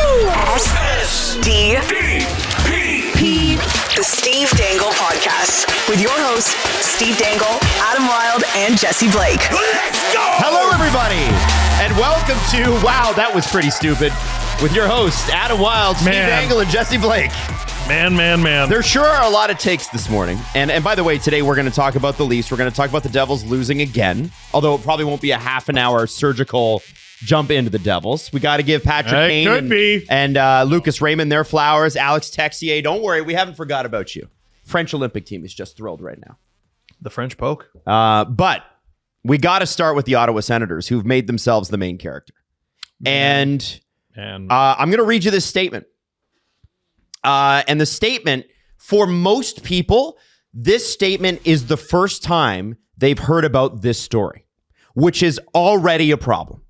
S-D-P, the Steve Dangle Podcast, with your hosts, Steve Dangle, Adam Wilde, and Jesse Blake. Let's go! Hello, everybody, and welcome to Wow, That Was Pretty Stupid, with your hosts, Adam Wilde, Steve Dangle, and Jesse Blake. Man. There sure are a lot of takes this morning. And by the way, today we're going to talk about the Leafs. We're going to talk about the Devils losing again, although it probably won't be a half an hour surgical jump into the Devils. We got to give Patrick Kane and Lucas Raymond their flowers. Alex Texier, don't worry, we haven't forgot about you. French Olympic team is just thrilled right now. The French poke. But we got to start with the Ottawa Senators, who've made themselves the main character. And I'm going to read you this statement. And the statement, for most people, this statement is the first time they've heard about this story, which is already a problem.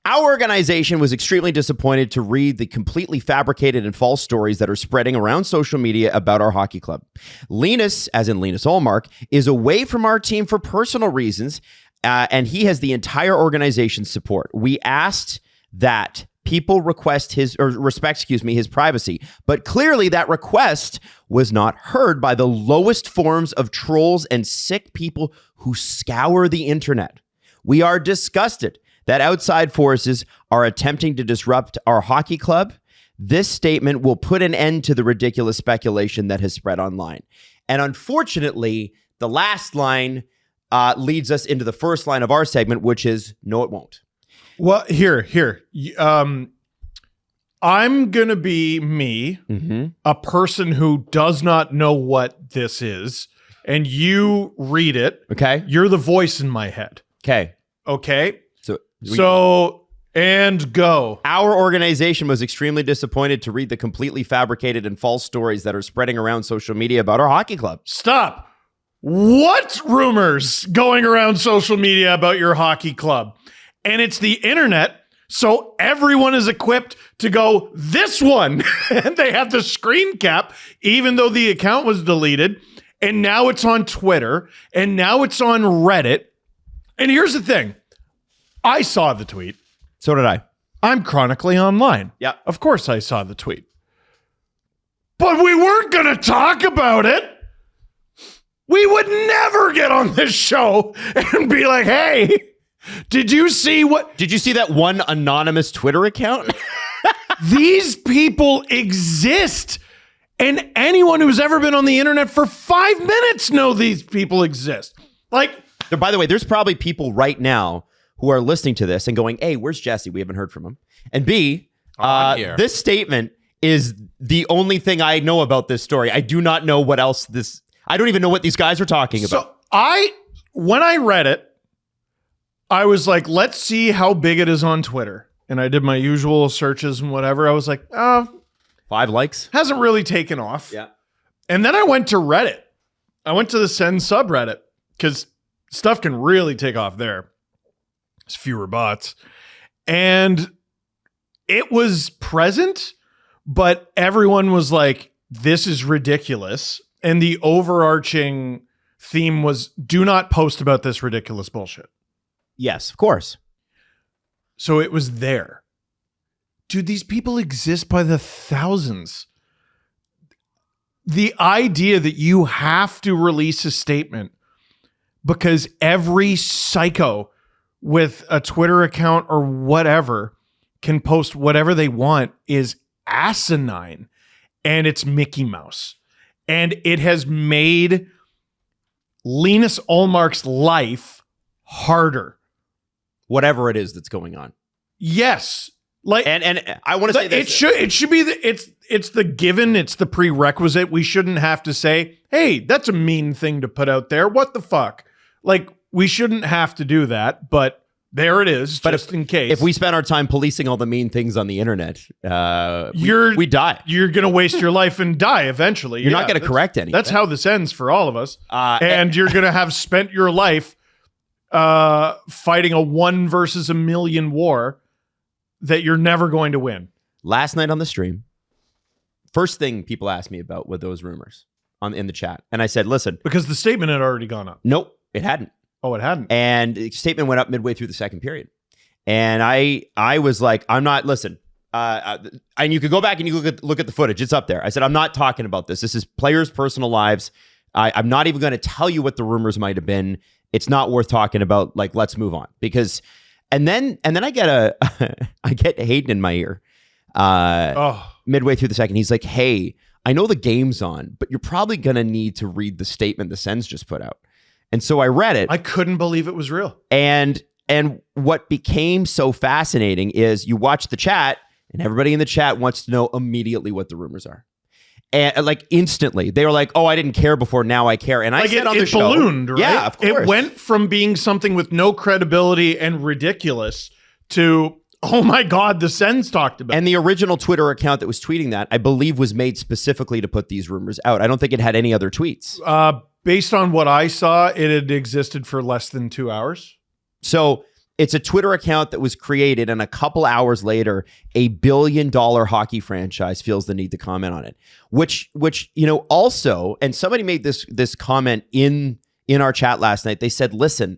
Our organization was extremely disappointed to read the completely fabricated and false stories that are spreading around social media about our hockey club. Linus, as in Linus Ullmark, is away from our team for personal reasons, and he has the entire organization's support. We asked that people respect his privacy, but clearly that request was not heard by the lowest forms of trolls and sick people who scour the internet. We are disgusted that outside forces are attempting to disrupt our hockey club. This statement will put an end to the ridiculous speculation that has spread online. And unfortunately, the last line leads us into the first line of our segment, which is, no, it won't. Well, here. I'm going to be me, a person who does not know what this is, and you read it. Okay. You're the voice in my head. Okay. So, and go. Our organization was extremely disappointed to read the completely fabricated and false stories that are spreading around social media about our hockey club. Stop. What rumors going around social media about your hockey club? And it's the internet, so everyone is equipped to go, this one. And they have the screen cap, even though the account was deleted. And now it's on Twitter. And now it's on Reddit. And here's the thing. I saw the tweet. So did I. I'm chronically online. Yeah. Of course I saw the tweet. But we weren't going to talk about it. We would never get on this show and be like, hey, did you see that one anonymous Twitter account? These people exist. And anyone who's ever been on the internet for 5 minutes know these people exist. By the way, there's probably people right now who are listening to this and going, hey, where's Jesse? We haven't heard from him. And B, this statement is the only thing I know about this story. I do not know what else I don't even know what these guys are talking about. So when I read it, I was like, let's see how big it is on Twitter. And I did my usual searches and whatever. I was like, 5 likes. Hasn't really taken off. Yeah. And then I went to Reddit. I went to the Send subreddit because stuff can really take off there. There's fewer bots. And it was present, but everyone was like, this is ridiculous. And the overarching theme was, do not post about this ridiculous bullshit. Yes, of course. So it was there. Dude, these people exist by the thousands. The idea that you have to release a statement because every psycho with a Twitter account or whatever can post whatever they want is asinine. And it's Mickey Mouse. And it has made Linus Ullmark's life harder. Whatever it is that's going on. Yes. And I want to say this. It should be it's the given, it's the prerequisite. We shouldn't have to say, hey, that's a mean thing to put out there. What the fuck? We shouldn't have to do that, but there it is, but just in case. If we spend our time policing all the mean things on the internet, we die. You're going to waste your life and die eventually. You're not going to correct anything. That's how this ends for all of us. And you're going to have spent your life fighting a 1 versus a million war that you're never going to win. Last night on the stream, first thing people asked me about were those rumors in the chat. And I said, listen. Because the statement had already gone up. Nope, it hadn't. Oh, it hadn't. And the statement went up midway through the second period. And I was like, listen, and you could go back and you look at the footage. It's up there. I said, I'm not talking about this. This is players' personal lives. I'm not even going to tell you what the rumors might have been. It's not worth talking about. Like, let's move on. Because, and then I get I get Hayden in my ear midway through the second. He's like, hey, I know the game's on, but you're probably going to need to read the statement the Sens just put out. And so I read it. I couldn't believe it was real. And what became so fascinating is you watch the chat and everybody in the chat wants to know immediately what the rumors are. And like instantly, they were like, "Oh, I didn't care before. Now I care." And I said on the show, ballooned, right? Yeah, of course. It went from being something with no credibility and ridiculous to, oh my God, the Sens talked about it. And the original Twitter account that was tweeting that, I believe, was made specifically to put these rumors out. I don't think it had any other tweets. Based on what I saw, it had existed for less than 2 hours. So it's a Twitter account that was created, and a couple hours later, $1 billion hockey franchise feels the need to comment on it. Which also, and somebody made this comment in our chat last night. They said, "Listen,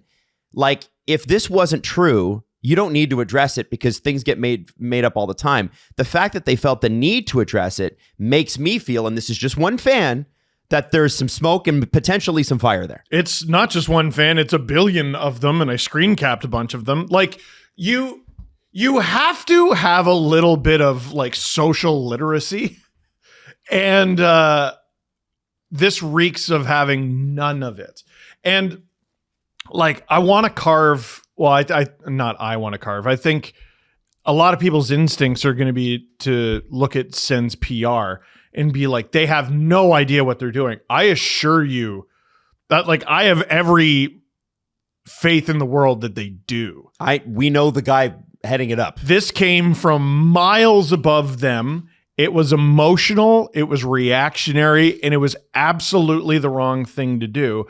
like if this wasn't true, you don't need to address it because things get made up all the time. The fact that they felt the need to address it makes me feel, and this is just one fan, that there's some smoke and potentially some fire there." It's not just one fan, it's 1 billion of them, and I screen capped a bunch of them. Like, you have to have a little bit of like social literacy, and this reeks of having none of it. And like, I want to carve, well, I want to carve. I think a lot of people's instincts are going to be to look at Sens PR and be like, they have no idea what they're doing. I assure you that, like, I have every faith in the world that they do. We know the guy heading it up. This came from miles above them. It was emotional, it was reactionary, and it was absolutely the wrong thing to do.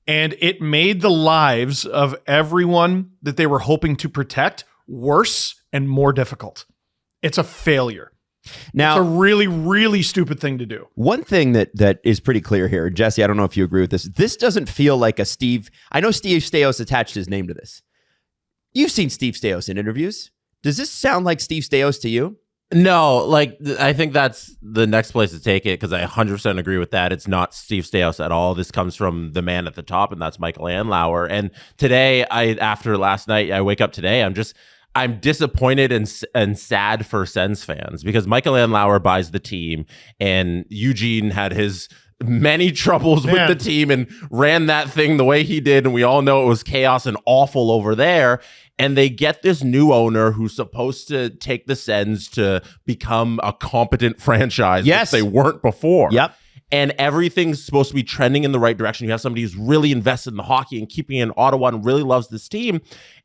And it made the lives of everyone that they were hoping to protect worse and more difficult. It's a failure. Now, it's a really, really stupid thing to do. One thing that is pretty clear here, Jesse, I don't know if you agree with this. This doesn't feel like a Steve. I know Steve Staios attached his name to this. You've seen Steve Staios in interviews. Does this sound like Steve Staios to you? No, like I think that's the next place to take it because I 100% agree with that. It's not Steve Staios at all. This comes from the man at the top, and that's Michael Andlauer. And today, after last night, I wake up today, I'm disappointed and sad for Sens fans because Michael Andlauer buys the team, and Eugene had his many troubles with the team and ran that thing the way he did, and we all know it was chaos and awful over there. And they get this new owner who's supposed to take the Sens to become a competent franchise, yes, which they weren't before. Yep. And everything's supposed to be trending in the right direction. You have somebody who's really invested in the hockey and keeping it in Ottawa and really loves this team.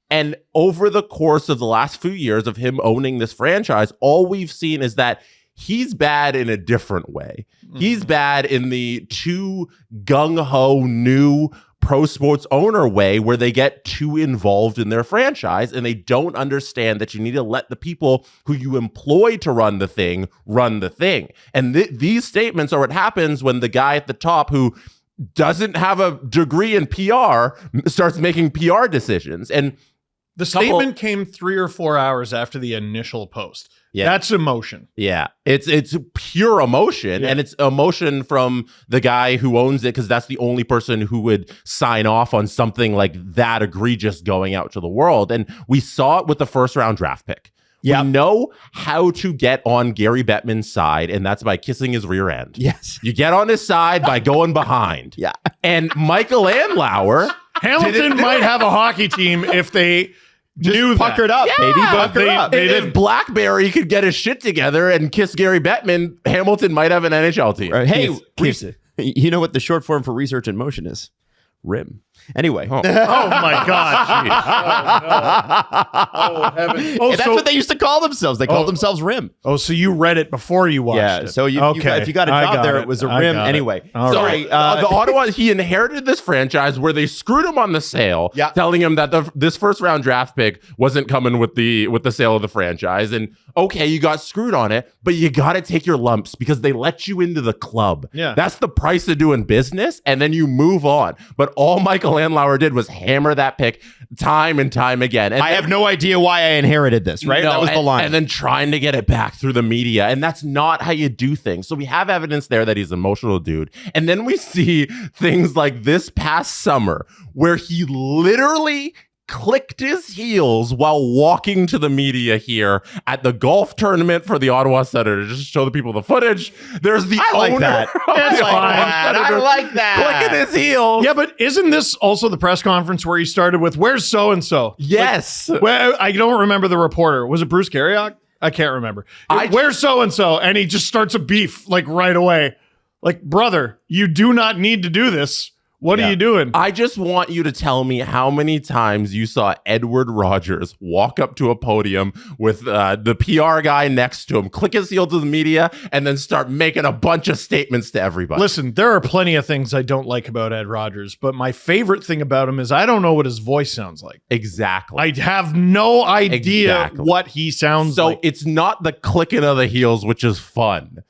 And over the course of the last few years of him owning this franchise, all we've seen is that he's bad in a different way. Mm-hmm. He's bad in the too gung-ho new pro sports owner way where they get too involved in their franchise and they don't understand that you need to let the people who you employ to run the thing run the thing. And these statements are what happens when the guy at the top who doesn't have a degree in PR starts making PR decisions. And the statement came 3 or 4 hours after the initial post. Yeah. That's emotion. Yeah. It's pure emotion. And it's emotion from the guy who owns it because that's the only person who would sign off on something like that egregious going out to the world. And we saw it with the first round draft pick. Yep. We know how to get on Gary Bettman's side, and that's by kissing his rear end. Yes. You get on his side by going behind. Yeah. And Michael Andlauer. Hamilton might have a hockey team if they just puckered up, baby. Puckered up. If Blackberry could get his shit together and kiss Gary Bettman, Hamilton might have an NHL team. Right. Hey, you know what the short form for research in motion is? RIM. Anyway. Oh my God. Oh, heaven. That's what they used to call themselves. They called themselves RIM. Oh, so you read it before you watched it. So if you got a job there, it was a RIM. Anyway. Sorry. The Ottawa, he inherited this franchise where they screwed him on the sale, telling him that this first round draft pick wasn't coming with the sale of the franchise. And okay, you got screwed on it, but you got to take your lumps because they let you into the club. Yeah. That's the price of doing business. And then you move on. But all Michael Landauer did was hammer that pick time and time again. And I have no idea why I inherited this, right? That was the line. And then trying to get it back through the media. And that's not how you do things. So we have evidence there that he's an emotional dude. And then we see things like this past summer where he literally clicked his heels while walking to the media here at the golf tournament for the Ottawa Senators. Just to show the people the footage. There's the owner. I like that. Clicking his heels. Yeah, but isn't this also the press conference where he started with, where's so-and-so? Yes. Well, I don't remember the reporter. Was it Bruce Carriok? I can't remember. Where's so-and-so? And he just starts a beef like right away. Like, brother, you do not need to do this. What are you doing? I just want you to tell me how many times you saw Edward Rogers walk up to a podium with the PR guy next to him, click his heel to the media, and then start making a bunch of statements to everybody. Listen, there are plenty of things I don't like about Ed Rogers, but my favorite thing about him is I don't know what his voice sounds like. Exactly. I have no idea what he sounds like. So it's not the clicking of the heels, which is fun.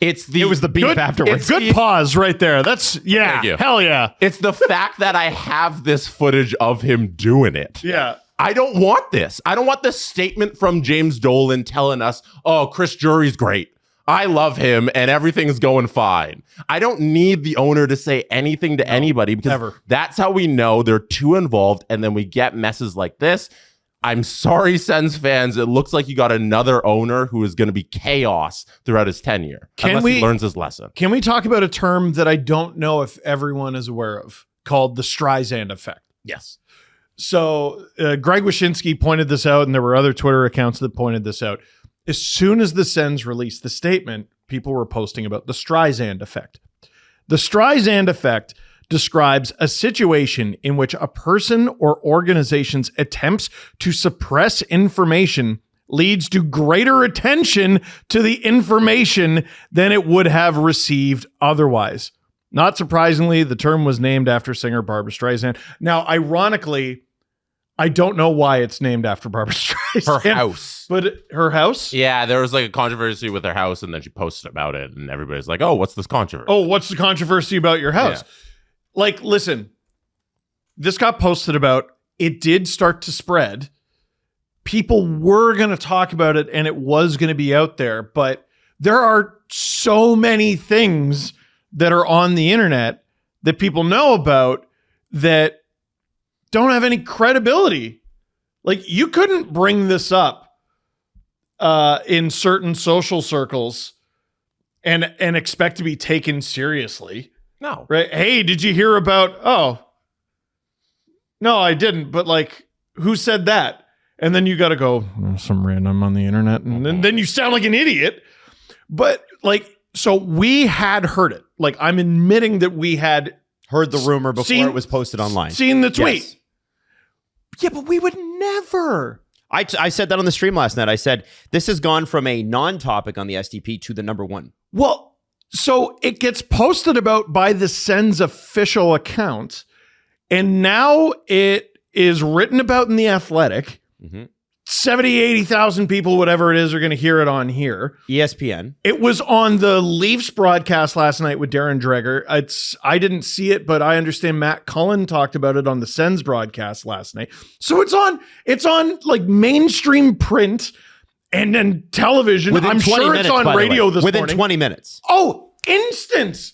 It was the beef afterwards. Good pause right there. That's, hell yeah. It's the fact that I have this footage of him doing it. Yeah. I don't want this. I don't want this statement from James Dolan telling us, oh, Chris Drury's great. I love him and everything's going fine. I don't need the owner to say anything to anybody because that's how we know they're too involved. And then we get messes like this. I'm sorry, Sens fans. It looks like you got another owner who is going to be chaos throughout his tenure unless he learns his lesson. Can we talk about a term that I don't know if everyone is aware of called the Streisand effect? Yes. So Greg Wyshynski pointed this out, and there were other Twitter accounts that pointed this out. As soon as the Sens released the statement, people were posting about the Streisand effect. The Streisand effect describes a situation in which a person or organization's attempts to suppress information leads to greater attention to the information than it would have received otherwise. Not surprisingly, the term was named after singer Barbra Streisand. Now, ironically, I don't know why it's named after Barbra Streisand. Her house. But her house? Yeah, there was like a controversy with her house, and then she posted about it, and everybody's like, oh, what's this controversy? Oh, what's the controversy about your house? Yeah. Like, listen, this got posted about, it did start to spread. People were going to talk about it and it was going to be out there, but there are so many things that are on the internet that people know about that don't have any credibility. Like, you couldn't bring this up in certain social circles and expect to be taken seriously. No. Right? Hey, did you hear about, no, I didn't. But like, who said that? And then you got to go, some random on the internet. And then you sound like an idiot. But like, so we had heard it. Like, I'm admitting that we had heard the rumor before it was posted online. Seen the tweet. Yes. Yeah, but we would never. I said that on the stream last night. I said, this has gone from a non-topic on the SDP to the number one. Well, so it gets posted about by the Sens official account, and now it is written about in The Athletic. 70, 80,000 people, whatever it is, are going to hear it on here. ESPN. It was on the Leafs broadcast last night with Darren Dreger. I didn't see it, but I understand Matt Cullen talked about it on the Sens broadcast last night. So it's on like mainstream print. And then television. I'm sure it's on radio this morning. Within 20 minutes. Oh, instant.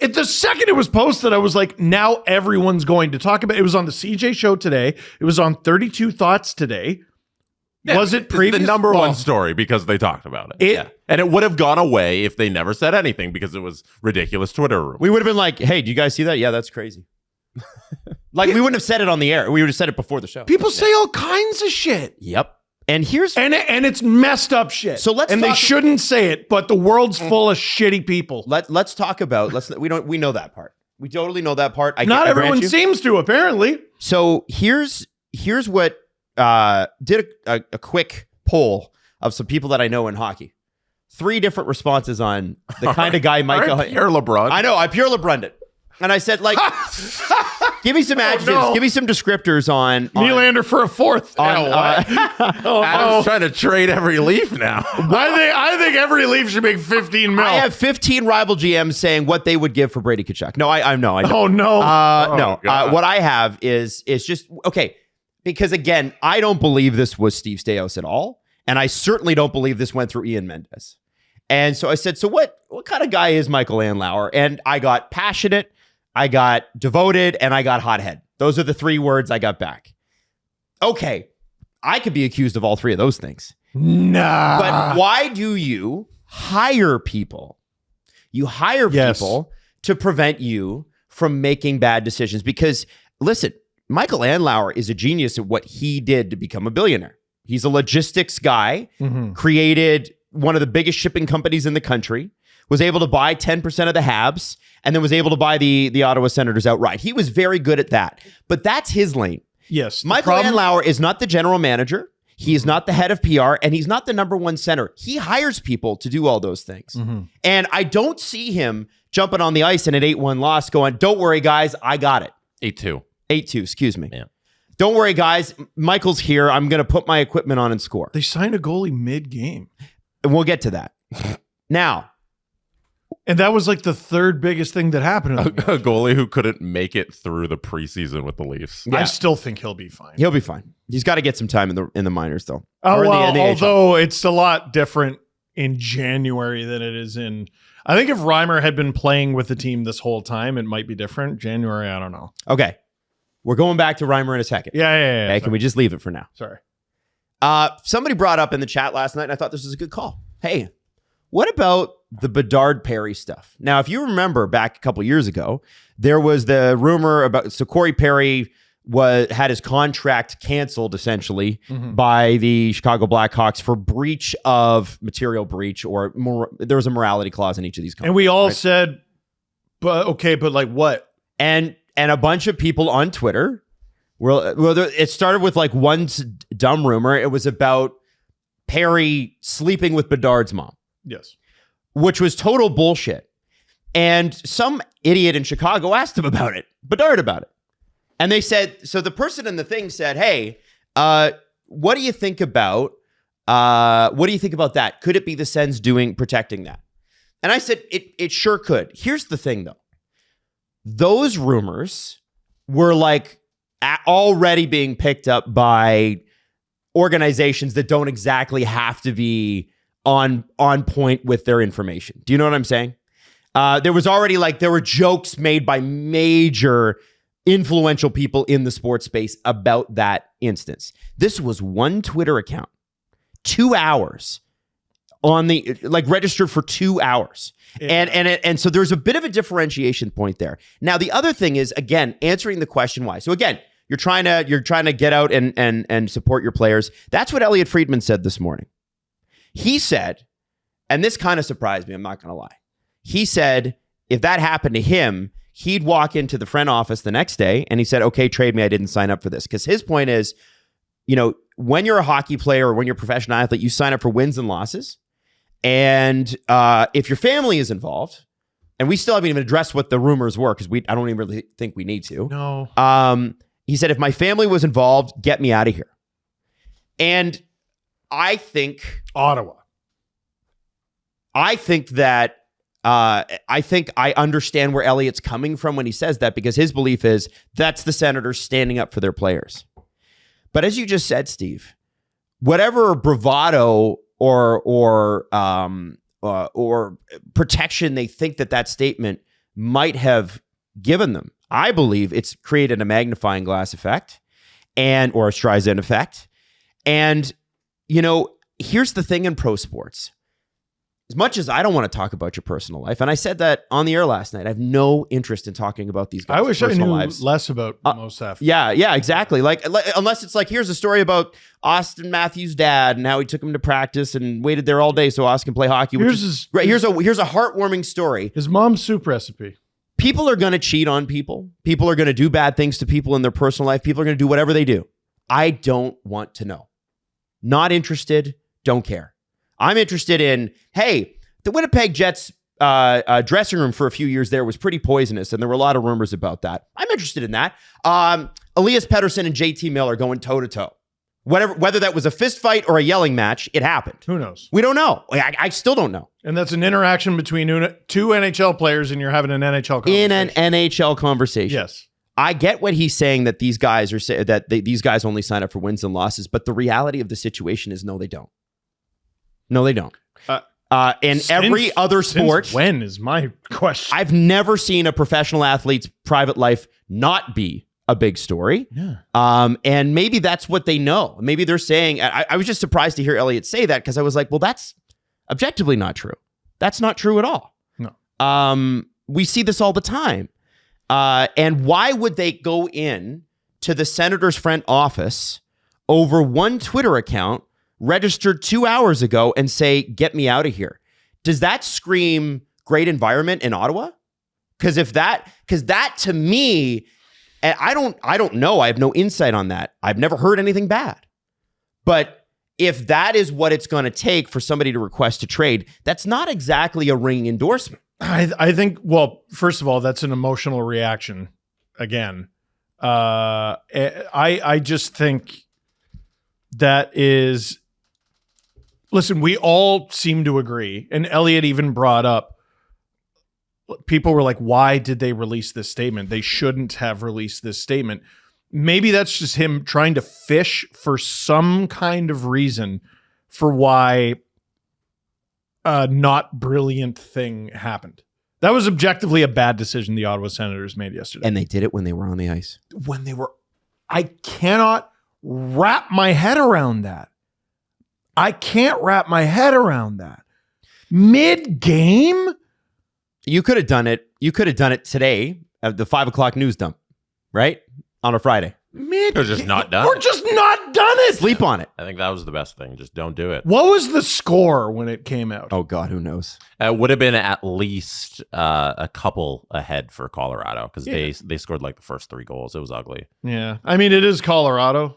The second it was posted, I was like, now everyone's going to talk about it. It was on the CJ show today. It was on 32 Thoughts today. Yeah, was it previous? The number one story because they talked about it. And it would have gone away if they never said anything because it was ridiculous Twitter rumor. We would have been like, hey, do you guys see that? Yeah, that's crazy. Like, we wouldn't have said it on the air. We would have said it before the show. People say all kinds of shit. Yep. And here's and it's messed up shit. So they shouldn't say it, but the world's full of shitty people. Let's talk about we know that part. We totally know that part. Not everyone seems to, apparently. So here's what did a quick poll of some people that I know in hockey. 3 different responses on the kind of guy Mike. Pierre LeBrun. I know. I Pierre LeBrun it, and I said like. Give me some adjectives. no. Give me some descriptors on Nylander for a fourth. Adam's trying to trade every Leaf now. I think every Leaf should make 15 mil. I have 15 rival GMs saying what they would give for Brady Tkachuk. No, I don't. Oh, no. No. God. What I have is just, okay, because again, I don't believe this was Steve Staios at all. And I certainly don't believe this went through Ian Mendes. And so I said, so what kind of guy is Michael Andlauer? And I got passionate, I got devoted, and I got hothead. Those are the 3 words I got back. Okay, I could be accused of all 3 of those things. Nah. But why do you hire people? You hire people to prevent you from making bad decisions. Because, listen, Michael Andlauer is a genius at what he did to become a billionaire. He's a logistics guy, created one of the biggest shipping companies in the country, was able to buy 10% of the Habs, and then was able to buy the Ottawa Senators outright. He was very good at that. But that's his lane. Yes. Michael Andlauer is not the general manager. He is not the head of PR, and he's not the number 1 center. He hires people to do all those things. And I don't see him jumping on the ice in an 8-1 loss going, don't worry, guys, I got it. 8-2. 8-2, excuse me. Yeah. Don't worry, guys. Michael's here. I'm going to put my equipment on and score. They signed a goalie mid-game. And we'll get to that. Now. And that was like the 3rd biggest thing that happened. A goalie who couldn't make it through the preseason with the Leafs. I still think he'll be fine. He'll be fine. He's got to get some time in the minors, though. Oh, well, in the although it's a lot different in January than it is in... I think if Reimer had been playing with the team this whole time, it might be different. January, I don't know. Okay. We're going back to Reimer in a second. Yeah. Okay, can we just leave it for now? Sorry. Somebody brought up in the chat last night, and I thought this was a good call. Hey, what about the Bedard Perry stuff? Now, if you remember back a couple years ago, there was the rumor about Corey Perry had his contract canceled essentially by the Chicago Blackhawks for material breach, or there was a morality clause in each of these contracts. And we all said, but like what? And a bunch of people on Twitter, it started with like one dumb rumor. It was about Perry sleeping with Bedard's mom. Yes. Which was total bullshit. And some idiot in Chicago asked him about it, Bedard about it. And they said, so the person in the thing said, hey, what do you think about that? Could it be the Sens protecting that? And I said, it sure could. Here's the thing, though. Those rumors were like already being picked up by organizations that don't exactly have to be on point with their information. Do you know what I'm saying? There were jokes made by major influential people in the sports space about that instance. This was one Twitter account, 2 hours registered for 2 hours. Yeah. And so there's a bit of a differentiation point there. Now, the other thing is, again, answering the question why. So again, you're trying to get out and support your players. That's what Elliot Friedman said this morning. He said, and this kind of surprised me, I'm not going to lie. He said, if that happened to him, he'd walk into the front office the next day and he said, okay, trade me. I didn't sign up for this. Because his point is, when you're a hockey player or when you're a professional athlete, you sign up for wins and losses. And if your family is involved, and we still haven't even addressed what the rumors were because I don't even really think we need to. No. He said, if my family was involved, get me out of here. And I think Ottawa. I think that I understand where Elliot's coming from when he says that, because his belief is that's the Senators standing up for their players. But as you just said, Steve, whatever bravado or protection they think that statement might have given them, I believe it's created a magnifying glass effect or a Streisand effect. And, here's the thing in pro sports. As much as I don't want to talk about your personal life, and I said that on the air last night, I have no interest in talking about these guys' I wish I personal knew lives. less about most stuff. Yeah, exactly. Like unless it's like, here's a story about Austin Matthews' dad and how he took him to practice and waited there all day so Austin can play hockey. Here's a heartwarming story. His mom's soup recipe. People are going to cheat on people. People are going to do bad things to people in their personal life. People are going to do whatever they do. I don't want to know. Not interested. Don't care. I'm interested in, hey, the Winnipeg Jets dressing room for a few years there was pretty poisonous, and there were a lot of rumors about that. I'm interested in that. Elias Pettersson and JT Miller going toe-to-toe. Whether that was a fist fight or a yelling match, it happened. Who knows? We don't know. I still don't know. And that's an interaction between two NHL players, and you're having an NHL conversation. In an NHL conversation. Yes. I get what he's saying, that these guys these guys only sign up for wins and losses, but the reality of the situation is no, they don't. No, they don't. In every other sport. Since when is my question? I've never seen a professional athlete's private life not be a big story. Yeah. And maybe that's what they know. Maybe they're saying, I was just surprised to hear Elliot say that, because I was like, well, that's objectively not true. That's not true at all. No. We see this all the time. And why would they go in to the Senators' front office over one Twitter account registered 2 hours ago and say, get me out of here? Does that scream great environment in Ottawa? Because that to me, and I don't know. I have no insight on that. I've never heard anything bad. But if that is what it's going to take for somebody to request a trade, that's not exactly a ringing endorsement. I think, well, first of all, that's an emotional reaction. Again, I just think that is. Listen, we all seem to agree, and Elliot even brought up. People were like, why did they release this statement? They shouldn't have released this statement. Maybe that's just him trying to fish for some kind of reason for why a not brilliant thing happened. That was objectively a bad decision the Ottawa Senators made yesterday. And they did it when they were on the ice. I cannot wrap my head around that. I can't wrap my head around that. Mid-game? You could have done it. You could have done it today at the 5 o'clock news dump, right? On a Friday. Or just not done. Or just not done it. Sleep on it. I think that was the best thing. Just don't do it. What was the score when it came out? Oh, God, who knows? It would have been at least a couple ahead for Colorado, because they scored like the first 3 goals. It was ugly. Yeah. I mean, it is Colorado.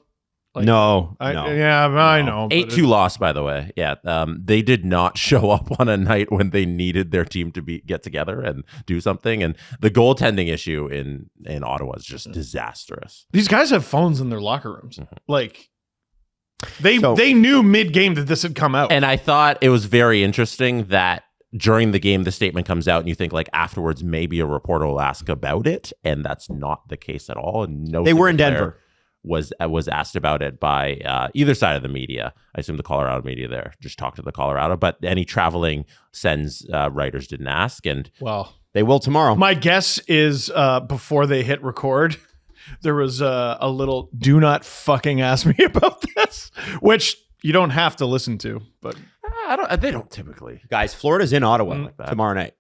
No. Yeah, I know. 8-2 loss, by the way. Yeah, they did not show up on a night when they needed their team to get together and do something. And the goaltending issue in Ottawa is just disastrous. These guys have phones in their locker rooms. Mm-hmm. Like, they knew mid-game that this had come out. And I thought it was very interesting that during the game, the statement comes out and you think like afterwards, maybe a reporter will ask about it. And that's not the case at all. And no, they were in Denver. Was asked about it by either side of the media. I assume the Colorado media there just talked to the Colorado, but any traveling Sens writers didn't ask. And well, they will tomorrow. My guess is before they hit record, there was a little "do not fucking ask me about this," which you don't have to listen to. But they don't typically. Guys, Florida's in Ottawa tomorrow night.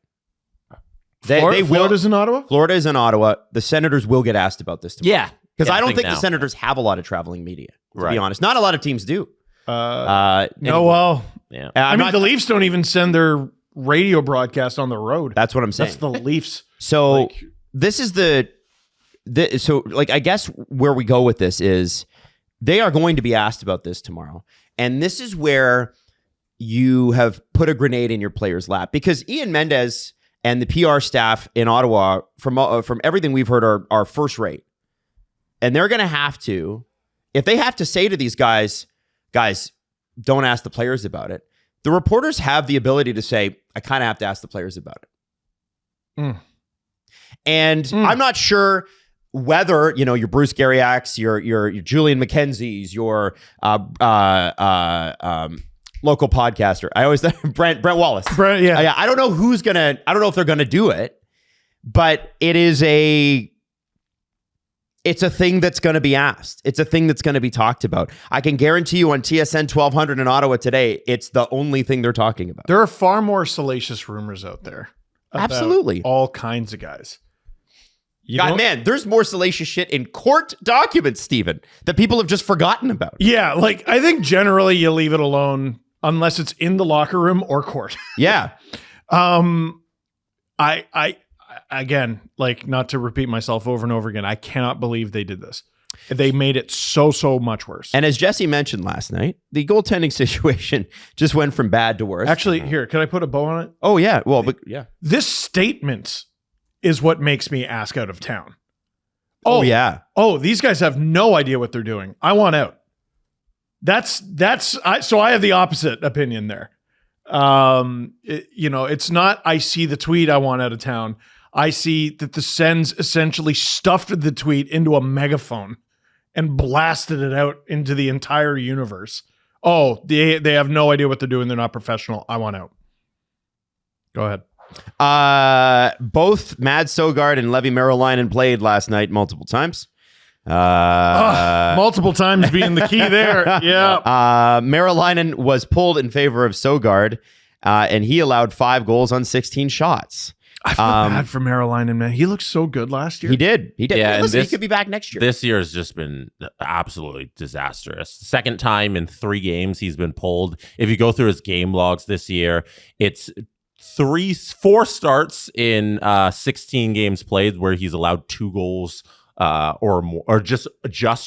Florida's in Ottawa. Florida is in Ottawa. The Senators will get asked about this tomorrow. Yeah. Because I don't think the Senators have a lot of traveling media, to be honest. Not a lot of teams do. No, well, yeah. I mean, the Leafs don't even send their radio broadcast on the road. That's what I'm saying. That's the Leafs. So this is I guess where we go with this is they are going to be asked about this tomorrow. And this is where you have put a grenade in your player's lap, because Ian Mendez and the PR staff in Ottawa, from everything we've heard, are first rate. And they're going to have to, if they have to say to these guys, don't ask the players about it. The reporters have the ability to say, I kind of have to ask the players about it. And I'm not sure whether, your Bruce Garriacks, your Julian McKenzie's, your local podcaster. I always Brent Wallace. Yeah. I don't know if they're gonna do it, but it's a thing that's going to be asked. It's a thing that's going to be talked about. I can guarantee you on TSN 1200 in Ottawa today, it's the only thing they're talking about. There are far more salacious rumors out there. Absolutely. All kinds of guys. There's more salacious shit in court documents, Stephen, that people have just forgotten about. Yeah, like I think generally you leave it alone unless it's in the locker room or court. Yeah. Again, like, not to repeat myself over and over again, I cannot believe they did this. They made it so much worse. And as Jesse mentioned last night, the goaltending situation just went from bad to worse. Actually, here, can I put a bow on it? Oh, yeah. Well, but yeah. This statement is what makes me ask out of town. Oh, yeah. Oh, these guys have no idea what they're doing. I want out. So I have the opposite opinion there. It's not, I see the tweet, I want out of town. I see that the Sens essentially stuffed the tweet into a megaphone and blasted it out into the entire universe. Oh, they have no idea what they're doing. They're not professional. I want out. Go ahead. Both Mads Søgaard and Levi Merolainen played last night multiple times. Multiple times being the key there. Yeah. Merolainen was pulled in favor of Søgaard, and he allowed 5 goals on 16 shots. I feel bad for Merolainen, man. He looked so good last year. He did. Yeah, hey, listen, he could be back next year. This year has just been absolutely disastrous. Second time in 3 games he's been pulled. If you go through his game logs this year, it's 4 starts in 16 games played where he's allowed 2 goals or more, or just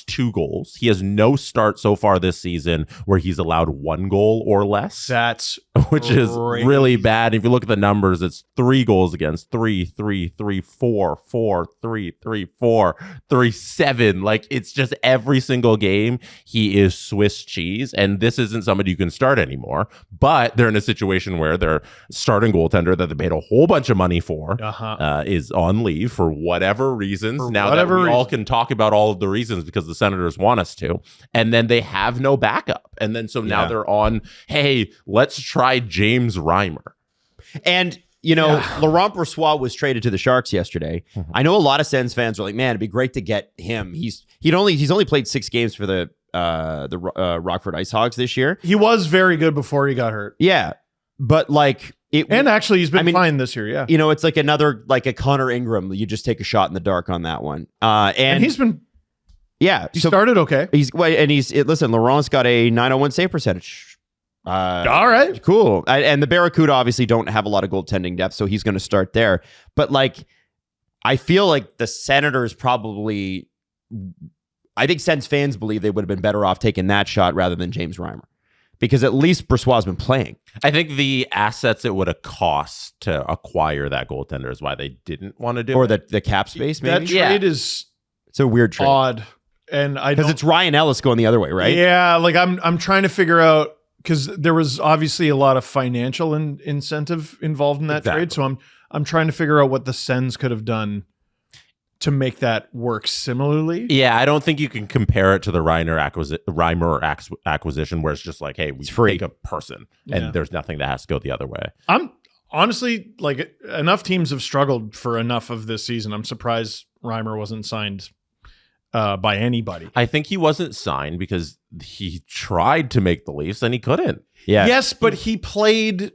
2 goals. He has no start so far this season where he's allowed 1 goal or less. That's which is really bad. If you look at the numbers, it's 3 goals against 3, 3, 3, 4, 4, 3, 3, 4, 3, 7. Like, it's just every single game he is Swiss cheese, and this isn't somebody you can start anymore. But they're in a situation where their starting goaltender that they paid a whole bunch of money for is on leave for whatever reasons. We all can talk about all of the reasons because the Senators want us to, and then they have no backup, and then so now they're on, hey, let's try James Reimer. And Laurent Brossoit was traded to the Sharks yesterday. Mm-hmm. I know a lot of Sens fans are like, man, it'd be great to get him. He's only played 6 games for the Rockford Ice Hogs this year. He was very good before he got hurt. Yeah, but actually, he's been fine this year. Yeah, it's like a Connor Ingram. You just take a shot in the dark on that one. And he's been, he started okay. Listen, Laurent's got a .901 save percentage. All right, cool. And the Barracuda obviously don't have a lot of goaltending depth, so he's going to start there. But I feel like the Senators probably, I think Sens fans believe they would have been better off taking that shot rather than James Reimer. Because at least Brossoit's been playing. I think the assets it would have cost to acquire that goaltender is why they didn't want to do or it. the cap space, maybe? That trade is it's a weird trade. Odd. And because it's Ryan Ellis going the other way, right? Yeah, I'm trying to figure out, because there was obviously a lot of financial incentive involved in that trade. So I'm trying to figure out what the Sens could have done to make that work similarly. Yeah, I don't think you can compare it to the Reimer acquisition where it's just like, hey, we take a person and there's nothing that has to go the other way. I'm honestly, enough teams have struggled for enough of this season. I'm surprised Reimer wasn't signed by anybody. I think he wasn't signed because he tried to make the Leafs and he couldn't. Yeah. Yes, but he played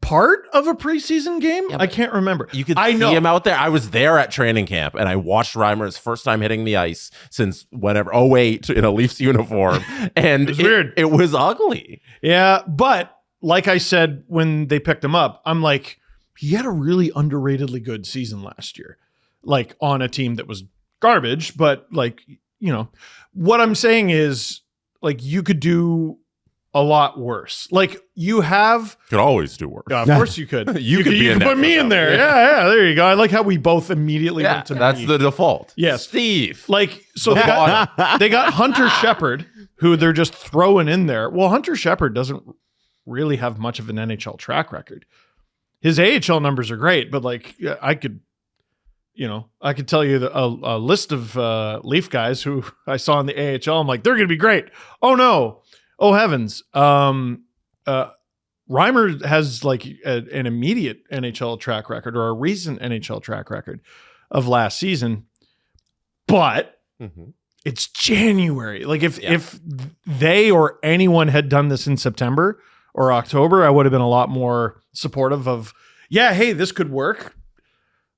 part of a preseason game. I can't remember. You could see him out there. I was there at training camp and I watched Reimer's first time hitting the ice since whenever 2008 in a Leafs uniform, and it was weird. It was ugly. Yeah, but like I said when they picked him up, I'm like, he had a really underratedly good season last year, on a team that was garbage. But what I'm saying is, you could do a lot worse. You could always do worse. Of course you could. you could put me in there. Yeah, there you go. I like how we both immediately went to that's me. the default. Yes. Steve. So they got Hunter Shepard, who they're just throwing in there. Well, Hunter Shepard doesn't really have much of an NHL track record. His AHL numbers are great, but I could tell you a list of Leaf guys who I saw in the AHL. I'm like, they're going to be great. Oh no. Oh heavens. Reimer has an immediate NHL track record, or a recent NHL track record of last season, but it's January. If they or anyone had done this in September or October, I would have been a lot more supportive of, hey, this could work.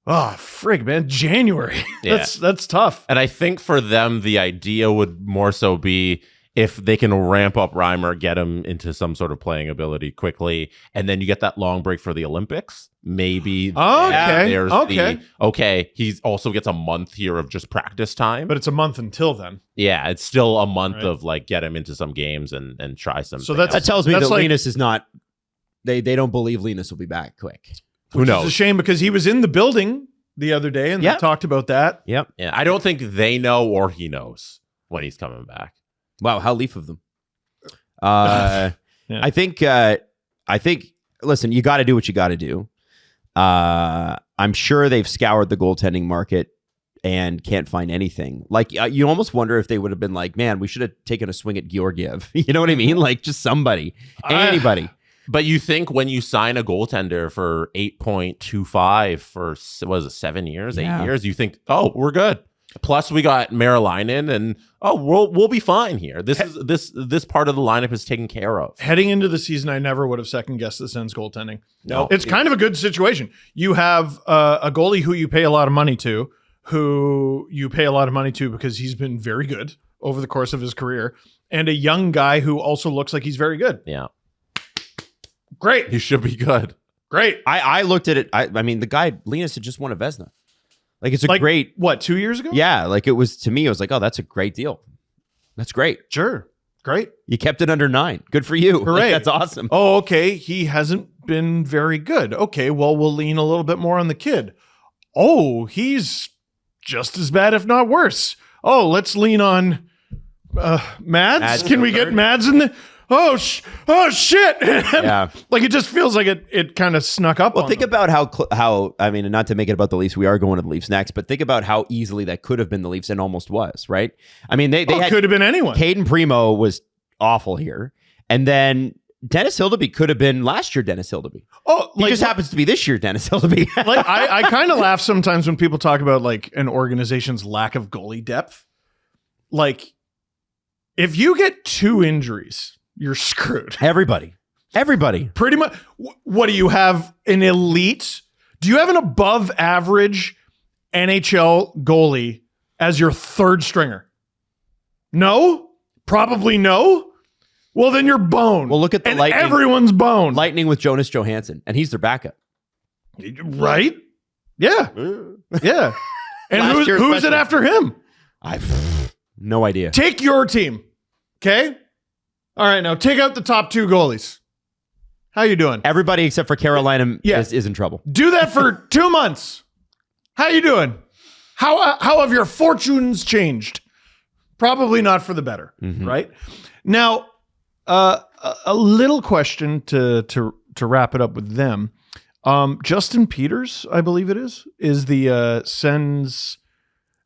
Oh, frig, man. January. That's tough. And I think for them, the idea would more so be, if they can ramp up Reimer, get him into some sort of playing ability quickly, and then you get that long break for the Olympics, maybe he also gets a month here of just practice time. But it's a month until then. Yeah, it's still a month of like get him into some games and try some. So that tells me that Linus is not. They don't believe Linus will be back quick. Who knows? It's a shame because he was in the building the other day and they talked about that. Yep. Yeah, I don't think they know or he knows when he's coming back. Wow, how Leaf of them. I think. Listen, you got to do what you got to do. I'm sure they've scoured the goaltending market and can't find anything. Like you almost wonder if they would have been like, man, we should have taken a swing at Georgiev. You know what I mean? Like just somebody, anybody. But you think when you sign a goaltender for 8.25 for 7 years, 8 years, you think, oh, we're good. Plus, we got Marilainen, and we'll be fine here. This part of the lineup is taken care of. Heading into the season, I never would have second guessed the Sens goaltending. No, it's kind of a good situation. You have a goalie who you pay a lot of money to, because he's been very good over the course of his career, and a young guy who also looks like he's very good. Yeah, great. He should be good. Great. I looked at it. I mean, the guy Linus had just won a Vezina. Like it's a great, 2 years ago? Yeah, like it was to me. I was like, oh, that's a great deal. That's great. Sure, great. You kept it under 9. Good for you. Hooray. Like, that's awesome. Oh, okay. He hasn't been very good. Okay, well, we'll lean a little bit more on the kid. Oh, he's just as bad, if not worse. Oh, let's lean on Mads. Can we get Mads in the? Oh shit! Yeah, like it just feels like it kind of snuck up. Well, think about how I mean, and not to make it about the Leafs, we are going to the Leafs next, but think about how easily that could have been the Leafs and almost was, right? I mean, they could have been anyone. Caden Primo was awful here, and then Dennis Hildeby could have been last year. Dennis Hildeby. Oh, he just happens to be this year. Dennis Hildeby. Like I kind of laugh sometimes when people talk about like an organization's lack of goalie depth. Like, if you get 2 injuries, you're screwed. Everybody. Pretty much. What do you have? An elite? Do you have an above average NHL goalie as your third stringer? No? Probably no? Well, then you're boned. Well, look at the Lightning. Everyone's boned. Lightning with Jonas Johansson, and he's their backup. Right? Yeah. Yeah. And who's it after him? I've no idea. Take your team. Okay? All right, now take out the top 2 goalies. How you doing? Everybody except for Carolina is in trouble. Do that for 2 months. How you doing? How have your fortunes changed? Probably not for the better, right? Now, a little question to wrap it up with them. Justin Peters, I believe it is the Sens.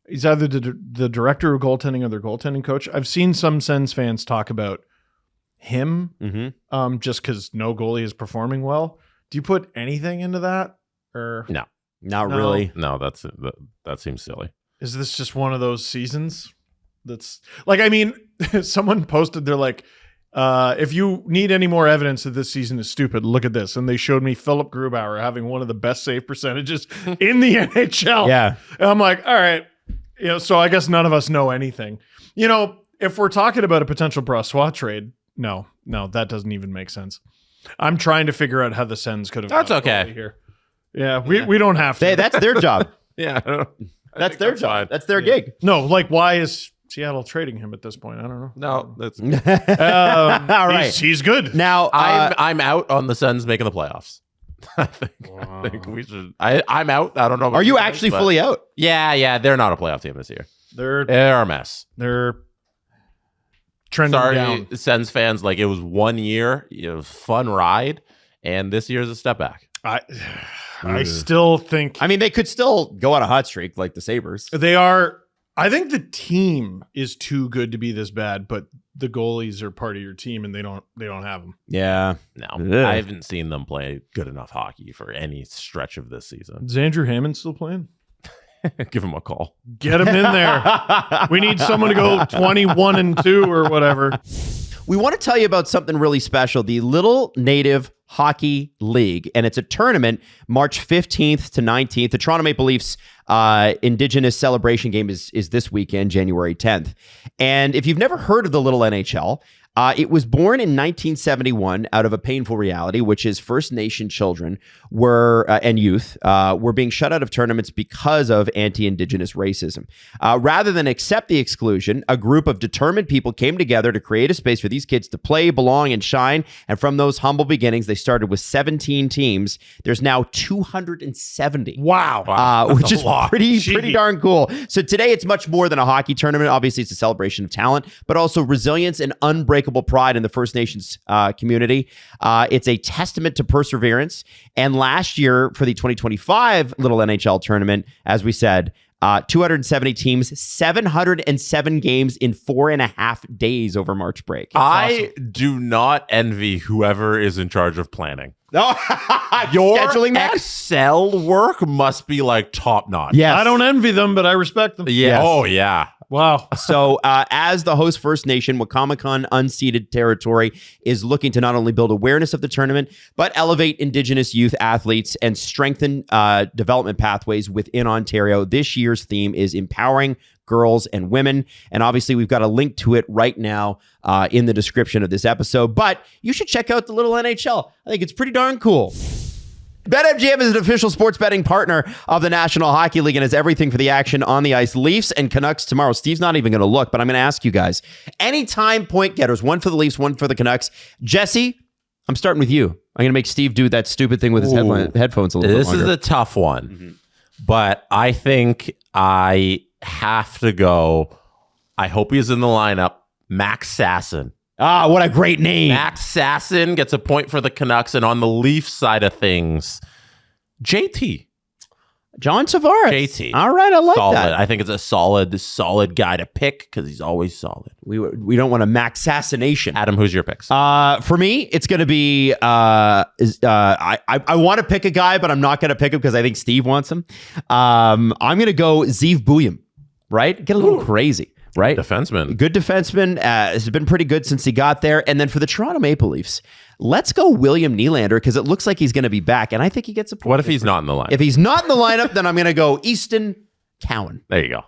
He's either the director of goaltending or their goaltending coach. I've seen some Sens fans talk about him just because no goalie is performing well. Do you put anything into that? Or no, not really. No, that seems silly. Is this just one of those seasons that's like, I mean, someone posted, they're like, if you need any more evidence that this season is stupid, look at this. And they showed me Philip Grubauer having one of the best save percentages in the NHL. Yeah. And I'm like, all right, so I guess none of us know anything. If we're talking about a potential Brossoit trade, no, that doesn't even make sense. I'm trying to figure out how the Sens could have. That's okay. Here. Yeah, we don't have to. That's their job. Yeah, that's their job. That's their gig. No, like why is Seattle trading him at this point? I don't know. No, that's all right. He's good. Now I'm out on the Sens making the playoffs. I think we should. I'm out. I don't know. Are you actually fully out? Yeah. They're not a playoff team this year. They're a mess. They're trending down. Sens fans. Like, it was 1 year, fun ride, and this year's a step back. I still think. I mean, they could still go on a hot streak like the Sabres. They are. I think the team is too good to be this bad, but the goalies are part of your team, and they don't have them. Yeah, no, I haven't seen them play good enough hockey for any stretch of this season. Is Andrew Hammond still playing? Give him a call. Get him in there. We need someone to go 21-2 or whatever. We want to tell you about something really special, the Little Native Hockey League, and it's a tournament March 15th to 19th. The Toronto Maple Leafs Indigenous celebration game is this weekend, January 10th. And if you've never heard of the Little NHL, it was born in 1971 out of a painful reality, which is First Nation children and youth were being shut out of tournaments because of anti-Indigenous racism. Rather than accept the exclusion, a group of determined people came together to create a space for these kids to play, belong, and shine. And from those humble beginnings, they started with 17 teams. There's now 270. Wow. Which is pretty darn cool. So today it's much more than a hockey tournament. Obviously, it's a celebration of talent, but also resilience and unbreakable pride in the First Nations community. It's a testament to perseverance. And last year for the 2025 Little NHL tournament, as we said, 270 teams, 707 games in 4.5 days over March break. I do not envy whoever is in charge of planning. No, Your scheduling that? Excel work must be like top notch. Yes. I don't envy them, but I respect them. Yeah. Yes. Oh, yeah. Wow. So as the host First Nation, Wikwemikong Unceded Territory is looking to not only build awareness of the tournament, but elevate Indigenous youth athletes and strengthen development pathways within Ontario. This year's theme is empowering girls and women. And obviously, we've got a link to it right now in the description of this episode. But you should check out the Little NHL. I think it's pretty darn cool. BetMGM is an official sports betting partner of the National Hockey League and has everything for the action on the ice. Leafs and Canucks tomorrow. Steve's not even going to look, but I'm going to ask you guys. Anytime point getters, one for the Leafs, one for the Canucks. Jesse, I'm starting with you. I'm going to make Steve do that stupid thing with his headphones a little bit longer. This is a tough one, but I think I have to go. I hope he's in the lineup. Max Sasson. Ah, what a great name. Max Sasson gets a point for the Canucks. And on the Leafs side of things, JT. John Tavares. JT. All right, I like solid. that. I think it's a solid guy to pick because he's always solid. We don't want a Max Assassination. Adam, who's your picks? For me, it's going to be I want to pick a guy, but I'm not going to pick him because I think Steve wants him. I'm going to go Zeev Buyam, right? Get a little crazy. Right? Defenseman. Good defenseman. Has been pretty good since he got there. And then for the Toronto Maple Leafs, let's go William Nylander because it looks like he's going to be back. And I think he gets a point. What if he's not in the lineup? If he's not in the lineup, then I'm going to go Easton Cowan. There you go.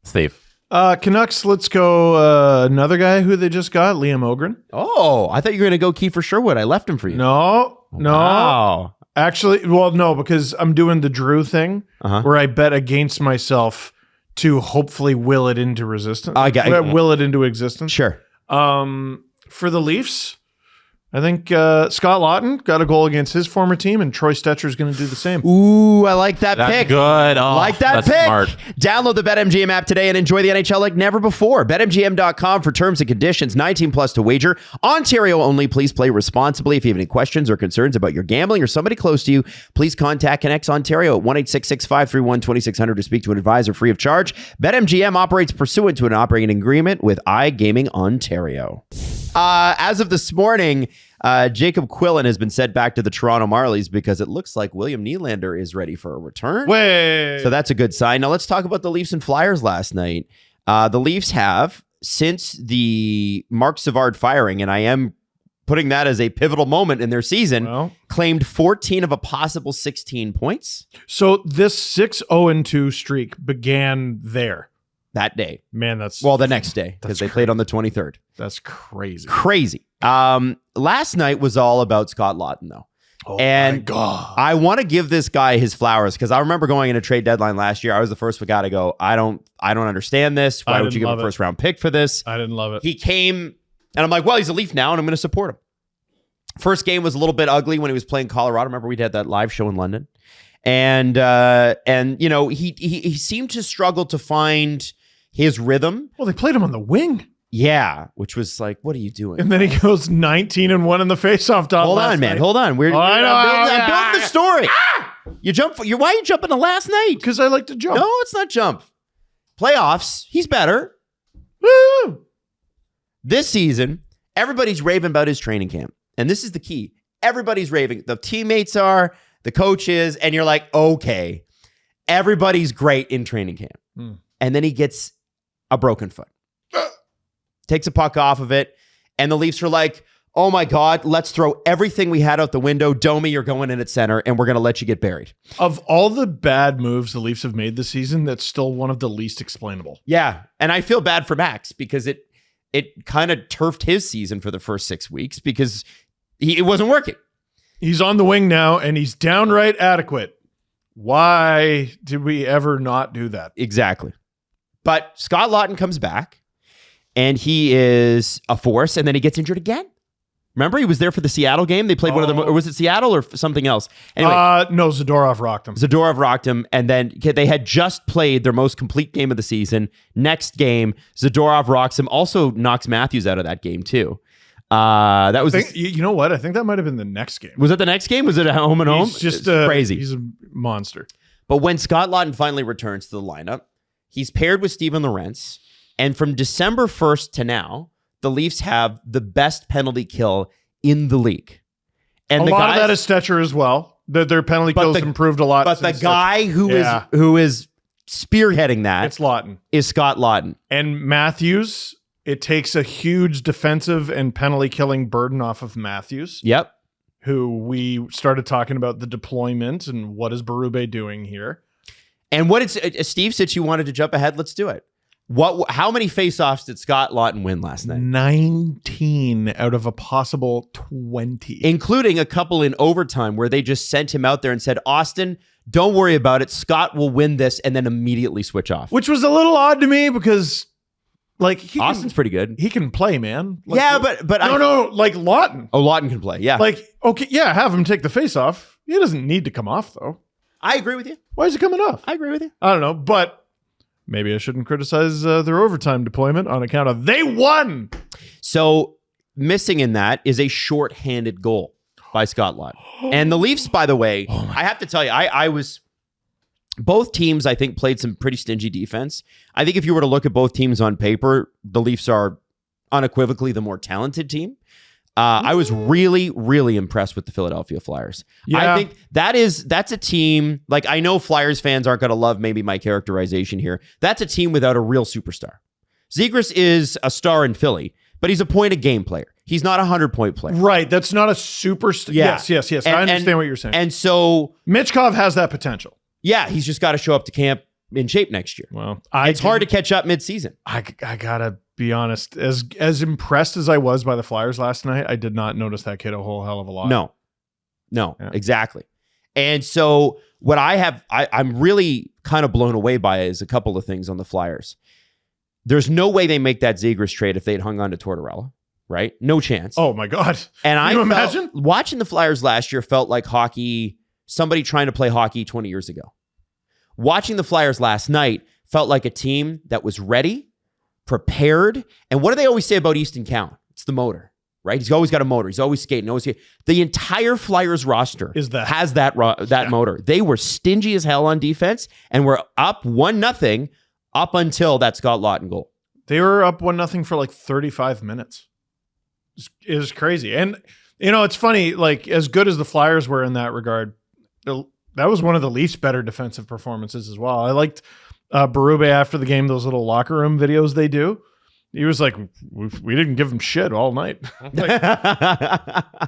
Steve. Canucks, let's go another guy who they just got, Liam Ogren. Oh, I thought you were going to go Kiefer Sherwood. I left him for you. No. Wow. Actually, well, no, because I'm doing the Drew thing where I bet against myself to hopefully will it into resistance. Will it into existence. Sure. For the Leafs, I think Scott Laughton got a goal against his former team, and Troy Stetcher is going to do the same. Ooh, I like that That's pick. good. Oh, like that that's pick. Smart. Download the BetMGM app today and enjoy the NHL like never before. BetMGM.com for terms and conditions. 18 plus to wager. Ontario only. Please play responsibly. If you have any questions or concerns about your gambling or somebody close to you, please contact Connects Ontario at 1-866-531-2600 to speak to an advisor free of charge. BetMGM operates pursuant to an operating agreement with iGaming Ontario. As of this morning, Jacob Quillen has been sent back to the Toronto Marlies because it looks like William Nylander is ready for a return. So that's a good sign. Now let's talk about the Leafs and Flyers last night. The Leafs have, since the Mark Savard firing, and I am putting that as a pivotal moment in their season, claimed 14 of a possible 16 points. So this 6-0-2 streak began there. That day. Man, that's... Well, the next day, because they played on the 23rd. That's crazy. Crazy. Last night was all about Scott Laughton, though. Oh, and my God. I want to give this guy his flowers because I remember going in a trade deadline last year. I was the first guy to go, I don't understand this. Why would you give a first round pick for this? I didn't love it. He came and I'm like, well, he's a Leaf now and I'm going to support him. First game was a little bit ugly when he was playing Colorado. Remember we had that live show in London. And you know, he seemed to struggle to find his rhythm. Well, they played him on the wing. Yeah, which was like, what are you doing? And then he goes 19-1 in the faceoff dot. Hold on, man. Night. Hold on. I'm building the story. You jump. Why are you jumping to last night? Because I like to jump. No, it's not jump. Playoffs. He's better. Woo! This season, everybody's raving about his training camp, and this is the key. Everybody's raving. The teammates are, the coaches, and you're like, okay, everybody's great in training camp, and then he gets a broken foot. Takes a puck off of it, and the Leafs are like, oh my God, let's throw everything we had out the window. Domi, you're going in at center, and we're going to let you get buried. Of all the bad moves the Leafs have made this season, that's still one of the least explainable. Yeah, and I feel bad for Max because it kind of turfed his season for the first 6 weeks because it wasn't working. He's on the wing now, and he's downright adequate. Why did we ever not do that? Exactly. But Scott Laughton comes back, and he is a force, and then he gets injured again. Remember, he was there for the Seattle game. They played one of them, or was it Seattle or something else? Anyway, no, Zadorov rocked him. Zadorov rocked him, and then they had just played their most complete game of the season. Next game, Zadorov rocks him. Also knocks Matthews out of that game too. That was you know what? I think that might have been the next game. Was it the next game? Was it a home and home? He's just crazy. He's a monster. But when Scott Laughton finally returns to the lineup, he's paired with Steven Lorentz, and from December 1st to now, the Leafs have the best penalty kill in the league. And a lot of that is Stetcher as well. Their penalty kills improved a lot. But the guy who is spearheading that it's Laughton. Is Scott Laughton. And Matthews, it takes a huge defensive and penalty killing burden off of Matthews. Yep. Who we started talking about the deployment and what is Berube doing here. And what it's Steve, since you wanted to jump ahead, let's do it. How many faceoffs did Scott Laughton win last night? 19 out of a possible 20. Including a couple in overtime where they just sent him out there and said, Austin, don't worry about it. Scott will win this, and then immediately switch off. Which was a little odd to me because Austin's pretty good. He can play, man. But like Laughton. Oh, Laughton can play. Yeah. Okay, yeah, have him take the face off. He doesn't need to come off though. I agree with you. Why is he coming off? I agree with you. I don't know, but maybe I shouldn't criticize their overtime deployment on account of they won. So missing in that is a shorthanded goal by Scott Laughton. And the Leafs, by the way, I have to tell you, both teams, I think, played some pretty stingy defense. I think if you were to look at both teams on paper, the Leafs are unequivocally the more talented team. I was really, really impressed with the Philadelphia Flyers. Yeah. I think that's a team, like I know Flyers fans aren't going to love maybe my characterization here. That's a team without a real superstar. Zegras is a star in Philly, but he's a point-a-game player. He's not a 100-point player. Right. That's not a superstar. Yeah. Yes. I understand what you're saying. And so Michkov has that potential. Yeah, he's just got to show up to camp in shape next year. Well, it's hard to catch up mid-season. I gotta be honest. As impressed as I was by the Flyers last night, I did not notice that kid a whole hell of a lot. No, yeah. Exactly. And so what I'm really kind of blown away by is a couple of things on the Flyers. There's no way they make that Zegras trade if they'd hung on to Tortorella, right? No chance. Oh my God. And Can you imagine? Watching the Flyers last year felt like hockey, somebody trying to play hockey 20 years ago. Watching the Flyers last night felt like a team that was ready, prepared. And what do they always say about Easton Cowan? It's the motor, right? He's always got a motor. He's always skating. The entire Flyers roster has that motor. They were stingy as hell on defense and were up 1-0 up until that Scott Laughton goal. They were up 1-0 for like 35 minutes. It was crazy. And, it's funny, like as good as the Flyers were in that regard, that was one of the Leafs' better defensive performances as well. I liked Berube after the game, those little locker room videos they do. He was like, we didn't give him shit all night.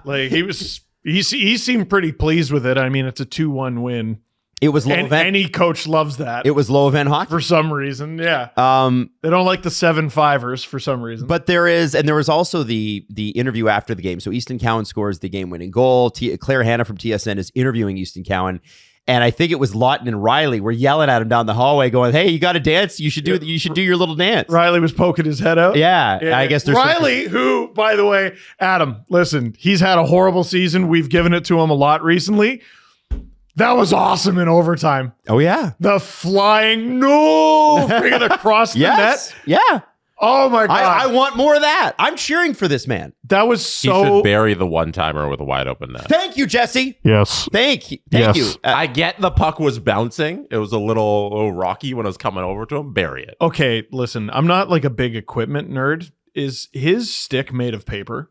like he seemed pretty pleased with it. I mean, it's a 2-1 win. It was low event. Any coach loves that. It was low event hockey for some reason. Yeah. They don't like the 7-5ers for some reason. But there was also the interview after the game. So Easton Cowan scores the game-winning goal. Claire Hanna from TSN is interviewing Easton Cowan, and I think it was Laughton and Riley were yelling at him down the hallway, going, "Hey, you got to dance. You should do your little dance." Riley was poking his head out. Yeah. I guess there's Riley, who, by the way, Adam, listen, he's had a horrible season. We've given it to him a lot recently. That was awesome in overtime. Oh, yeah. The flying bringing it across the net. Yeah. Oh, my God. I want more of that. I'm cheering for this man. That was so... He should bury the one-timer with a wide open net. Thank you, Jesse. Yes. Thank you. I get the puck was bouncing. It was a little rocky when it was coming over to him. Bury it. Okay, listen. I'm not like a big equipment nerd. Is his stick made of paper?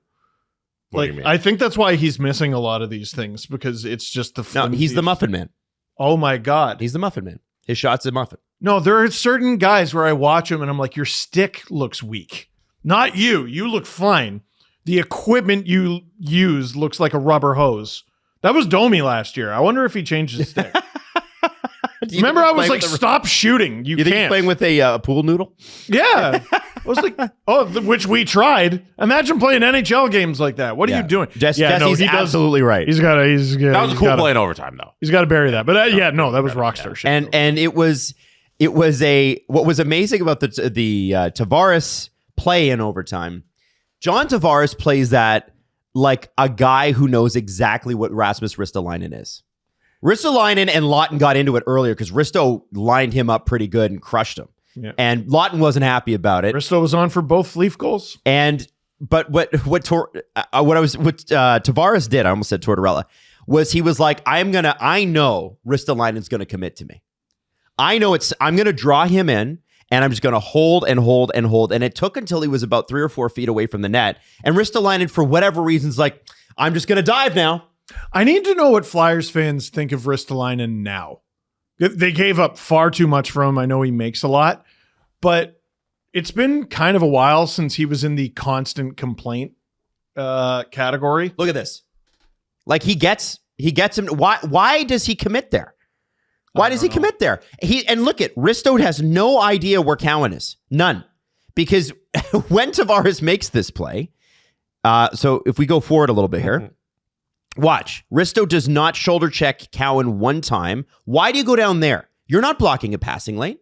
What do you mean? I think that's why he's missing a lot of these things, because it's just the No, he's the muffin man. Oh my God. He's the muffin man. His shot's a muffin. No, there are certain guys where I watch him and I'm like, your stick looks weak. Not you. You look fine. the equipment you use looks like a rubber hose. That was Domi last year. I wonder if he changed his stick. Remember, I was like, stop shooting. You think can't. he's playing with a pool noodle? Yeah. I was like, which we tried. Imagine playing NHL games like that. What are you doing? Jesse's absolutely right. That was a cool play in overtime, though. He's got to bury that. But that was rockstar shit. And it was what was amazing about the Tavares play in overtime. John Tavares plays that like a guy who knows exactly what Rasmus Ristolainen is. Ristolainen and Lawton got into it earlier because Risto lined him up pretty good and crushed him. Yeah. And Lawton wasn't happy about it. Risto was on for both Leaf goals. But what Tavares did, I almost said Tortorella, was he was like, I know Ristolainen's going to commit to me. I'm going to draw him in, and I'm just going to hold and hold and hold. And it took until he was about 3 or 4 feet away from the net. And Ristolainen, for whatever reasons, like, I'm just going to dive now. I need to know what Flyers fans think of Ristolainen now. They gave up far too much for him. I know he makes a lot, but it's been kind of a while since he was in the constant complaint category. Look at this. Like he gets him. Why does he commit there? Why does he commit there? And look at Risto has no idea where Cowan is. None. Because when Tavares makes this play, so if we go forward a little bit here, watch. Risto does not shoulder check Cowan one time. Why do you go down there? You're not blocking a passing lane.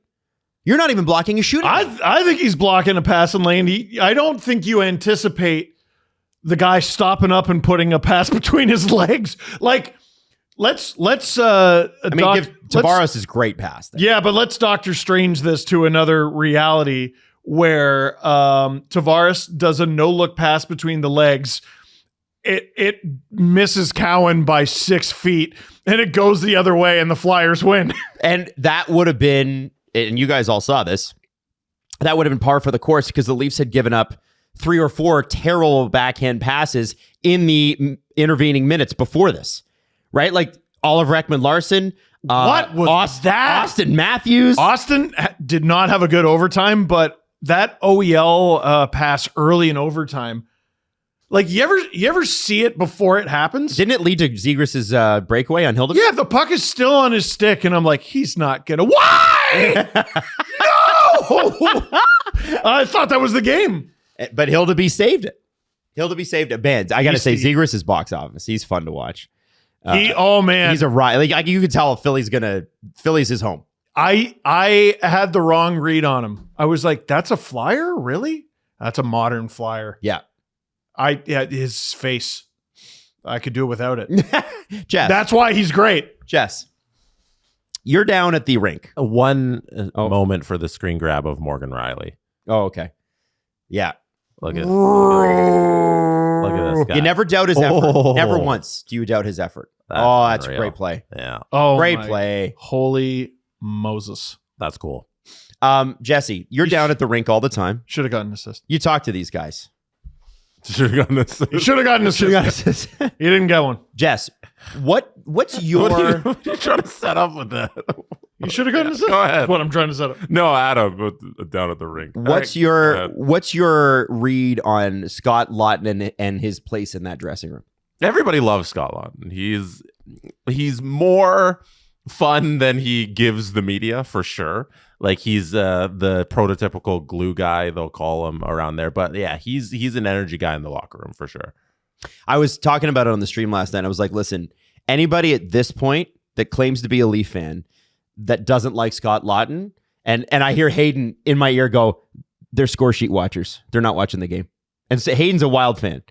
You're not even blocking a shooting lane. I think he's blocking a passing lane. I don't think you anticipate the guy stopping up and putting a pass between his legs. Like, let's give Tavares his great pass. Then. Yeah, but let's Doctor Strange this to another reality where Tavares does a no-look pass between the legs. It misses Cowan by 6 feet, and it goes the other way, and the Flyers win. And that would have been, and you guys all saw this, that would have been par for the course because the Leafs had given up 3 or 4 terrible backhand passes in the intervening minutes before this, right? Like Oliver Ekman-Larsson. What was that? Austin Matthews. Austin did not have a good overtime, but that OEL pass early in overtime, like you ever see it before it happens? Didn't it lead to Zegras' breakaway on Hildebrand? Yeah, the puck is still on his stick, and I'm like, he's not gonna. Why? No! I thought that was the game. But Hildeby saved it. Man, I gotta say, Zegras' box office. He's fun to watch. He's a riot. Like you could tell Philly's his home. I had the wrong read on him. I was like, that's a Flyer? Really? That's a modern Flyer. Yeah. His face. I could do it without it. Jess. That's why he's great. Jess, you're down at the rink. One moment for the screen grab of Morgan Riley. Oh, okay. Yeah. Look at this guy. You never doubt his effort. Never once do you doubt his effort. That's a great play. Yeah. Oh, great play. Holy Moses. That's cool. Jesse, you're down at the rink all the time. Should have gotten an assist. You talk to these guys. Should have gotten an assist. You didn't get one. Jess, what's your... What are you trying to set up with that? You should have gotten an assist. Go ahead. What I'm trying to set up. No, Adam, down at the rink. What's your read on Scott Laughton and his place in that dressing room? Everybody loves Scott Laughton. He's more fun than he gives the media, for sure. Like he's the prototypical glue guy, they'll call him around there. But yeah, he's an energy guy in the locker room for sure. I was talking about it on the stream last night. I was like, listen, anybody at this point that claims to be a Leaf fan that doesn't like Scott Laughton, and I hear Hayden in my ear go, they're score sheet watchers. They're not watching the game. And so Hayden's a Wild fan.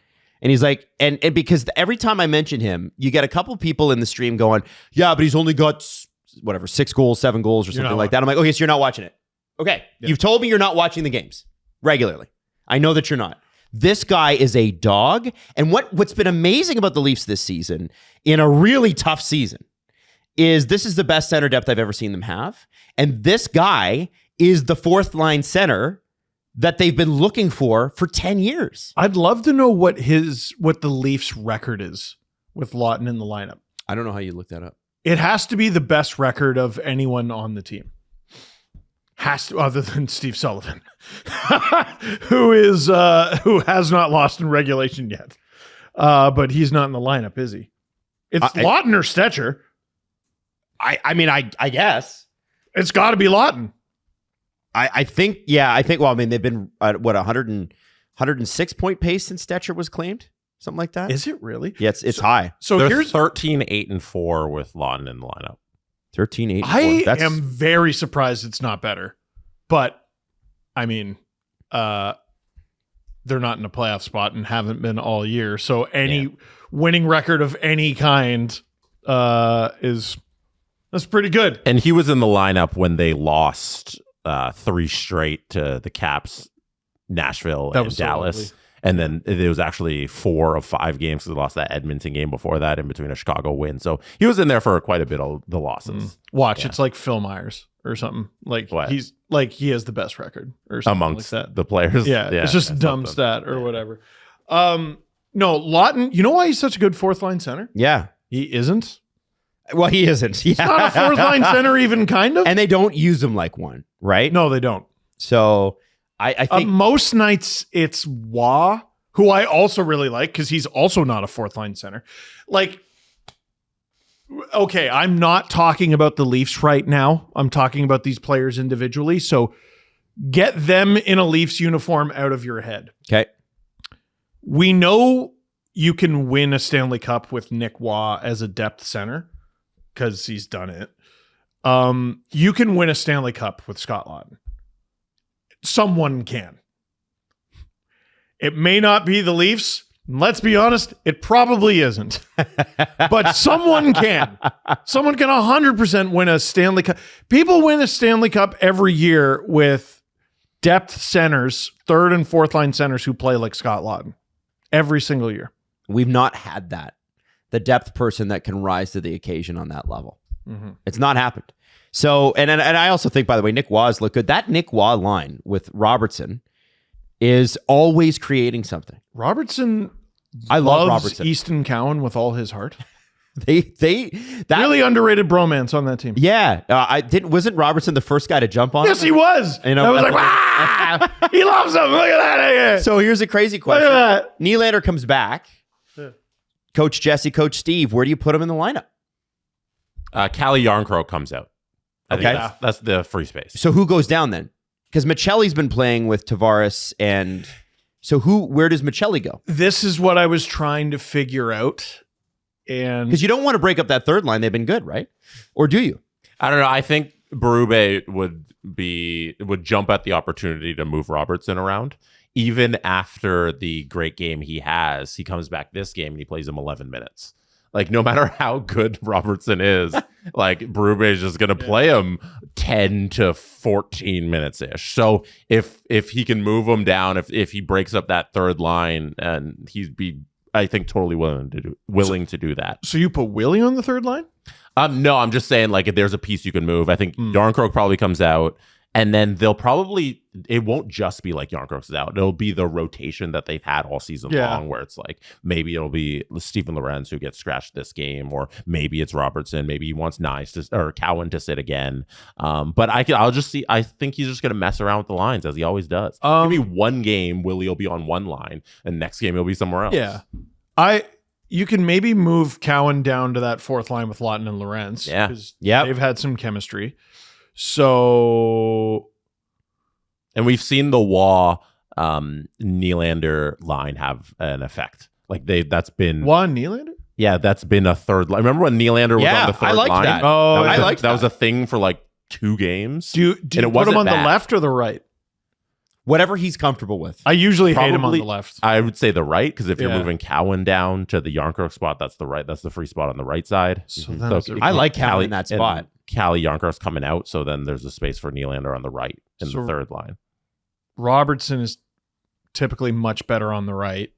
And he's like, and because every time I mention him, you get a couple people in the stream going, yeah, but he's only got 6 goals, 7 goals or something like that. I'm like, okay, so you're not watching it. Okay. Yeah. You've told me you're not watching the games regularly. I know that you're not. This guy is a dog. And what's been amazing about the Leafs this season, in a really tough season, is this is the best center depth I've ever seen them have. And this guy is the 4th line center that they've been looking for 10 years. I'd love to know what the Leafs record is with Laughton in the lineup. I don't know how you look that up. It has to be the best record of anyone on the team. has to, other than Steve Sullivan, who has not lost in regulation yet. But he's not in the lineup, is he? It's Lawton or Stetcher. I guess it's got to be Lawton. I think. Well, I mean, they've been at 106 point pace since Stetcher was claimed, something like that. Is it really? Yeah, it's high. So here's 13-8-4 with Lawton in the lineup. 13-8-4. I am very surprised it's not better, but I mean, they're not in a playoff spot and haven't been all year. So any winning record of any kind that's pretty good. And he was in the lineup when they lost 3 straight to the Caps, Nashville, and Dallas. So and then it was actually 4 of 5 games because they lost that Edmonton game before that in between a Chicago win. So he was in there for quite a bit of the losses. Watch, it's like Phil Myers or something. Like he's like he has the best record or something amongst like that. The players. Yeah, it's just a dumb stat or whatever. No, Lawton, you know why he's such a good fourth line center? Yeah. He isn't. Well, he isn't. He's not a fourth line center even kind of. And they don't use him like one, right? No, they don't. So I think most nights it's Wah, who I also really like because he's also not a fourth line center. Like, okay, I'm not talking about the Leafs right now. I'm talking about these players individually. So get them in a Leafs uniform out of your head. Okay. We know you can win a Stanley Cup with Nick Waugh as a depth center because he's done it. You can win a Stanley Cup with Scott Lawton. Someone can. It may not be the Leafs. Let's be honest, it probably isn't. But someone can. Someone can 100% win a Stanley Cup. People win a Stanley Cup every year with depth centers, third and fourth line centers who play like Scott Lawton. Every single year. We've not had that. The depth person that can rise to the occasion on that level. Mm-hmm. It's not happened. So, and I also think, by the way, Nick Waugh's look good. That Nick Waugh line with Robertson is always creating something. Robertson, I love Robertson. Easton Cowan with all his heart. That really underrated bromance on that team. Yeah, wasn't Robertson the first guy to jump on? Yes, he was. You know, I was like, he loves him. Look at that. So here's a crazy question. Look at that. Nylander comes back. Yeah. Coach Jesse, Coach Steve, where do you put him in the lineup? Calle Jarnkrok comes out. I think that's the free space. So who goes down then? Because Michelli's been playing with Tavares, and so where does Michelli go? This is what I was trying to figure out. And because you don't want to break up that third line. They've been good, right? Or do you? I don't know. I think Berube would jump at the opportunity to move Robertson around. Even after the great game he has, he comes back this game and he plays him 11 minutes. Like, no matter how good Robertson is, like, Berube is just going to play him 10 to 14 minutes-ish. So if he can move him down, if he breaks up that third line, and he'd be, I think, totally willing to do that. So you put Willie on the third line? No, I'm just saying, like, if there's a piece you can move, I think Jarnkrok probably comes out. And then it won't just be like Jarnkrok's out. It'll be the rotation that they've had all season long, where it's like, maybe it'll be Stephen Lorenz who gets scratched this game, or maybe it's Robertson. Maybe he wants or Cowan to sit again. But I'll just see. I think he's just going to mess around with the lines as he always does. Maybe one game, Willie will be on one line, and next game he'll be somewhere else. Yeah. You can maybe move Cowan down to that fourth line with Lawton and Lorenz. Yeah. They've had some chemistry. So, and we've seen the Waugh Nylander line have an effect. Like that's been Waugh Nylander. Yeah, that's been a third line. Remember when Nylander was on the third line? That. Oh, that was a thing for like 2 games. Do you put him on the left or the right? Whatever he's comfortable with. I usually hate him on the left. I would say the right, because if you're moving Cowan down to the Jarnkrok spot, that's the right. That's the free spot on the right side. So I like Cowan in that spot. Calle Jarnkrok's coming out, so then there's a space for Nylander on the right in the third line. Robertson is typically much better on the right.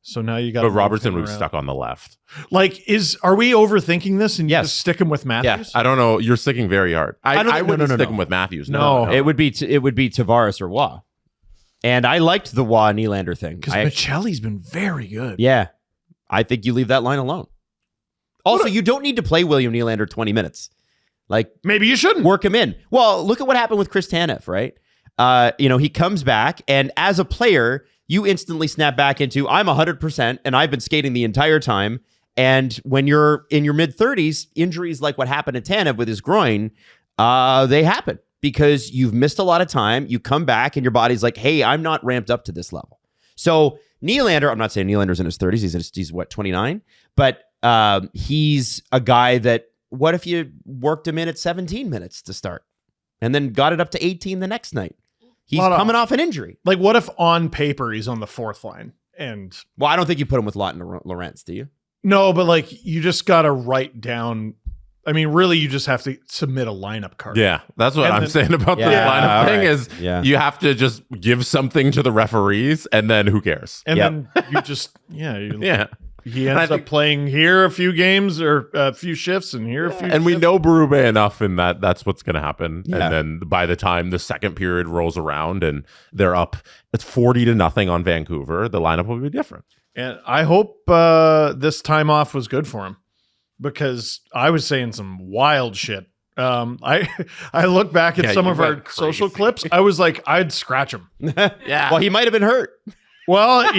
So now you got. But Robertson was stuck on the left. Like, are we overthinking this and just stick him with Matthews? Yeah, I don't know. You're sticking very hard. I wouldn't stick him with Matthews. No. It would be Tavares or Waugh. And I liked the Waugh Nylander thing because Michelli's been very good. Yeah, I think you leave that line alone. Also, you don't need to play William Nylander 20 minutes. Like, maybe you shouldn't work him in. Well, look at what happened with Chris Tanev, right? He comes back, and as a player, you instantly snap back into, I'm 100%, and I've been skating the entire time. And when you're in your mid-30s, injuries like what happened to Tanev with his groin, they happen because you've missed a lot of time. You come back, and your body's like, hey, I'm not ramped up to this level. So Nylander, I'm not saying Nylander's in his 30s. He's 29? But he's a guy that, what if you worked him in at 17 minutes to start and then got it up to 18 the next night? He's coming off an injury. Like, what if on paper he's on the fourth line? Well, I don't think you put him with Lawton or Lorentz, do you? No, but like, you just got to write down. I mean, really, you just have to submit a lineup card. Yeah, that's what I'm saying about the lineup thing is you have to just give something to the referees, and then who cares? And then you just, he ends up playing here a few games or a few shifts and here a few and shifts. We know Berube enough in that's what's going to happen. Yeah. And then by the time the second period rolls around and they're up, it's 40-0 on Vancouver, the lineup will be different. And I hope this time off was good for him, because I was saying some wild shit. I look back at some of our social clips. I was like, I'd scratch him. Well, he might have been hurt. Well,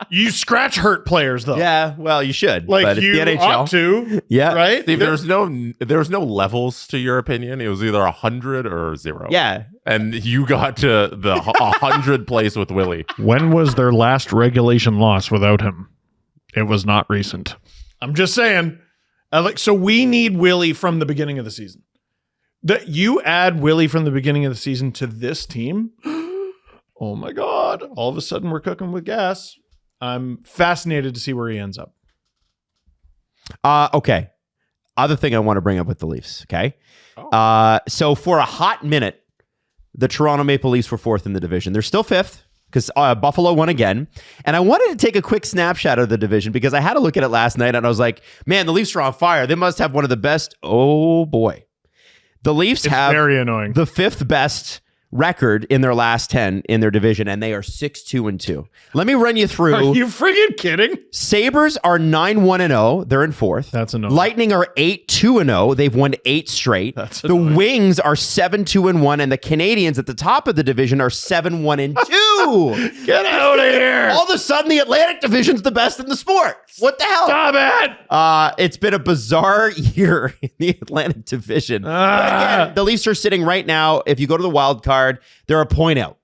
you scratch hurt players though. Yeah, well, you should. Like, but you it's the NHL. ought to. Yeah, right. Steve, there was no levels to your opinion. It was either 100 or 0. Yeah, and you got to the 100 place with Willie. When was their last regulation loss without him? It was not recent. I'm just saying. So we need Willie from the beginning of the season. That you add Willie from the beginning of the season to this team. Oh my God! All of a sudden, we're cooking with gas. I'm fascinated to see where he ends up. Okay. Other thing I want to bring up with the Leafs, okay? So for a hot minute, the Toronto Maple Leafs were 4th in the division. They're still 5th because Buffalo won again. And I wanted to take a quick snapshot of the division because I had to look at it last night and I was like, man, the Leafs are on fire. They must have one of the best. Oh, boy. The Leafs have very annoying. The 5th best record in their last 10 in their division, and they are 6-2-2. Let me run you through. Are you freaking kidding? Sabres are 9-1-0. They're in 4th. That's annoying. Lightning are 8-2-0. They've won 8 straight. That's the Wings are 7-2-1, and the Canadians at the top of the division are 7-1-2. Get out of here. All of a sudden, the Atlantic division's the best in the sport. What the hell? Stop it. It's been a bizarre year in the Atlantic division. But again, the Leafs are sitting right now, if you go to the wild card, they're a point out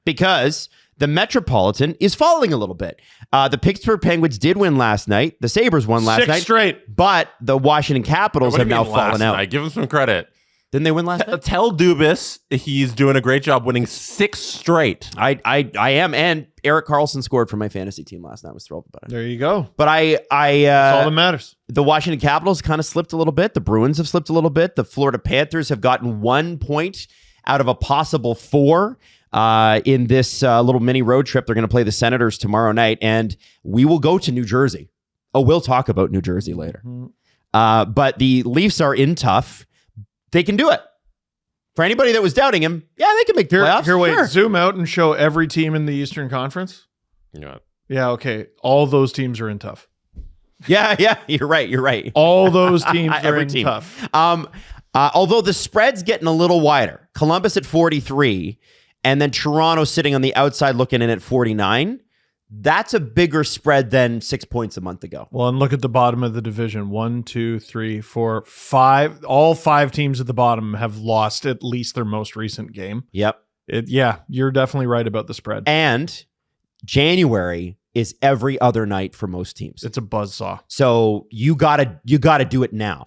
because the Metropolitan is falling a little bit. The Pittsburgh Penguins did win last night. The Sabres won last night. 6 straight. But the Washington Capitals have now fallen out. I give them some credit. Didn't they win last night? Tell Dubas he's doing a great job winning 6 straight. I am. And Erik Karlsson scored for my fantasy team last night. I was thrilled about it. There you go. But that's all that matters. The Washington Capitals kind of slipped a little bit. The Bruins have slipped a little bit. The Florida Panthers have gotten 1 point out of a possible 4 in this little mini road trip. They're going to play the Senators tomorrow night, and we will go to New Jersey. Oh, we'll talk about New Jersey later. But the Leafs are in tough. They can do it. For anybody that was doubting him, yeah, they can make the playoffs. Here, wait, sure. Zoom out and show every team in the Eastern Conference. Yeah, okay. All those teams are in tough. Yeah, you're right. All those teams are every in team. tough. Although the spread's getting a little wider. Columbus at 43, and then Toronto sitting on the outside looking in at 49. That's a bigger spread than 6 points a month ago. Well, and look at the bottom of the division. 1, 2, 3, 4, 5. All 5 teams at the bottom have lost at least their most recent game. Yep. You're definitely right about the spread. And January is every other night for most teams. It's a buzzsaw. So you gotta do it now.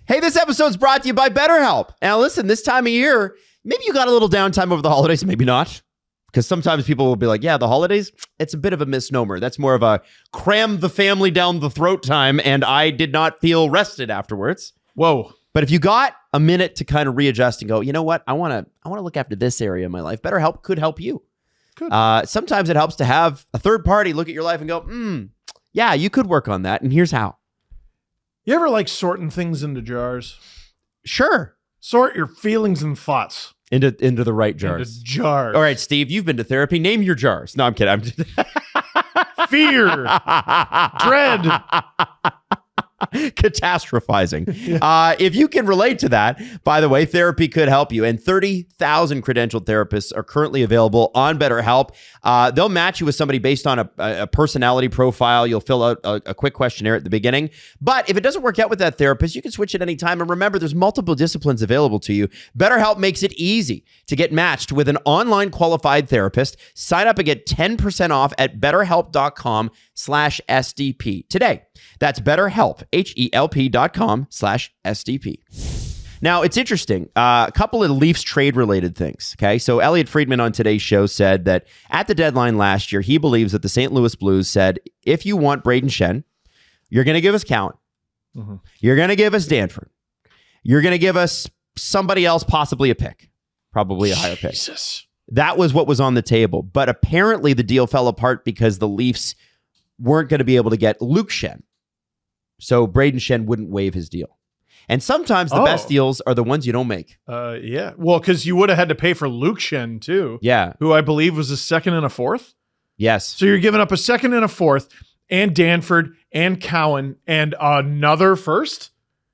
Hey, this episode's brought to you by BetterHelp. Now listen, this time of year, maybe you got a little downtime over the holidays, maybe not. Because sometimes people will be like, yeah, the holidays, it's a bit of a misnomer. That's more of a cram the family down the throat time, and I did not feel rested afterwards. Whoa. But if you got a minute to kind of readjust and go, you know what, I want to look after this area of my life, BetterHelp could help you. Sometimes it helps to have a third party look at your life and go, yeah, you could work on that, and here's how. You ever like sorting things into jars? Sure. Sort your feelings and thoughts. Into the right jars. Into jars. All right, Steve, you've been to therapy. Name your jars. No, I'm kidding. Fear. Dread. Catastrophizing. If you can relate to that, by the way, therapy could help you. And 30,000 credentialed therapists are currently available on BetterHelp. They'll match you with somebody based on a personality profile. You'll fill out a quick questionnaire at the beginning. But if it doesn't work out with that therapist, you can switch at any time. And remember, there's multiple disciplines available to you. BetterHelp makes it easy to get matched with an online qualified therapist. Sign up and get 10% off at BetterHelp.com/SDP today. That's BetterHelp, HELP.com/SDP. Now, it's interesting. A couple of Leafs trade-related things, okay? So Elliot Friedman on today's show said that at the deadline last year, he believes that the St. Louis Blues said, if you want Braden Shen, you're going to give us Cowan. Mm-hmm. You're going to give us Danford. You're going to give us somebody else, possibly a pick. Probably a higher pick. That was what was on the table. But apparently the deal fell apart because the Leafs weren't going to be able to get Luke Shen. So Braden Shen wouldn't waive his deal. And sometimes the best deals are the ones you don't make. Yeah. Well, because you would have had to pay for Luke Shen too. Yeah. Who I believe was a second and a fourth. Yes. So you're giving up a second and a fourth and Danford and Cowan and another first?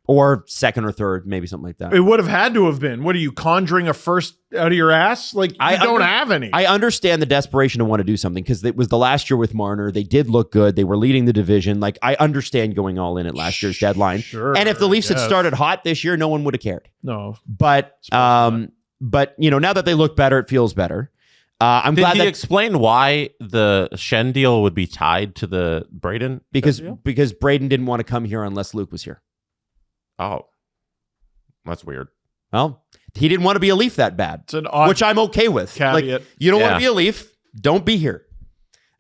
Or second or third, maybe something like that. It would have had to have been. What are you, conjuring a first out of your ass? Like, you don't have any. I understand the desperation to want to do something because it was the last year with Marner. They did look good. They were leading the division. Like, I understand going all in at last year's deadline. Sure, and if the Leafs had started hot this year, no one would have cared. No. But you know, now that they look better, it feels better. I'm glad Did he explain why the Shen deal would be tied to the Braden? Because Braden didn't want to come here unless Luke was here. Oh, that's weird. Well, he didn't want to be a Leaf that bad, it's an odd which I'm okay with. caveat. Like, you don't want to be a Leaf, don't be here.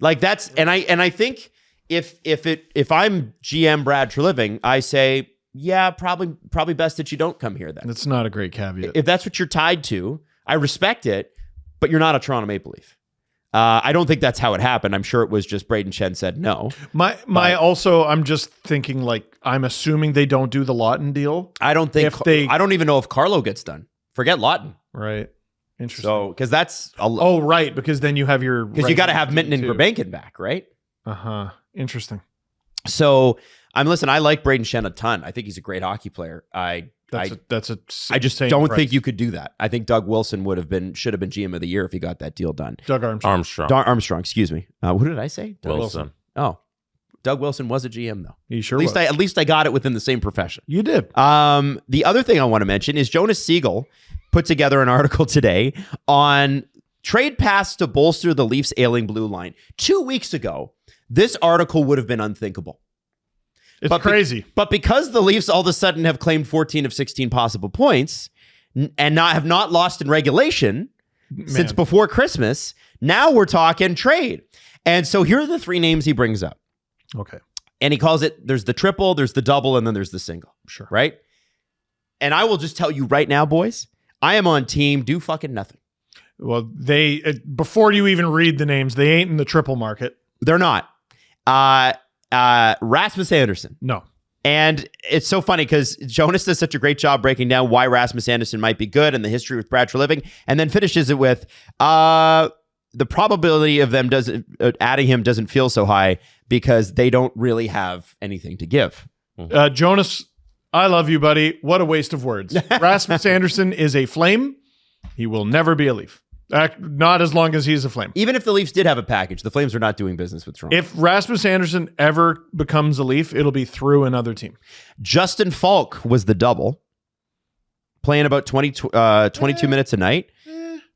Like that's, and I think if I'm GM Brad Treliving, I say, yeah, probably best that you don't come here then. It's not a great caveat. If that's what you're tied to, I respect it, but you're not a Toronto Maple Leaf. I don't think that's how it happened. I'm sure it was just Braden Shen said no. Also, I'm just thinking, like, I'm assuming they don't do the Lawton deal. I don't think I don't even know if Carlo gets done. Forget Lawton. Right. Interesting. So, because that's right, because then you have your because you got to have Minton and Gurbankin back, right? Interesting. So, I like Braden Shen a ton. I think he's a great hockey player. I just don't think you could do that. I think Doug Wilson should have been GM of the year if he got that deal done. Doug Armstrong. Armstrong, excuse me. What did I say? Wilson. Oh, Doug Wilson was a GM though. He sure was. At least I got it within the same profession. You did. The other thing I want to mention is Jonas Siegel put together an article today on trade paths to bolster the Leafs' ailing blue line. 2 weeks ago, this article would have been unthinkable. It's crazy. But because the Leafs all of a sudden have claimed 14 of 16 possible points and have not lost in regulation since before Christmas, now we're talking trade. And so here are the three names he brings up. Okay. And he calls it, there's the triple, there's the double, and then there's the single. Sure. Right? And I will just tell you right now, boys, I am on team do fucking nothing. Well, before you even read the names, they ain't in the triple market. They're not. Rasmus Andersson. No. And it's so funny because Jonas does such a great job breaking down why Rasmus Andersson might be good and the history with Brad Treliving, and then finishes it with the probability of them adding him doesn't feel so high because they don't really have anything to give. Jonas, I love you, buddy. What a waste of words. Rasmus Andersson is a Flame. He will never be a Leaf. Not as long as he's a Flame. Even if the Leafs did have a package, the Flames are not doing business with Toronto. If Rasmus Andersson ever becomes a Leaf, it'll be through another team. Justin Falk was the double, playing about 22 minutes a night.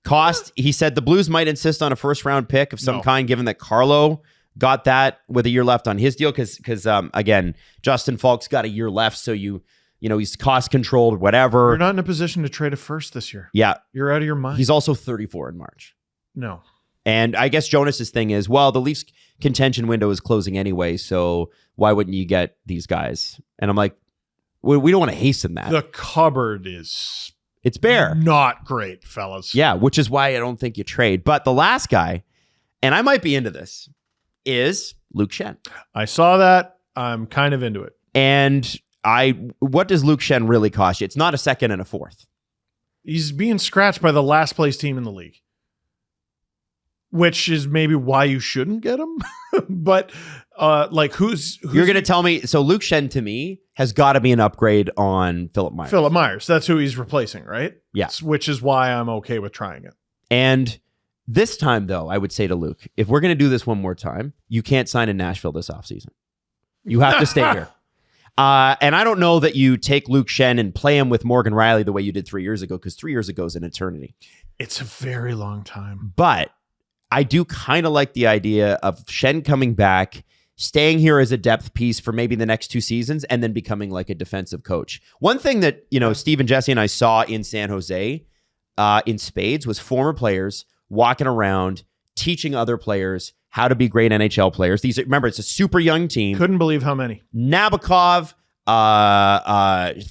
Cost, he said the Blues might insist on a first-round pick of some kind, given that Carlo got that with a year left on his deal. Because again, Justin Falk's got a year left, so he's cost controlled, whatever. You're not in a position to trade a first this year. Yeah. You're out of your mind. He's also 34 in March. No. And I guess Jonas's thing is, well, the Leafs contention window is closing anyway, so why wouldn't you get these guys? And I'm like, we don't want to hasten that. The cupboard is... It's bare. Not great, fellas. Yeah, which is why I don't think you trade. But the last guy, and I might be into this, is Luke Shen. I saw that. I'm kind of into it. And what does Luke Shen really cost you? It's not a second and a fourth. He's being scratched by the last place team in the league. which is maybe why you shouldn't get him. But like who's You're going to tell me, so Luke Shen to me has got to be an upgrade on Philip Myers. Philip Myers. That's who he's replacing, right? Yeah. Which is why I'm okay with trying it. And this time, though, I would say to Luke, if we're going to do this one more time, you can't sign in Nashville this offseason. You have to stay here. And I don't know that you take Luke Shen and play him with Morgan Riley the way you did 3 years ago, because 3 years ago is an eternity. It's a very long time. But I do kind of like the idea of Shen coming back, staying here as a depth piece for maybe the next 2 seasons, and then becoming like a defensive coach. One thing that, Steve and Jesse and I saw in San Jose in spades was former players walking around, teaching other players how to be great NHL players. Remember, it's a super young team. Couldn't believe how many. Nabokov,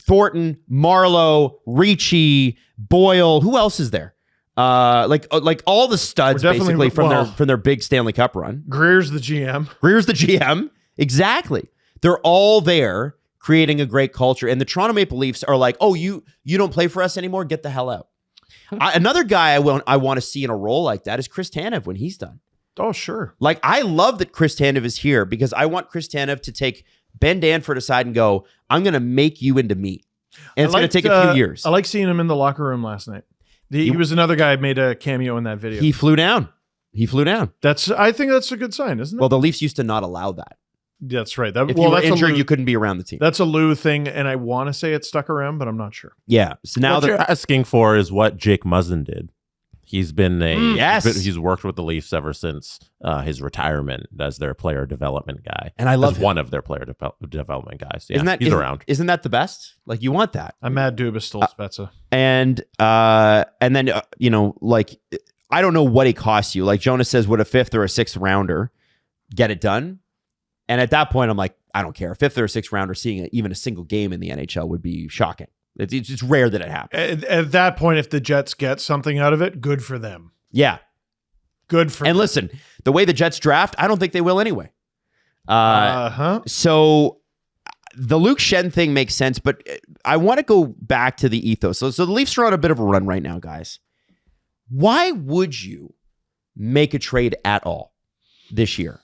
Thornton, Marlowe, Ricci, Boyle. Who else is there? Like all the studs basically from their big Stanley Cup run. Greer's the GM. Exactly. They're all there creating a great culture. And the Toronto Maple Leafs are like, oh, you don't play for us anymore? Get the hell out. Another guy I want to see in a role like that is Chris Tanev when he's done. Oh, sure. Like, I love that Chris Tanev is here because I want Chris Tanev to take Ben Danford aside and go, I'm going to make you into me. And it's going to take a few years. I like seeing him in the locker room last night. He was another guy who made a cameo in that video. He flew down. I think that's a good sign, isn't it? Well, the Leafs used to not allow that. That's right. If you were injured, you couldn't be around the team. That's a Lou thing, and I want to say it stuck around, but I'm not sure. Yeah. So now what you're asking for is what Jake Muzzin did. He's been he's worked with the Leafs ever since his retirement as their player development guy. And I love one of their player development guys. Yeah, he's around. Isn't that the best? Like, you want that. I'm mad Dubas stole Spezza. And then like, I don't know what it costs you. Like Jonas says, would a 5th or a 6th rounder get it done? And at that point, I'm like, I don't care. A 5th or a 6th rounder seeing even a single game in the NHL would be shocking. It's rare that it happens. At that point, if the Jets get something out of it, good for them. Yeah. Good for them. And listen, the way the Jets draft, I don't think they will anyway. So the Luke Shen thing makes sense, but I want to go back to the ethos. So the Leafs are on a bit of a run right now, guys. Why would you make a trade at all this year?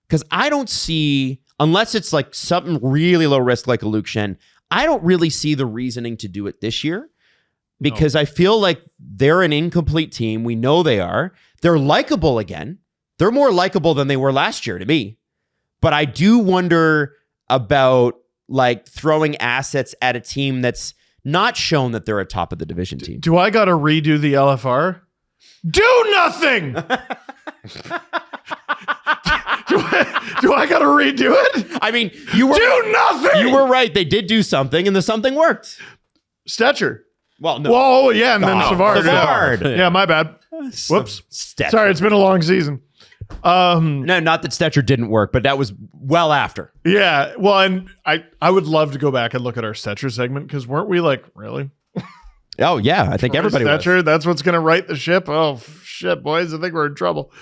Because I don't see, unless it's like something really low risk like a Luke Shen, I don't really see the reasoning to do it this year because I feel like they're an incomplete team. We know they are. They're likable again. They're more likable than they were last year to me. But I do wonder about like throwing assets at a team that's not shown that they're a top of the division team. Do I got to redo the LFR? Do nothing! Do I got to redo it? I mean, you were do nothing. You were right. They did do something, and the something worked. Stetcher. Well, no. Whoa, yeah, and then Savard. Savard. Yeah, my bad. Whoops. Stetcher. Sorry, it's been a long season. No, not that Stetcher didn't work, but that was well after. Yeah, well, and I would love to go back and look at our Stetcher segment because weren't we like, really? Oh, yeah. I think everybody was. Stetcher, that's what's going to right the ship? Oh, shit, boys. I think we're in trouble.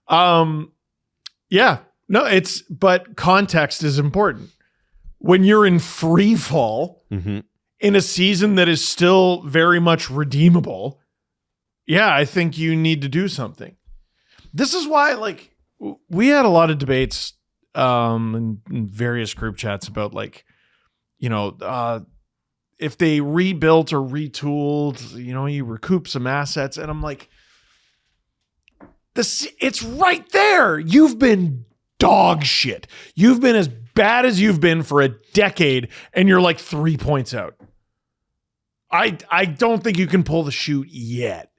Yeah. No, but context is important. When you're in free fall in a season that is still very much redeemable, yeah, I think you need to do something. This is why, like, we had a lot of debates in various group chats about, like, if they rebuilt or retooled, you recoup some assets. And I'm like, it's right there. You've been dog shit. You've been as bad as you've been for a decade, and you're like 3 points out. I don't think you can pull the chute yet.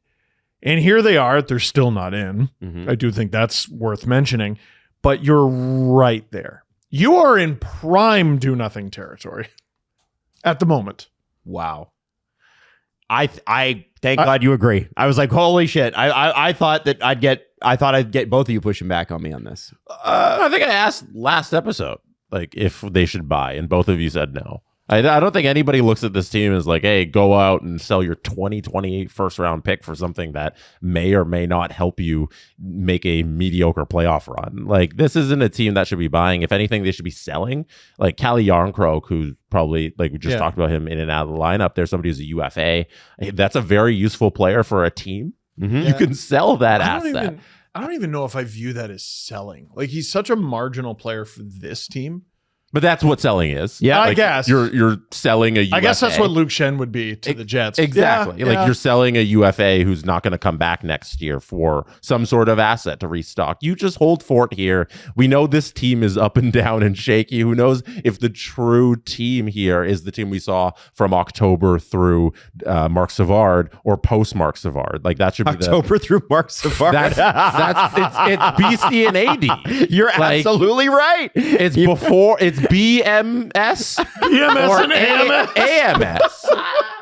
And here they are. They're still not in. I do think that's worth mentioning. But you're right there. You are in prime do-nothing territory at the moment. Wow. I thank God you agree. I was like, holy shit. I thought that I'd get both of you pushing back on me on this. I think I asked last episode, like, if they should buy, and both of you said no. I don't think anybody looks at this team as like, hey, go out and sell your 2028 first round pick for something that may or may not help you make a mediocre playoff run. Like, this isn't a team that should be buying. If anything, they should be selling. Like Calle Yarncroke, who's probably, like we just talked about him in and out of the lineup. There's somebody who's a UFA. That's a very useful player for a team. You can sell that asset. I don't even know if I view that as selling. Like, he's such a marginal player for this team. But that's what selling is. Yeah, like, I guess. You're selling a UFA. I guess that's what Luke Shen would be to the Jets. Exactly. Yeah, like yeah. you're selling a UFA who's not going to come back next year for some sort of asset to restock. You just hold fort here. We know this team is up and down and shaky. Who knows if the true team here is the team we saw from October through Mark Savard or post Mark Savard. Like that should be October through Mark Savard. It's BC and AD. You're absolutely right. It's before it's BMS BMS and AMS.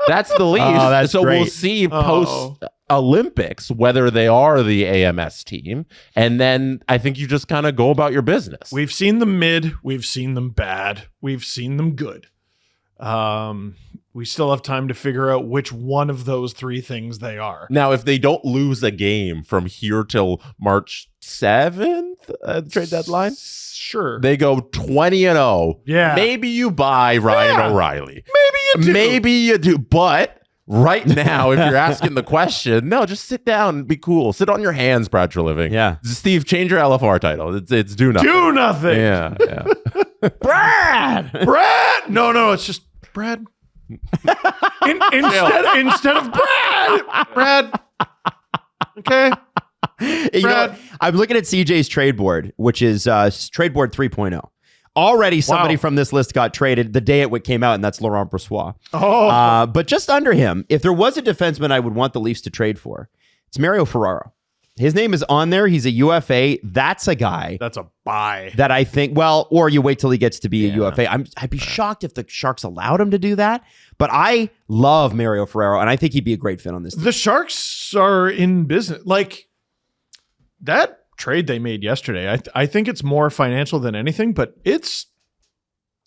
That's the least. Oh, that's so great. we'll see post Olympics whether they are the AMS team, and then I think you just kind of go about your business. We've seen them mid, we've seen them bad, we've seen them good. We still have time to figure out which one of those three things they are. Now, if they don't lose a game from here till March 7th, trade deadline, sure, they go 20-0. Yeah, maybe you buy Ryan O'Reilly. Maybe you do. But right now, if you're asking the question, no, just sit down and be cool. Sit on your hands, Brad Treliving. Yeah. Steve, change your LFR title. It's do nothing. Do nothing. Yeah. Brad. No, it's just Brad. Instead of Brad. Okay. You know what? I'm looking at CJ's trade board, which is trade board 3.0. Already somebody from this list got traded the day it came out, and that's Laurent Brossoit. But just under him, if there was a defenseman I would want the Leafs to trade for, it's Mario Ferraro. His name is on there. He's a UFA. That's a guy. That's a buy. That I think, or you wait till he gets to be a UFA. I'd be shocked if the Sharks allowed him to do that. But I love Mario Ferraro, and I think he'd be a great fit on this team. The Sharks are in business. Like, that trade they made yesterday, I think it's more financial than anything, but it's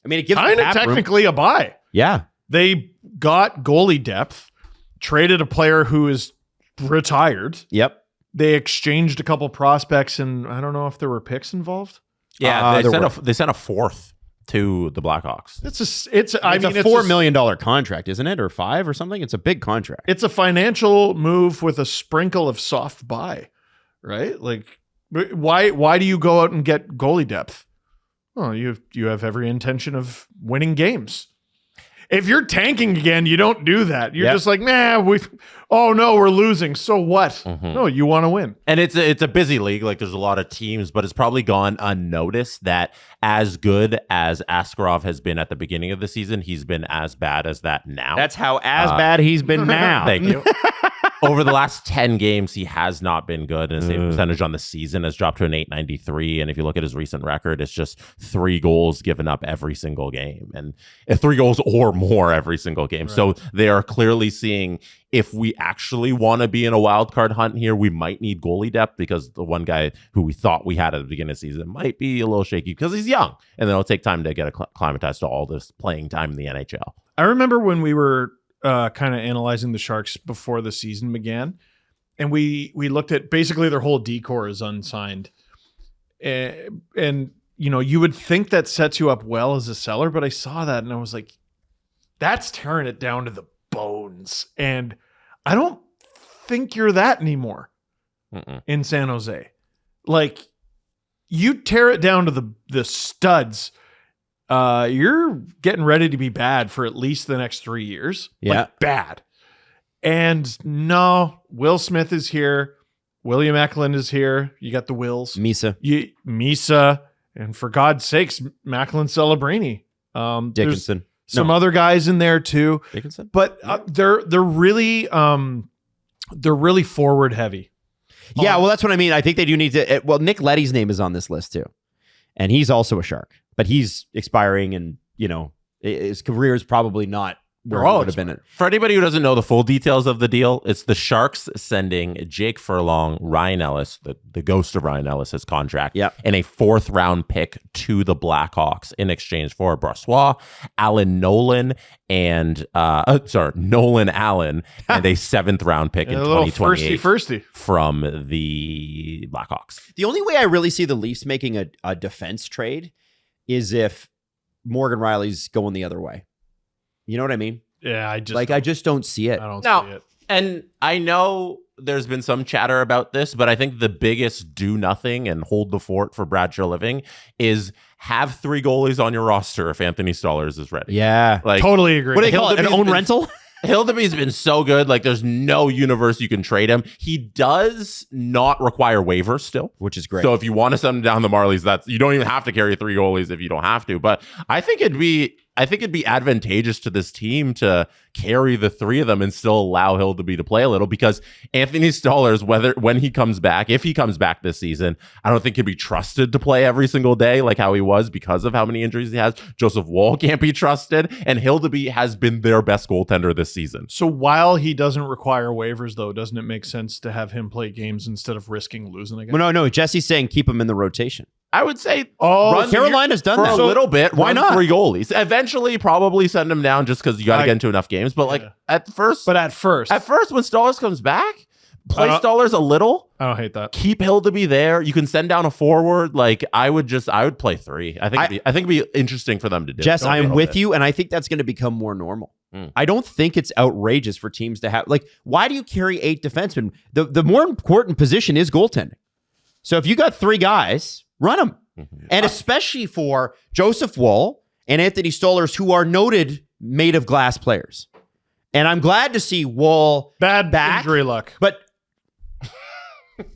it gives kind of technically a buy. Yeah. They got goalie depth, traded a player who is retired. Yep. They exchanged a couple prospects, and I don't know if there were picks involved. Yeah, they sent a fourth to the Blackhawks. It's a $4 million contract, isn't it? Or $5 million or something? It's a big contract. It's a financial move with a sprinkle of soft buy, right? Like, why do you go out and get goalie depth? Well, you have every intention of winning games. If you're tanking again, you don't do that. You're just like, we're losing. So what? Mm-hmm. No, you want to win. And it's a busy league. Like there's a lot of teams, but it's probably gone unnoticed that as good as Askarov has been at the beginning of the season, he's been as bad as that now. That's how bad he's been now. Thank you. Over the last 10 games, he has not been good. And his save percentage on the season has dropped to an .893. And if you look at his recent record, it's just 3 goals given up every single game. And 3 goals or more every single game. Right. So they are clearly seeing if we actually want to be in a wild card hunt here, we might need goalie depth because the one guy who we thought we had at the beginning of the season might be a little shaky because he's young. And then it'll take time to get acclimatized to all this playing time in the NHL. I remember when we were kind of analyzing the Sharks before the season began, and we looked at basically their whole decor is unsigned, and you would think that sets you up well as a seller, but I saw that and I was like, that's tearing it down to the bones, and I don't think you're that anymore in San Jose. Like, you tear it down to the studs. You're getting ready to be bad for at least the next 3 years. Yeah. Like, bad. And no, Will Smith is here. William Eklund is here. You got the Wills. Misa. And for God's sakes, Macklin Celebrini. Dickinson. Some other guys in there too. Dickinson? But they're really forward heavy. Yeah, well, that's what I mean. I think they do need to. Nick Leddy's name is on this list too. And he's also a Shark. But he's expiring, and his career is probably not where it would have been. For anybody who doesn't know the full details of the deal, it's the Sharks sending Jake Furlong, Ryan Ellis, the ghost of Ryan Ellis, his contract, and a 4th round pick to the Blackhawks in exchange for Brossoit, Nolan Allen, and a 7th round pick in 2028 firsty from the Blackhawks. The only way I really see the Leafs making a defense trade is if Morgan Riley's going the other way. You know what I mean? Yeah, I just don't see it. I don't see it. And I know there's been some chatter about this, but I think the biggest do nothing and hold the fort for Brad Treliving is have 3 goalies on your roster if Anthony Stolarz is ready. Yeah. Like, totally agree. What do they call it? An own rental? Hildeby's been so good. Like, there's no universe you can trade him. He does not require waivers still, which is great. So if you want to send him down the Marlies, you don't even have to carry 3 goalies if you don't have to. But I think it'd be advantageous to this team to carry the 3 of them and still allow Hildeby to play a little, because Anthony Stolarz, when he comes back, if he comes back this season, I don't think he'd be trusted to play every single day like how he was because of how many injuries he has. Joseph Woll can't be trusted, and Hildeby has been their best goaltender this season. So while he doesn't require waivers, though, doesn't it make sense to have him play games instead of risking losing again? Well, no. Jesse's saying keep him in the rotation. I would say Carolina's done for that a little bit. Why not 3 goalies? Eventually, probably send him down just because you got to get into enough games. But at first, when Stolarz comes back, play Stolarz a little. I don't hate that. Keep Hildeby there. You can send down a forward. Like I would play 3. I think it'd be interesting for them to do. Jess, I'm with you, and I think that's going to become more normal. I don't think it's outrageous for teams to have, like, why do you carry 8 defensemen? The more important position is goaltending. So if you got 3 guys, run them. And especially for Joseph Woll and Anthony Stolarz, who are noted made of glass players. And I'm glad to see Woll bad back, injury luck. But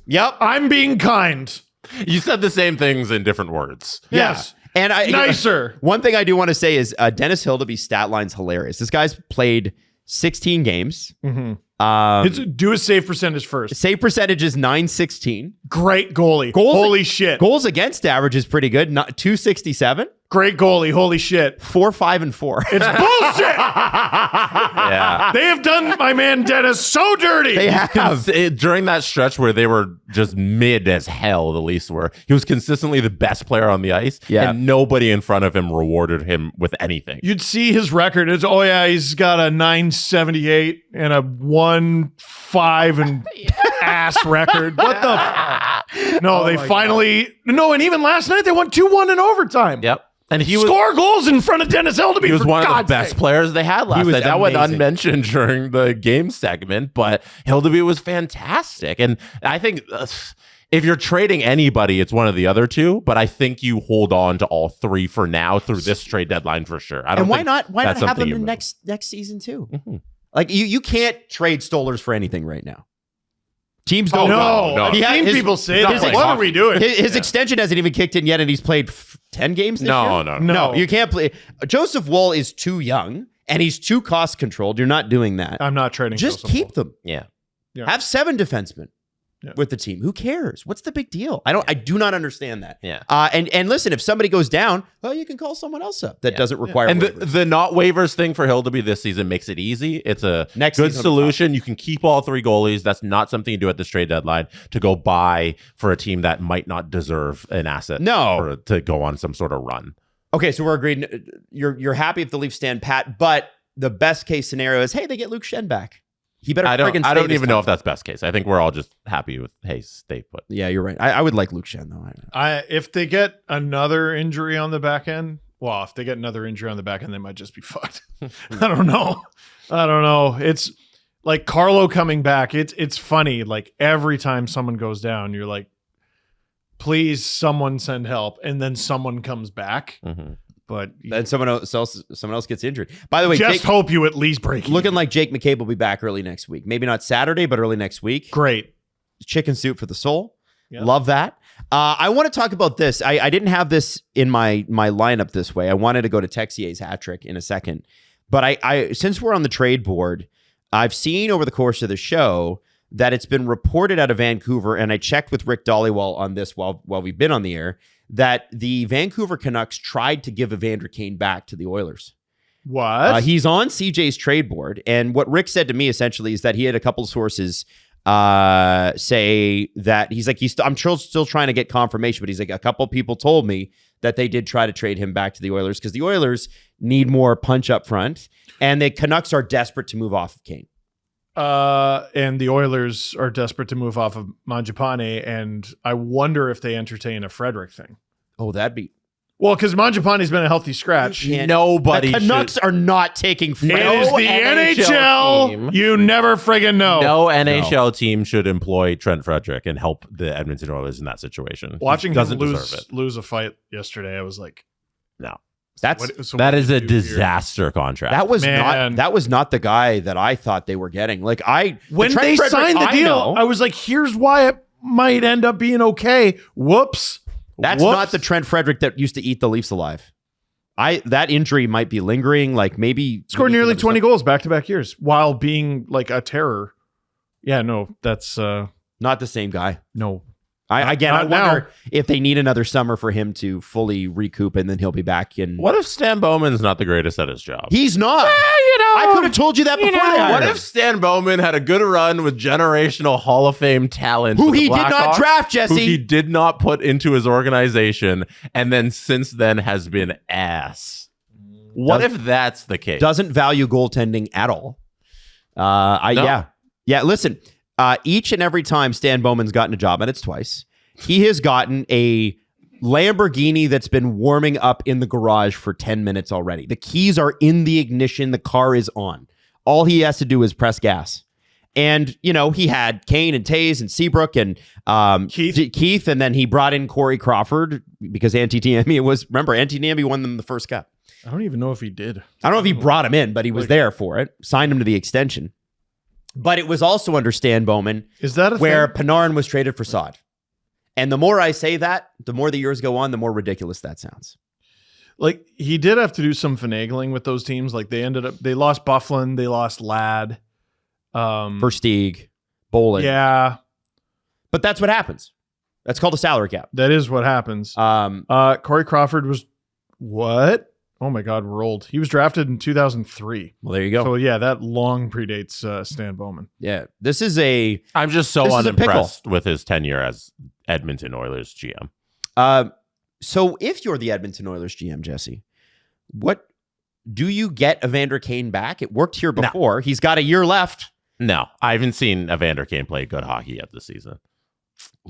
yep, I'm being kind. You said the same things in different words. Yes. And nicer. One thing I do want to say is Dennis Hildeby's stat line's hilarious. This guy's played 16 games. Do a save percentage first. Save percentage is .916. Great goalie. Holy shit. Goals against average is pretty good. Not .267. Great goalie. Holy shit. 4-5-4. It's bullshit. Yeah. They have done my man Dennis so dirty. They have. During that stretch where they were just mid as hell, the Leafs were, he was consistently the best player on the ice. Yeah. And nobody in front of him rewarded him with anything. You'd see his record. It's, he's got a 978 and a 1-5 and ass record. What the? No, they finally. God. No, and even last night they won 2-1 in overtime. Yep. And he score goals in front of Dennis Hildeby. He was one of the best players they had last night. That went unmentioned during the game segment, but Hildeby was fantastic. And I think if you're trading anybody, it's one of the other 2. But I think you hold on to all 3 for now through this trade deadline for sure. Why not have them in next season too? Mm-hmm. Like you can't trade Stolarz for anything right now. Teams don't. No. People say that. What are we doing? His extension hasn't even kicked in yet, and he's played 10 games this year? No. You can't play. Joseph Woll is too young, and he's too cost controlled. You're not doing that. I'm not trading. Just Joseph keep Woll. them. Yeah. Have 7 defensemen with the team. Who cares? What's the big deal? I do not understand that. Yeah. And listen, if somebody goes down, you can call someone else up that doesn't require and waivers. the not waivers thing for Hildeby this season makes it easy. It's a good solution. You can keep all 3 goalies. That's not something you do at this trade deadline to go buy for a team that might not deserve an asset. To go on some sort of run. Okay, so we're agreed. You're happy if the Leafs stand pat, but the best case scenario is, hey, they get Luke Schenn back. He better. I don't even know if that's best case. I think we're all just happy with, hey, stay put. Yeah, you're right. I would like Luke Schenn though. If they get another injury on the back end, if they get another injury on the back end, they might just be fucked. I don't know. It's like Carlo coming back. It's funny. Like every time someone goes down, you're like, please, someone send help, and then someone comes back. Mm-hmm. But then someone else gets injured. By the way, just hope you at least break. Looking like Jake McCabe will be back early next week. Maybe not Saturday, but early next week. Great. Chicken soup for the soul. Yep. Love that. I want to talk about this. I didn't have this in my lineup this way. I wanted to go to Texier's hat trick in a second. But I since we're on the trade board, I've seen over the course of the show that it's been reported out of Vancouver, and I checked with Rick Dollywall on this while we've been on the air, that the Vancouver Canucks tried to give Evander Kane back to the Oilers. What? He's on CJ's trade board, and what Rick said to me essentially is that he had a couple of sources say that he's like, I'm still trying to get confirmation, but he's like, a couple people told me that they did try to trade him back to the Oilers because the Oilers need more punch up front, and the Canucks are desperate to move off of Kane. And the Oilers are desperate to move off of Mangiapane, and I wonder if they entertain a Frederick thing. Oh, that'd be Well, because Mangiapane's been a healthy scratch. Nobody. The Canucks are not taking It is the NHL. team. You never friggin' know. No NHL team should employ Trent Frederick and help the Edmonton Oilers in that situation. Watching He doesn't him deserve it. lose a fight yesterday, I was like, No, That's that is a disaster contract. that was not the guy that I thought they were getting. Like when Trent they Frederick, signed the I deal, know. I was like, here's why it might end up being okay. Whoops. That's not the Trent Frederick that used to eat the Leafs alive. That injury might be lingering. Like maybe scored nearly 20 goals back-to-back years while being like a terror. Yeah, no, that's not the same guy. no. I Not wonder if they need another summer for him to fully recoup, and then he'll be back in. What if Stan Bowman's not the greatest at his job? He's not. I could have told you that before. They hired What him. if Stan Bowman had a good run with generational Hall of Fame talent Who for the he did not Blackhawks, draft, Jesse? who he did not put into his organization, and then since then has been ass? What if that's the case? Doesn't value goaltending at all. Yeah. Listen, each and every time Stan Bowman's gotten a job, and it's twice, he has gotten a Lamborghini that's been warming up in the garage for 10 minutes already. The keys are in the ignition. The car is on. All he has to do is press gas. And, he had Kane and Taze and Seabrook and Keith, and then he brought in Corey Crawford because Antiniemi won them the first cup. I don't even know if he did. I don't know if he brought him in, but he was there for it. Signed him to the extension. But it was also under Stan Bowman. Is that a where thing? Panarin was traded for Saad. And the more I say that, the more the years go on, the more ridiculous that sounds. Like he did have to do some finagling with those teams. Like they lost Bufflin, they lost Ladd. Versteeg, Bolin. Yeah. But that's what happens. That's called a salary cap. That is what happens. Corey Crawford was what? Oh my God, we're old. He was drafted in 2003. Well, there you go. So yeah, that long predates Stan Bowman. Yeah. I'm just so unimpressed with his tenure as Edmonton Oilers GM. So if you're the Edmonton Oilers GM, Jesse, what do you get Evander Kane back? It worked here before. No. He's got a year left. No, I haven't seen Evander Kane play good hockey yet this season.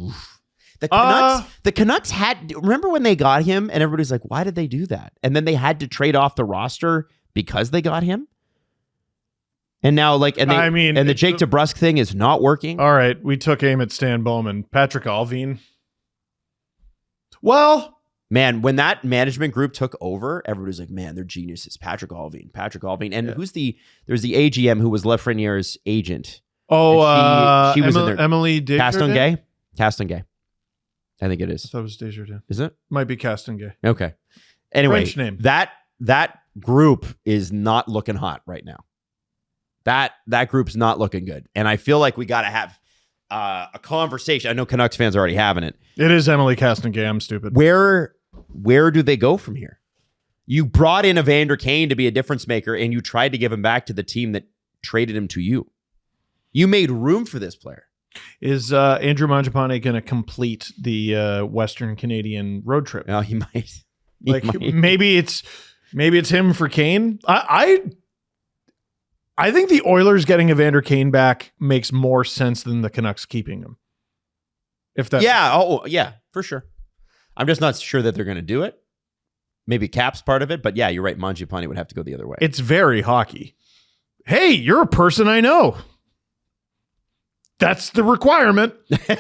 Oof. The Canucks remember when they got him and everybody's like, why did they do that? And then they had to trade off the roster because they got him. And now the Jake DeBrusk thing is not working. All right. We took aim at Stan Bowman. Patrick Allvin. Well, man, when that management group took over, everybody's like, man, they're geniuses. Patrick Allvin. And there's the AGM who was Lafreniere's agent. Oh, she was in there. Emily Desjardins? Castonguay. I think it is. I thought it was Desjardins. Is it? Might be Castonguay. Okay. Anyway, French name. That group is not looking hot right now. That group's not looking good. And I feel like we got to have a conversation. I know Canucks fans are already having it. It is Emily Castonguay. I'm stupid. Where do they go from here? You brought in Evander Kane to be a difference maker, and you tried to give him back to the team that traded him to you. You made room for this player. Is Andrew Mangiapane going to complete the Western Canadian road trip? No, he might. Maybe it's him for Kane. I think the Oilers getting Evander Kane back makes more sense than the Canucks keeping him. If that, for sure. I'm just not sure that they're going to do it. Maybe Cap's part of it, but yeah, you're right. Mangiapane would have to go the other way. It's very hockey. Hey, you're a person I know. That's the requirement. That's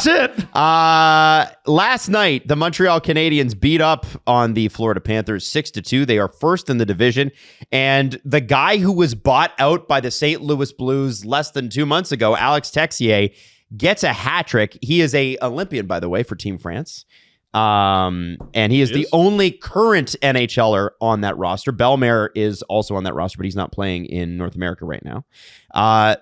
it. Last night, the Montreal Canadiens beat up on the Florida Panthers 6-2. They are first in the division. And the guy who was bought out by the St. Louis Blues less than 2 months ago, Alex Texier, gets a hat trick. He is an Olympian, by the way, for Team France. And he is the only current NHLer on that roster. Bellemare is also on that roster, but he's not playing in North America right now. I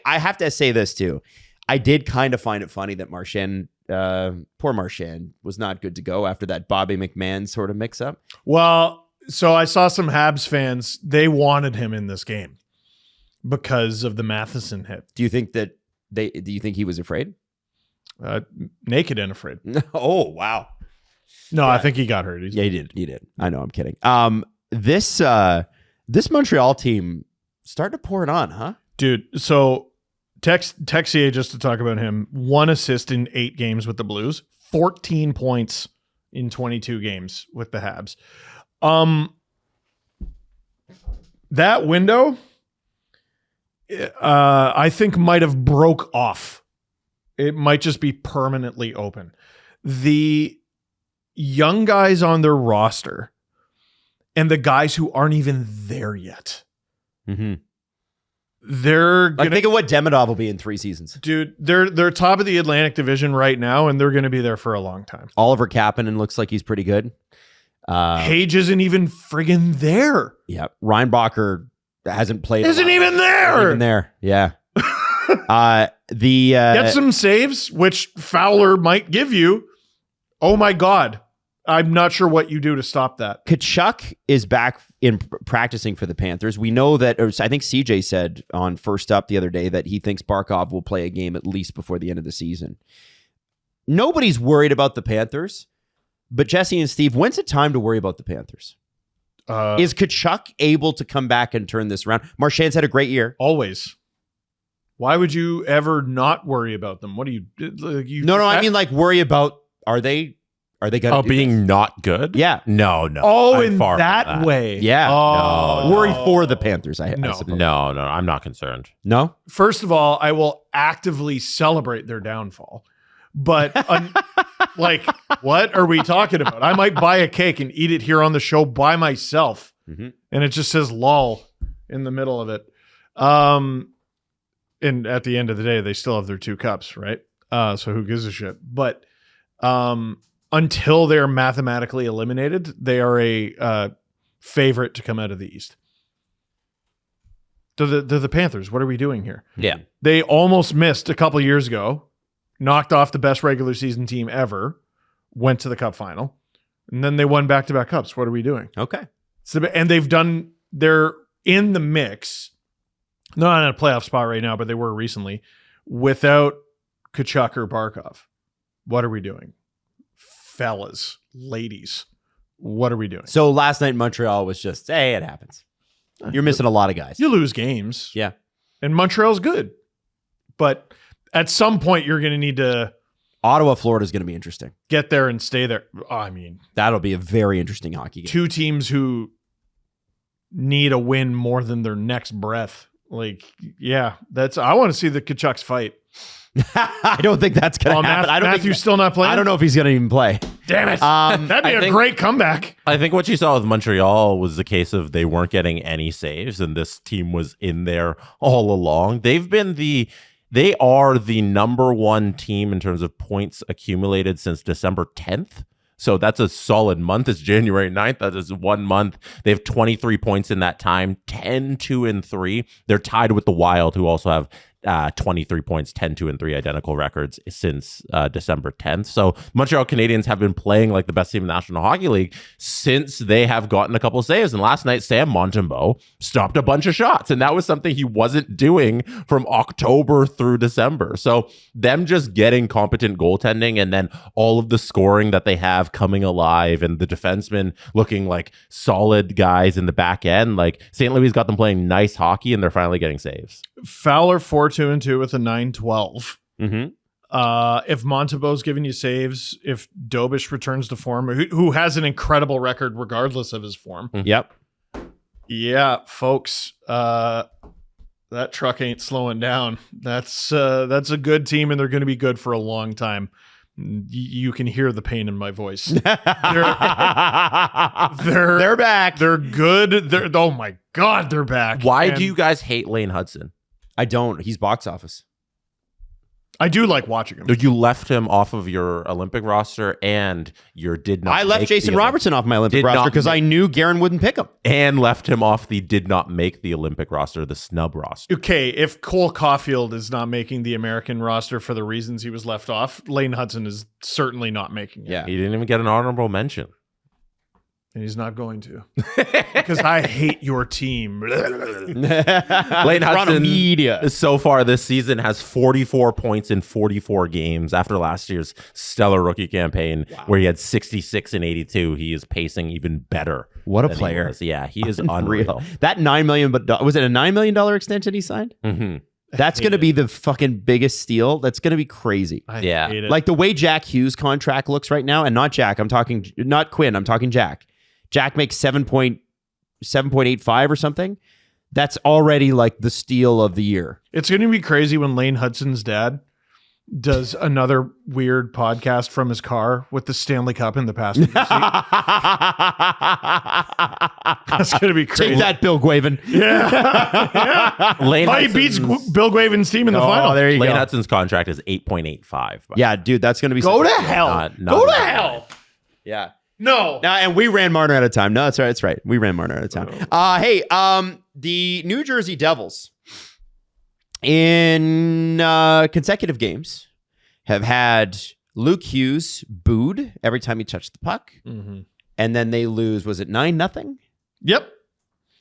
have to say this too. I did kind of find it funny that Marchand, poor Marchand, was not good to go after that Bobby McMahon sort of mix up. Well, so I saw some Habs fans, they wanted him in this game because of the Matheson hit. Do you think he was afraid? Naked and afraid. Oh, wow. No, I think he got hurt. He did. I know, I'm kidding. This Montreal team started to pour it on, huh? Dude, so Texier, just to talk about him, 1 assist in 8 games with the Blues, 14 points in 22 games with the Habs. That window, I think, might have broke off. It might just be permanently open. The young guys on their roster and the guys who aren't even there yet, they're gonna, think of what Demidov will be in 3 seasons. Dude, they're top of the Atlantic Division right now, and they're going to be there for a long time. Oliver Kapanen looks like he's pretty good. Page isn't even friggin' there. Yeah, Reinbacher hasn't played. Isn't even there. Isn't even there. Yeah. Get some saves, which Fowler might give you. Oh my God. I'm not sure what you do to stop that. Tkachuk is back in practicing for the Panthers. We know that, or I think CJ said on First Up the other day that he thinks Barkov will play a game at least before the end of the season. Nobody's worried about the Panthers, but Jesse and Steve, when's it time to worry about the Panthers? Is Tkachuk able to come back and turn this around? Marchand's had a great year. Always. Why would you ever not worry about them? What do you No, I mean like worry about, are they going to being not good? Yeah. No. Oh, I'm in far from that way. Yeah. Oh. No. Worry for the Panthers, I No. suppose. No, I'm not concerned. No? First of all, I will actively celebrate their downfall. But like, what are we talking about? I might buy a cake and eat it here on the show by myself. And it just says lol in the middle of it. And at the end of the day, they still have their 2 cups, right? So who gives a shit? But until they're mathematically eliminated, they are a favorite to come out of the East. They're the Panthers. What are we doing here? Yeah. They almost missed a couple years ago, knocked off the best regular season team ever, went to the Cup final, and then they won back-to-back Cups. What are we doing? Okay. So, and they're in the mix, not in a playoff spot right now, but they were recently, without Tkachuk or Barkov. What are we doing? Fellas, ladies, what are we doing? So last night in Montreal was just, hey, it happens. You're missing a lot of guys. You lose games. Yeah. And Montreal's good. But at some point, you're going to need to... Ottawa, Florida is going to be interesting. Get there and stay there. I mean... That'll be a very interesting hockey game. 2 teams who need a win more than their next breath. Like, yeah, I want to see the Tkachuk's fight. I don't think that's going to happen. Matthew's still not playing? I don't know if he's going to even play. Damn it. That'd be a great comeback. I think what you saw with Montreal was the case of they weren't getting any saves, and this team was in there all along. They are the number 1 team in terms of points accumulated since December 10th. So that's a solid month. It's January 9th. That is 1 month. They have 23 points in that time, 10-2-3. They're tied with the Wild, who also have 23 points, 10-2-3 identical records since December 10th. So Montreal Canadiens have been playing like the best team in the National Hockey League since they have gotten a couple of saves. And last night, Sam Montembeault stopped a bunch of shots. And that was something he wasn't doing from October through December. So them just getting competent goaltending and then all of the scoring that they have coming alive and the defensemen looking like solid guys in the back end. Like St. Louis got them playing nice hockey and they're finally getting saves. Fowler 4-2-2 with a 9-12. Mm-hmm. If Montembeault's giving you saves, if Dobish returns to form, who has an incredible record regardless of his form. Yep. Yeah, folks, that truck ain't slowing down. That's a good team, and they're going to be good for a long time. You can hear the pain in my voice. They're back. They're good. Oh my God, they're back. Why do you guys hate Lane Hudson? I don't. He's box office. I do like watching him. You left him off of your Olympic roster and your did not. I left Jason Robertson off my Olympic roster because I knew Guerin wouldn't pick him. And left him off the did not make the Olympic roster, the snub roster. Okay, if Cole Caulfield is not making the American roster for the reasons he was left off, Lane Hudson is certainly not making it. Yeah. He didn't even get an honorable mention. And he's not going to. Because I hate your team. Lane Hudson media. So far this season has 44 points in 44 games after last year's stellar rookie campaign where he had 66 and 82. He is pacing even better. What a player. Yeah, he is unreal. That $9 million, was it a $9 million extension he signed? Mm-hmm. That's going to be the fucking biggest steal. That's going to be crazy. I Yeah. hate it. Like the way Jack Hughes' contract looks right now, and not Jack, not Quinn, I'm talking Jack. Jack makes 7.85 or something. That's already like the steal of the year. It's going to be crazy when Lane Hudson's dad does another weird podcast from his car with the Stanley Cup in the passenger seat. That's going to be crazy. Take that, Bill Gwavin. Yeah. Lane He beats Hudson's- Bill Gwavin's team in the final. Oh, there you Lane go. Hudson's contract is 8.85. Yeah, dude, that's going to be Go such to a steal. hell. Not Go to even hell. Yeah. No. And we ran Marner out of time. No, that's right. That's right. We ran Marner out of time. The New Jersey Devils in consecutive games have had Luke Hughes booed every time he touched the puck. Mm-hmm. And then they lose, was it 9-0? Yep.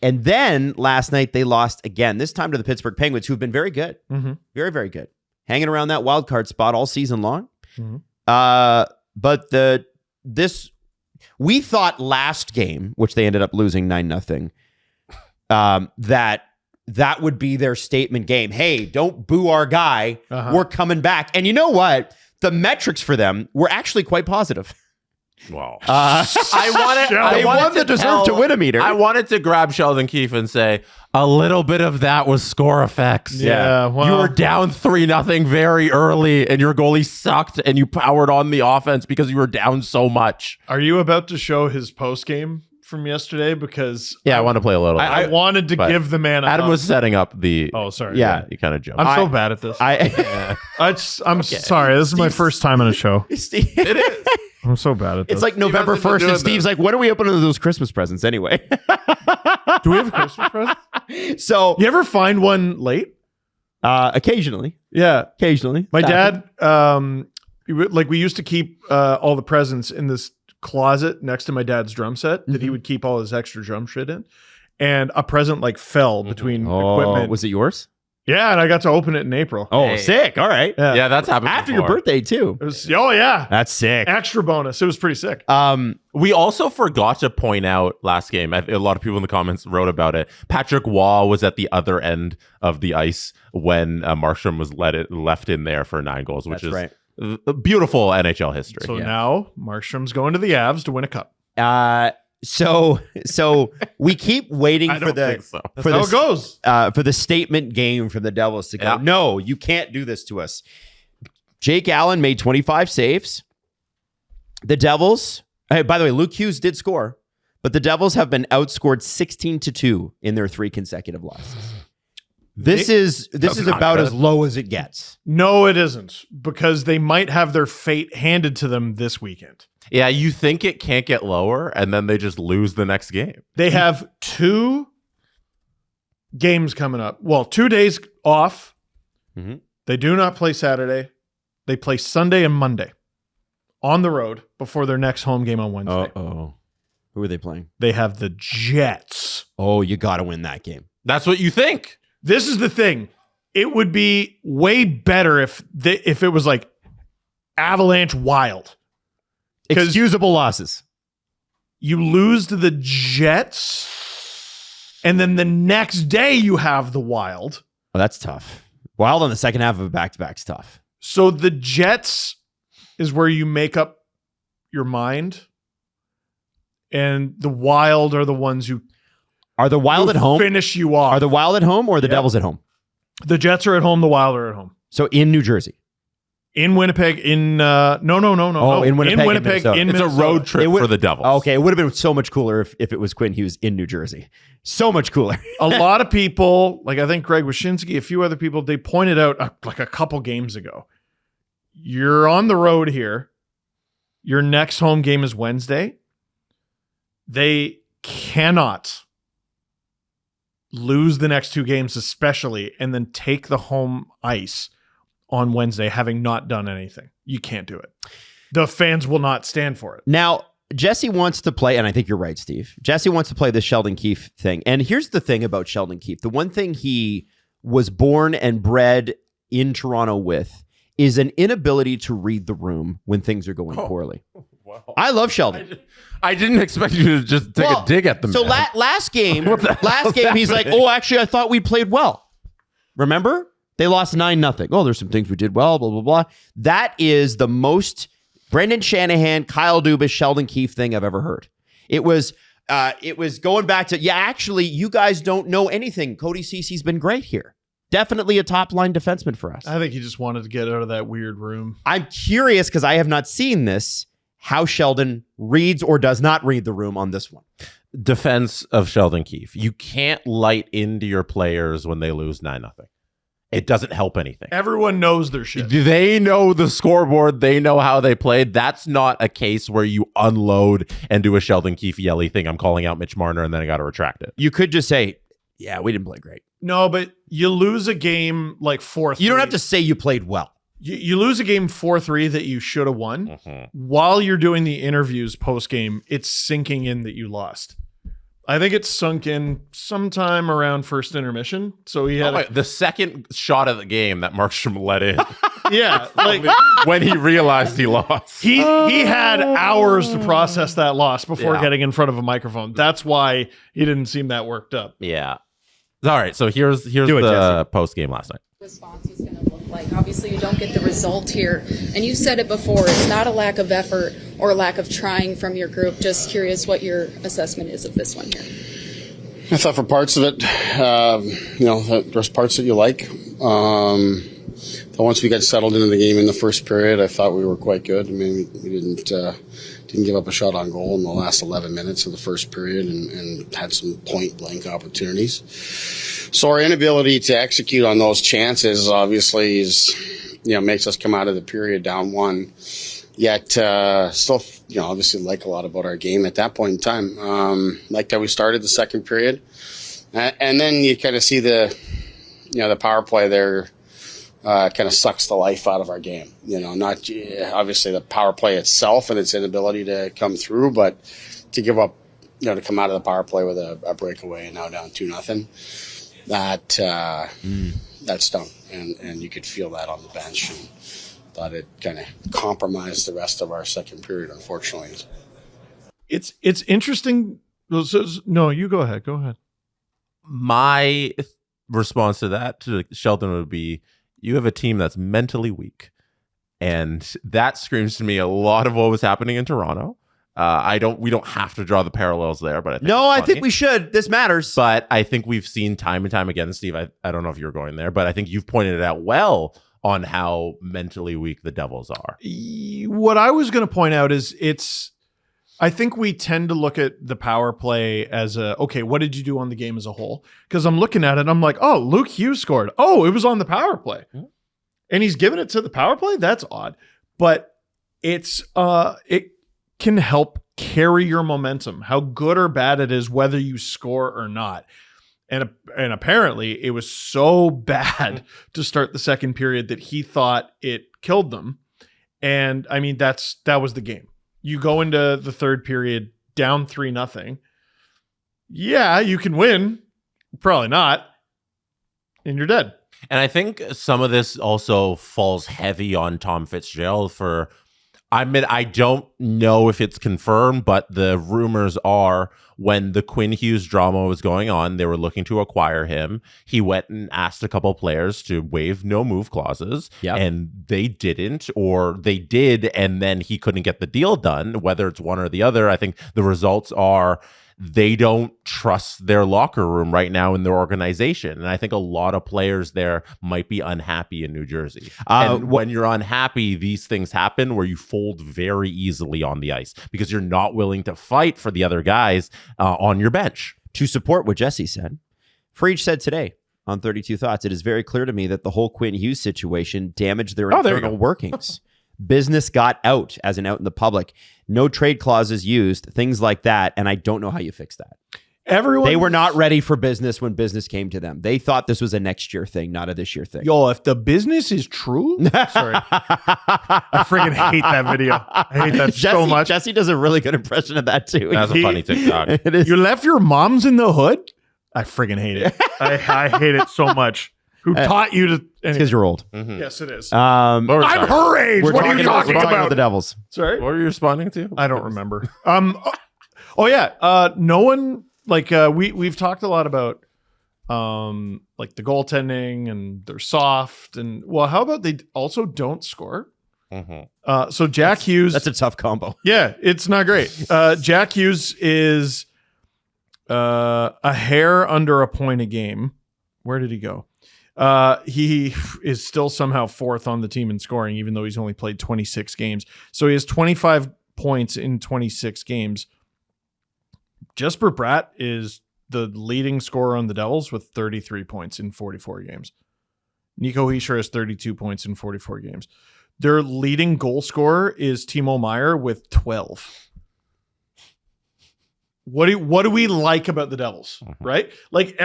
And then last night they lost again, this time to the Pittsburgh Penguins, who've been very good. Mm-hmm. Very, very good. Hanging around that wild card spot all season long. Mm-hmm. But we thought last game, which they ended up losing 9-0, that would be their statement game. Hey, don't boo our guy. Uh-huh. We're coming back. And you know what? The metrics for them were actually quite positive. Wow. They won the deserve to win a meter. I wanted to grab Sheldon Keefe and say, a little bit of that was score effects. Yeah, well- you were down 3-0 very early, and your goalie sucked, and you powered on the offense because you were down so much. Are you about to show his post game from yesterday? Because Yeah, I want to play a little. I wanted to but give the man a Adam hug. was setting up the. Oh, sorry. Yeah. You kind of jumped. I'm so bad at this. I'm sorry. This is my first time on a show. Steve, It is. I'm so bad at this. it's like November hasn't been 1st, and doing Steve's like, when are we opening those Christmas presents anyway? do we have a Christmas present? So, You ever find one late? occasionally. Yeah. Occasionally. My dad, we used to keep all the presents in this closet next to my dad's drum set that he would keep all his extra drum shit in. And a present fell between equipment. Was it yours? Yeah, and I got to open it in April. Oh, Hey. sick. All right. Yeah, that's happened After before. your birthday, too. It was, oh yeah. That's sick. Extra bonus. It was pretty sick. We also forgot to point out last game. A lot of people in the comments wrote about it. Patrick Waugh was at the other end of the ice when Markstrom was left in there for 9 goals, which That's is a beautiful NHL history. So now Markstrom's going to the Avs to win a cup. So we keep waiting I for don't the think so. That's how it goes. for the statement game from the Devils to go. Yeah. No, you can't do this to us. Jake Allen made 25 saves. The Devils. Hey, by the way, Luke Hughes did score, but the Devils have been outscored 16-2 in their 3 consecutive losses. This is not about good. as low as it gets. No, it isn't, because they might have their fate handed to them this weekend. Yeah, you think it can't get lower, and then they just lose the next game. They have 2 games coming up. Well, 2 days off. Mhm. They do not play Saturday. They play Sunday and Monday on the road before their next home game on Wednesday. Oh, who are they playing? They have the Jets. Oh, you got to win that game. That's what you think. This is the thing. It would be way better if it was like Avalanche Wild. 'Cause- Excusable losses. You lose to the Jets, and then the next day you have the Wild. Oh, that's tough. Wild on the second half of a back-to-back's tough. So the Jets is where you make up your mind, and the Wild are the ones who Are the Wild at home? finish you off. Are the Wild at home or the Yeah. Devils at home? The Jets are at home. The Wild are at home. So in New Jersey. In Winnipeg. No. Oh, in Winnipeg, in Minnesota. in It's a Minnesota. road trip It would- for the Devils. Okay, it would have been so much cooler if it was Quinn Hughes in New Jersey. So much cooler. A lot of people, like I think Greg Wyshynski, a few other people, they pointed out like a couple games ago. You're on the road here. Your next home game is Wednesday. They cannot lose the next 2 games, especially, and then take the home ice on Wednesday, having not done anything. You can't do it. The fans will not stand for it. Now, Jesse wants to play, and I think you're right, Steve. Jesse wants to play the Sheldon Keefe thing. And here's the thing about Sheldon Keefe. The one thing he was born and bred in Toronto with is an inability to read the room when things are going poorly. Wow. I love Sheldon. I didn't expect you to just take a dig at them. So last game, he's like, oh, actually, I thought we played well. Remember? They lost 9-0. Oh, there's some things we did well, blah, blah, blah. That is the most Brendan Shanahan, Kyle Dubas, Sheldon Keefe thing I've ever heard. It was going back to, actually, you guys don't know anything. Cody Cece's been great here. Definitely a top-line defenseman for us. I think he just wanted to get out of that weird room. I'm curious, because I have not seen this, how Sheldon reads or does not read the room on this one. Defense of Sheldon Keefe. You can't light into your players when they lose 9-0. It doesn't help anything. Everyone knows their shit. They know the scoreboard. They know how they played. That's not a case where you unload and do a Sheldon Keefe yelly thing. I'm calling out Mitch Marner and then I got to retract it. You could just say, yeah, we didn't play great. No, but you lose a game like 4-3. You don't have to say you played well. You lose a game 4-3 that you should have won. While you're doing the interviews post-game, it's sinking in that you lost. I think it sunk in sometime around first intermission. So he had the second shot of the game that Markstrom let in. Yeah, like when he realized he lost. He had hours to process that loss before getting in front of a microphone. That's why he didn't seem that worked up. Yeah. All right, so here's the post game last night. Response is going to look like. Obviously, you don't get the result here, and you said it before. It's not a lack of effort or a lack of trying from your group. Just curious what your assessment is of this one here. I thought for parts of it, there's parts that you like. Once we got settled into the game in the first period, I thought we were quite good. I mean, we didn't give up a shot on goal in the last 11 minutes of the first period and had some point-blank opportunities. So our inability to execute on those chances obviously makes us come out of the period down 1. Yet still, obviously like a lot about our game at that point in time. Like that we started the second period. And then you kind of see the power play there kind of sucks the life out of our game. Not obviously the power play itself and its inability to come through, but to give up, to come out of the power play with a breakaway and now down 2-0, that stung. And you could feel that on the bench and thought it kind of compromised the rest of our second period, unfortunately. It's interesting. No, you go ahead. Go ahead. My response to that to Sheldon would be, you have a team that's mentally weak. And that screams to me a lot of what was happening in Toronto. We don't have to draw the parallels there, but I think we should. This matters. But I think we've seen time and time again, Steve, I don't know if you're going there, but I think you've pointed it out well on how mentally weak the Devils are. What I was going to point out is I think we tend to look at the power play as okay, what did you do on the game as a whole? Because I'm looking at it, I'm like, oh, Luke Hughes scored. Oh, it was on the power play. And he's giving it to the power play? That's odd. But it can help carry your momentum, how good or bad it is, whether you score or not. And apparently it was so bad to start the second period that he thought it killed them. And I mean, that was the game. You go into the third period down 3-0. Yeah, you can win. Probably not. And you're dead. And I think some of this also falls heavy on Tom Fitzgerald I don't know if it's confirmed, but the rumors are when the Quinn Hughes drama was going on, they were looking to acquire him. He went and asked a couple players to waive no move clauses, and they didn't, or they did, and then he couldn't get the deal done, whether it's one or the other. I think the results are they don't trust their locker room right now in their organization. And I think a lot of players there might be unhappy in New Jersey. And when you're unhappy, these things happen where you fold very easily on the ice because you're not willing to fight for the other guys on your bench. To support what Jesse said, Freach said today on 32 Thoughts, it is very clear to me that the whole Quinn Hughes situation damaged their internal workings. Business got out, as in out in the public. No trade clauses used, things like that. And I don't know how you fix that. They were not ready for business when business came to them. They thought this was a next year thing, not a this year thing. Yo, if the business is true, sorry, I freaking hate that video. I hate that so much. Jesse does a really good impression of that too. That's a funny TikTok. It is. You left your moms in the hood? I freaking hate it. I hate it so much. Who taught you to? Because you're old. Mm-hmm. Yes, it is. I'm her age. What are you talking about? The Devils. Sorry, what were you responding to? I don't remember. Oh yeah. No one we've talked a lot about like the goaltending, and they're soft. And well, how about they also don't score? So Jack Hughes, That's a tough combo. yeah, it's not great. Jack Hughes is a hair under a point a game. Where did he go? He is still somehow fourth on the team in scoring, even though he's only played 26 games. So he has 25 points in 26 games. Jesper Bratt is the leading scorer on the Devils with 33 points in 44 games. Nico Hischier has 32 points in 44 games. Their leading goal scorer is Timo Meier with 12. What do we like about the Devils, right? Like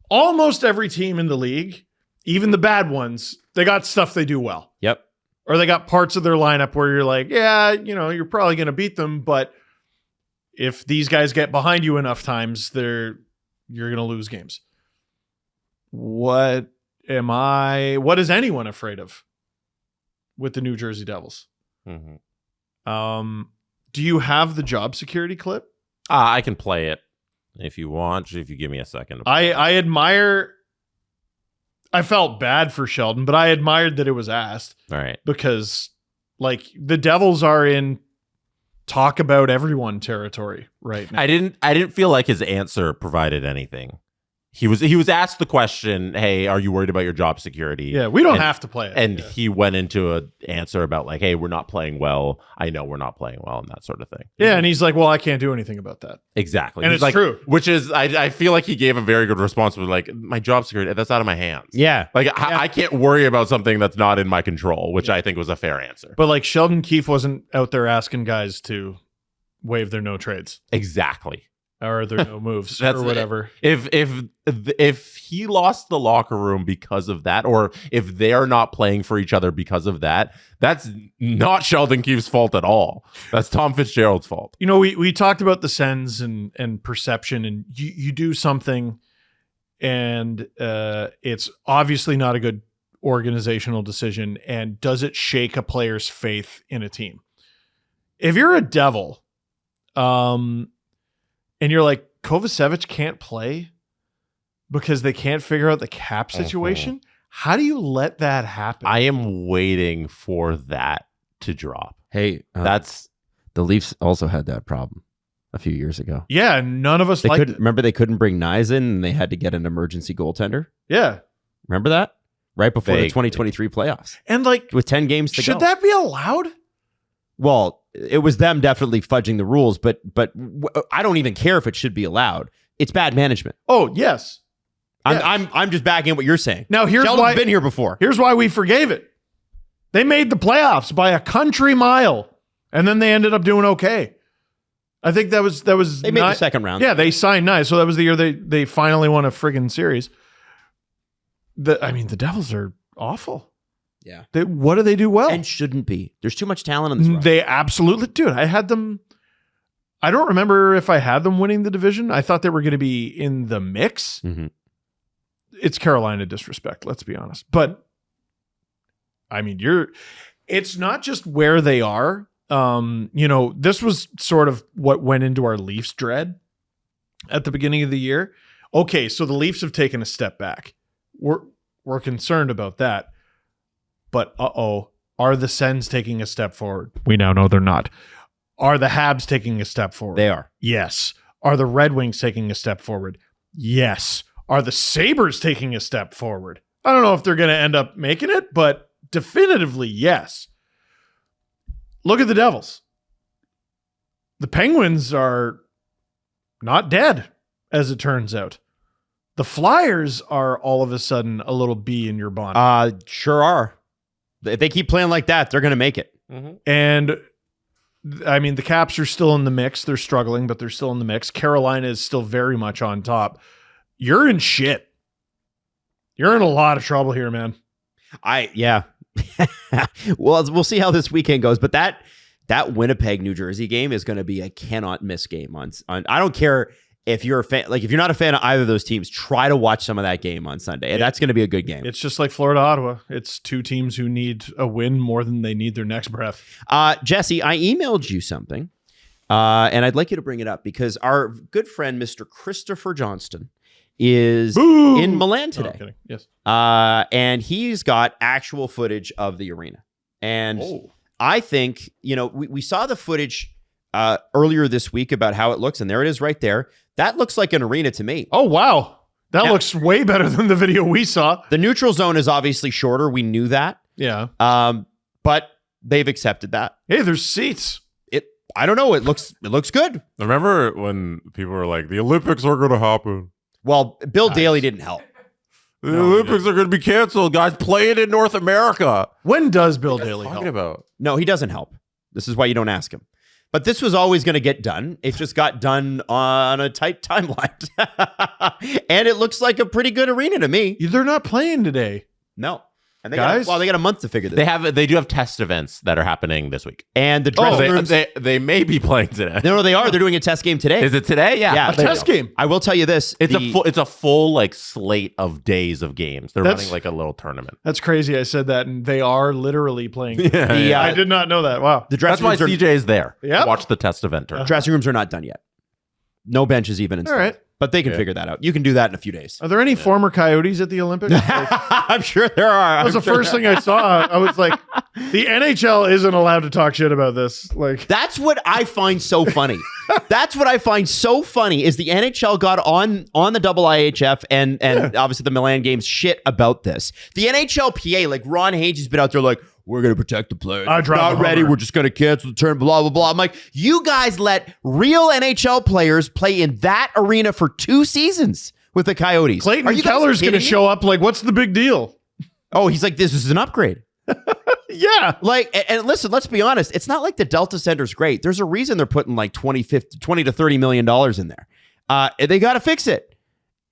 almost every team in the league, even the bad ones, they got stuff they do well. Yep. Or they got parts of their lineup where you're like, yeah, you're probably going to beat them, but if these guys get behind you enough times, you're going to lose games. What is anyone afraid of with the New Jersey Devils? Do you have the job security clip? I can play it if you want, if you give me a second. I admire. I felt bad for Sheldon, but I admired that it was asked. All right. Because, like, the Devils are in talk about everyone territory right now. I didn't feel like his answer provided anything. He was asked the question, "Hey, are you worried about your job security?" Yeah, we don't have to play it. And he went into an answer about like, "Hey, we're not playing well. I know we're not playing well," and that sort of thing. Yeah, and he's like, "Well, I can't do anything about that." Exactly, and he's it's true. Which is, I feel like he gave a very good response. With like, my job security, that's out of my hands. Yeah. Like I can't worry about something that's not in my control, which I think was a fair answer. But like Sheldon Keefe wasn't out there asking guys to waive their no trades. Exactly. Or their no moves or whatever. If he lost the locker room because of that, or if they're not playing for each other because of that, that's not Sheldon Keefe's fault at all. That's Tom Fitzgerald's fault. We talked about the Sens and perception, and you do something and it's obviously not a good organizational decision. And does it shake a player's faith in a team? If you're a Devil, and you're like, Kovacevic can't play because they can't figure out the cap situation. How do you let that happen? I am waiting for that to drop. Hey, that's the Leafs also had that problem a few years ago. Yeah, none of us They liked couldn't it. remember they couldn't bring Nyes in, and they had to get an emergency goaltender. Yeah. Remember that? Right before the Vaguely. 2023 playoffs. And like, With 10 games to go. should that be allowed? Well, it was them definitely fudging the rules, but I don't even care if it should be allowed. It's bad management. Oh, yes. I'm just backing what you're saying. Now here's Sheldon's why been here before. Here's why we forgave it. They made the playoffs by a country mile, and then they ended up doing okay. I think that was They made the second round. Yeah, they signed Nye, so that was the year they finally won a friggin' series. The Devils are awful. Yeah. What do they do well? And shouldn't be. There's too much talent on this roster. They absolutely, dude. I had them. I don't remember if I had them winning the division. I thought they were going to be in the mix. Mhm. It's Carolina disrespect, let's be honest. But I mean, it's not just where they are. This was sort of what went into our Leafs dread at the beginning of the year. Okay, so the Leafs have taken a step back. We're concerned about that. But are the Sens taking a step forward? We now know they're not. Are the Habs taking a step forward? They are. Yes. Are the Red Wings taking a step forward? Yes. Are the Sabres taking a step forward? I don't know if they're going to end up making it, but definitively yes. Look at the Devils. The Penguins are not dead, as it turns out. The Flyers are all of a sudden a little bee in your bonnet. Sure are. If they keep playing like that, they're going to make it. And I mean, the Caps are still in the mix. They're struggling, but they're still in the mix. Carolina is still very much on top. You're in shit. You're in a lot of trouble here, man. Yeah. Well, we'll see how this weekend goes, but that Winnipeg, New Jersey game is going to be a cannot miss game on I don't care if you're a fan, like if you're not a fan of either of those teams, try to watch some of that game on Sunday. And that's going to be a good game. It's just like Florida, Ottawa. It's two teams who need a win more than they need their next breath. Jesse, I emailed you something And I'd like you to bring it up because our good friend, Mr. Christopher Johnston, is Boo! in Milan No, today. I'm kidding. Yes. And he's got actual footage of the arena. And I think, we saw the footage earlier this week about how it looks, and there it is right there. That looks like an arena to me. Oh, wow. That looks way better than the video we saw. The neutral zone is obviously shorter. We knew that. Yeah. But they've accepted that. Hey, there's seats. I don't know. It looks good. Remember when people were like, the Olympics are going to happen? Well, Bill Daley didn't help. The Olympics are going to be canceled, guys. Play it in North America. When does Bill Daley help? Talking about. No, he doesn't help. This is why you don't ask him. But this was always going to get done. It just got done on a tight timeline. And it looks like a pretty good arena to me. They're not playing today. No. And they Guys? they got a month to figure this out. They do have test events that are happening this week. And the dressing rooms. They may be playing today. No, they are. They're doing a test game today. Is it today? Yeah. A test game. I will tell you this. It's a full like slate of days of games. They're running like a little tournament. That's crazy. I said that, and they are literally playing. Yeah. I did not know that. Wow. The That's dressing why rooms CJ is there. Yep. To watch the test event. Tournament. dressing rooms are not done yet. No benches even installed. All right. But they can figure that out. You can do that in a few days. Are there any former Coyotes at the Olympics? I'm sure there are. That was the first thing I saw. I was like, the NHL isn't allowed to talk shit about this. Like, That's what I find so funny. That's what I find so funny is the NHL got on the double IHF and obviously the Milan games shit about this. The NHLPA, like Ron Hayes has been out there like, we're going to protect the players. I drive Not the ready. Hummer. We're just going to cancel the turn, blah, blah, blah. I'm like, you guys let real NHL players play in that arena for 2 seasons with the Coyotes. Clayton Are you guys Keller's going to kidding me? show up. Like, what's the big deal? Oh, he's like, this is an upgrade. Yeah. Like, and listen, let's be honest. It's not like the Delta Center's great. There's a reason they're putting like 20 to $30 million in there. They got to fix it.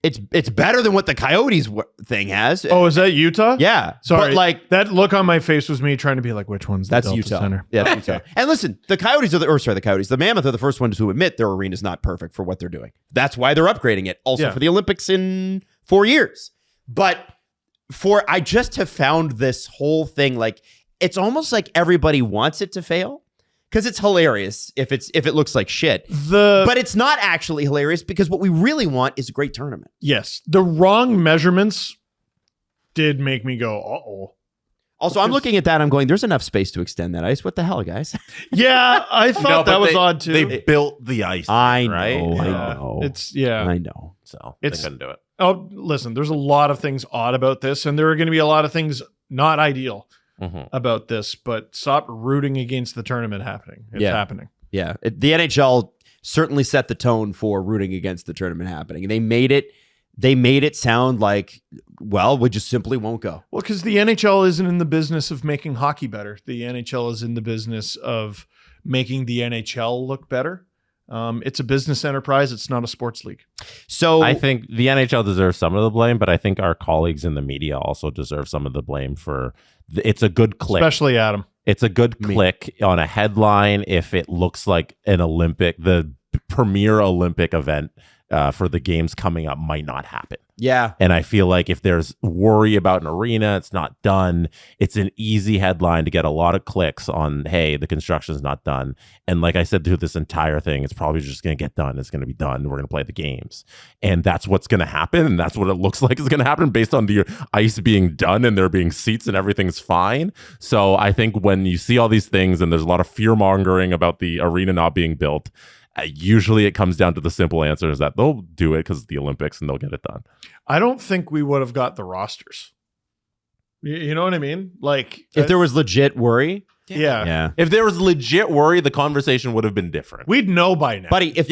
It's better than what the Coyotes thing has. Oh, is that Utah? Yeah. Sorry. But like, that look on my face was me trying to be like, which one's the that's Delta Utah. Center? Yeah, that's Utah. And listen, the Mammoth are the first ones to admit their arena's not perfect for what they're doing. That's why they're upgrading it. Also for the Olympics in 4 years. But I just have found this whole thing like, it's almost like everybody wants it to fail. Because it's hilarious if it looks like shit. But it's not actually hilarious because what we really want is a great tournament. Yes. The wrong measurements did make me go, uh-oh. Also, I'm looking at that. I'm going, there's enough space to extend that ice. What the hell, guys? Yeah, I thought that was odd too. They built the ice. I know. right? I know. I know. So It's- they couldn't do it. Oh, listen, there's a lot of things odd about this, and there are going to be a lot of things not ideal about this, but stop rooting against the tournament happening. It's happening. Yeah. The NHL certainly set the tone for rooting against the tournament happening. And they made it sound like, well, we just simply won't go. Well, because the NHL isn't in the business of making hockey better. The NHL is in the business of making the NHL look better. It's a business enterprise. It's not a sports league. So I think the NHL deserves some of the blame, but I think our colleagues in the media also deserve some of the blame for it's a good click. Especially Adam. It's a good click on a headline if it looks like the premier Olympic event for the games coming up might not happen. yeah. And I feel like if there's worry about an arena, it's not done. It's an easy headline to get a lot of clicks on, hey, the construction's not done. And like I said through this entire thing, it's probably just going to get done. It's going to be done. We're going to play the games. And that's what's going to happen. And that's what it looks like is going to happen based on the ice being done and there being seats and everything's fine. So I think when you see all these things and there's a lot of fear mongering about the arena not being built, usually it comes down to the simple answer is that they'll do it because it's the Olympics and they'll get it done. I don't think we would have got the rosters. You know what I mean? Like, If there was legit worry. yeah. Yeah. If there was legit worry, the conversation would have been different. We'd know by now. Buddy, if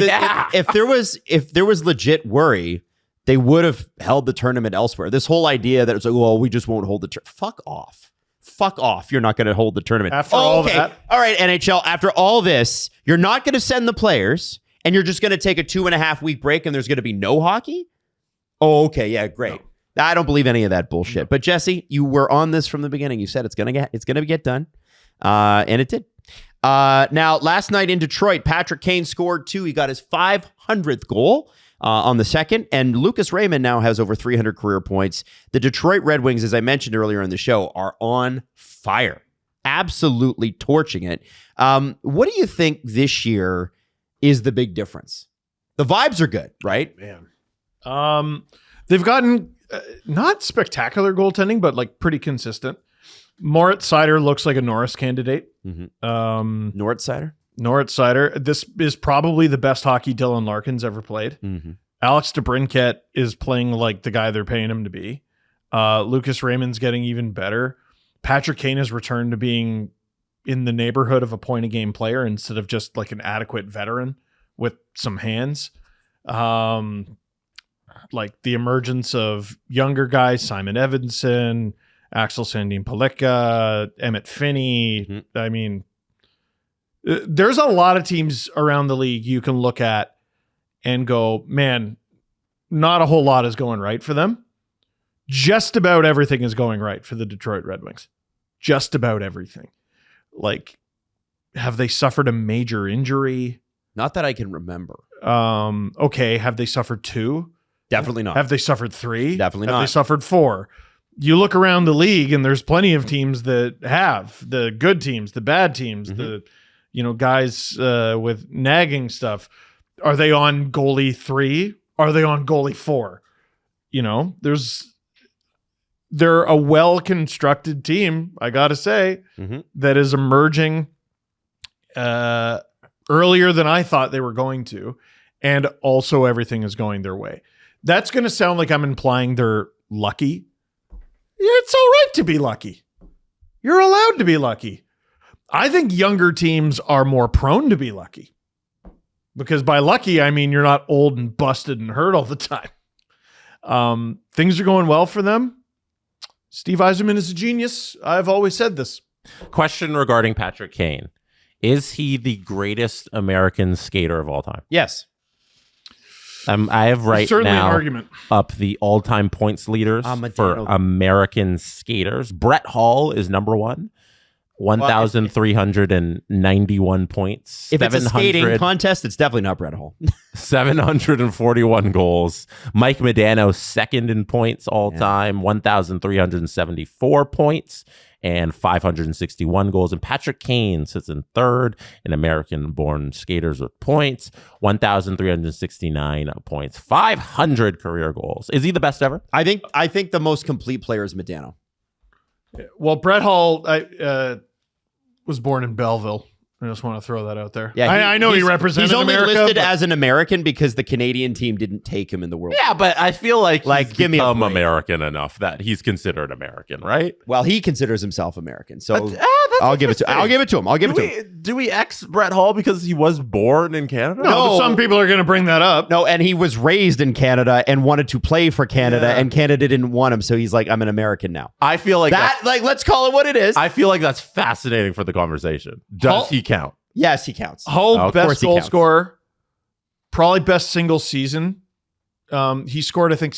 there was legit worry, they would have held the tournament elsewhere. This whole idea that it's like, well, we just won't hold the tournament. Fuck off. Fuck off. You're not going to hold the tournament. After all that. All right, NHL. After all this, you're not going to send the players and you're just going to take a 2.5 week break and there's going to be no hockey? Oh, okay. Yeah, great. No. I don't believe any of that bullshit. No. But Jesse, you were on this from the beginning. You said it's going to get done. And it did. Now, last night in Detroit, Patrick Kane scored 2. He got his 500th goal on the second, and Lucas Raymond now has over 300 career points. The Detroit Red Wings, as I mentioned earlier in the show, are on fire, absolutely torching it. What do you think this year is the big difference. The vibes are good, right? Man. They've gotten not spectacular goaltending, but like pretty consistent. Moritz Seider looks like a Norris candidate. Moritz Seider. This is probably the best hockey Dylan Larkin's ever played. Alex DeBrincat is playing like the guy they're paying him to be. Lucas Raymond's getting even better. Patrick Kane has returned to being in the neighborhood of a point-a-game player instead of just like an adequate veteran with some hands. Like the emergence of younger guys, Simon Evanson, Axel Sandin Palika, Emmett Finney. I mean, there's a lot of teams around the league you can look at and go, man, not a whole lot is going right for them. Just about everything is going right for the Detroit Red Wings. Just about everything. Like, have they suffered a major injury? Not that I can remember. Okay. Have they suffered 2? Definitely not. Have they suffered 3? Definitely have not. Have they suffered 4? You look around the league and there's plenty of teams that have the good teams, the bad teams, the, guys with nagging stuff. Are they on goalie 3? Are they on goalie 4? They're a well-constructed team, I got to say, that is emerging earlier than I thought they were going to. And also everything is going their way. That's going to sound like I'm implying they're lucky. It's all right to be lucky. You're allowed to be lucky. I think younger teams are more prone to be lucky. Because by lucky, I mean you're not old and busted and hurt all the time. Things are going well for them. Steve Yzerman is a genius. I've always said this. Question regarding Patrick Kane. Is he the greatest American skater of all time? Yes. I have certainly now an argument. Up the all-time points leaders for American skaters. Brett Hall is number 1. 1,391 points. If it's a skating contest, it's definitely not Brett Hall. 741 goals. Mike Modano, second in points all time, 1,374 points and 561 goals. And Patrick Kane sits in third in American-born skaters with points, 1,369 points, 500 career goals. Is he the best ever? I think the most complete player is Modano. Well, Brett Hall was born in Belleville. I just want to throw that out there. Yeah, I know he represented America. He's only listed as an American because the Canadian team didn't take him in the World Cup. Yeah, but I feel like he's give me become American enough that he's considered American, right? Well, he considers himself American, so I'll give it to him. Do we ex Brett Hall because he was born in Canada? No, but some people are going to bring that up. No, and he was raised in Canada and wanted to play for Canada, and Canada didn't want him, so he's like, I'm an American now. I feel like let's call it what it is. I feel like that's fascinating for the conversation. Does he count? Yes, he counts. Hull, best goal scorer, probably best single season. He scored, I think,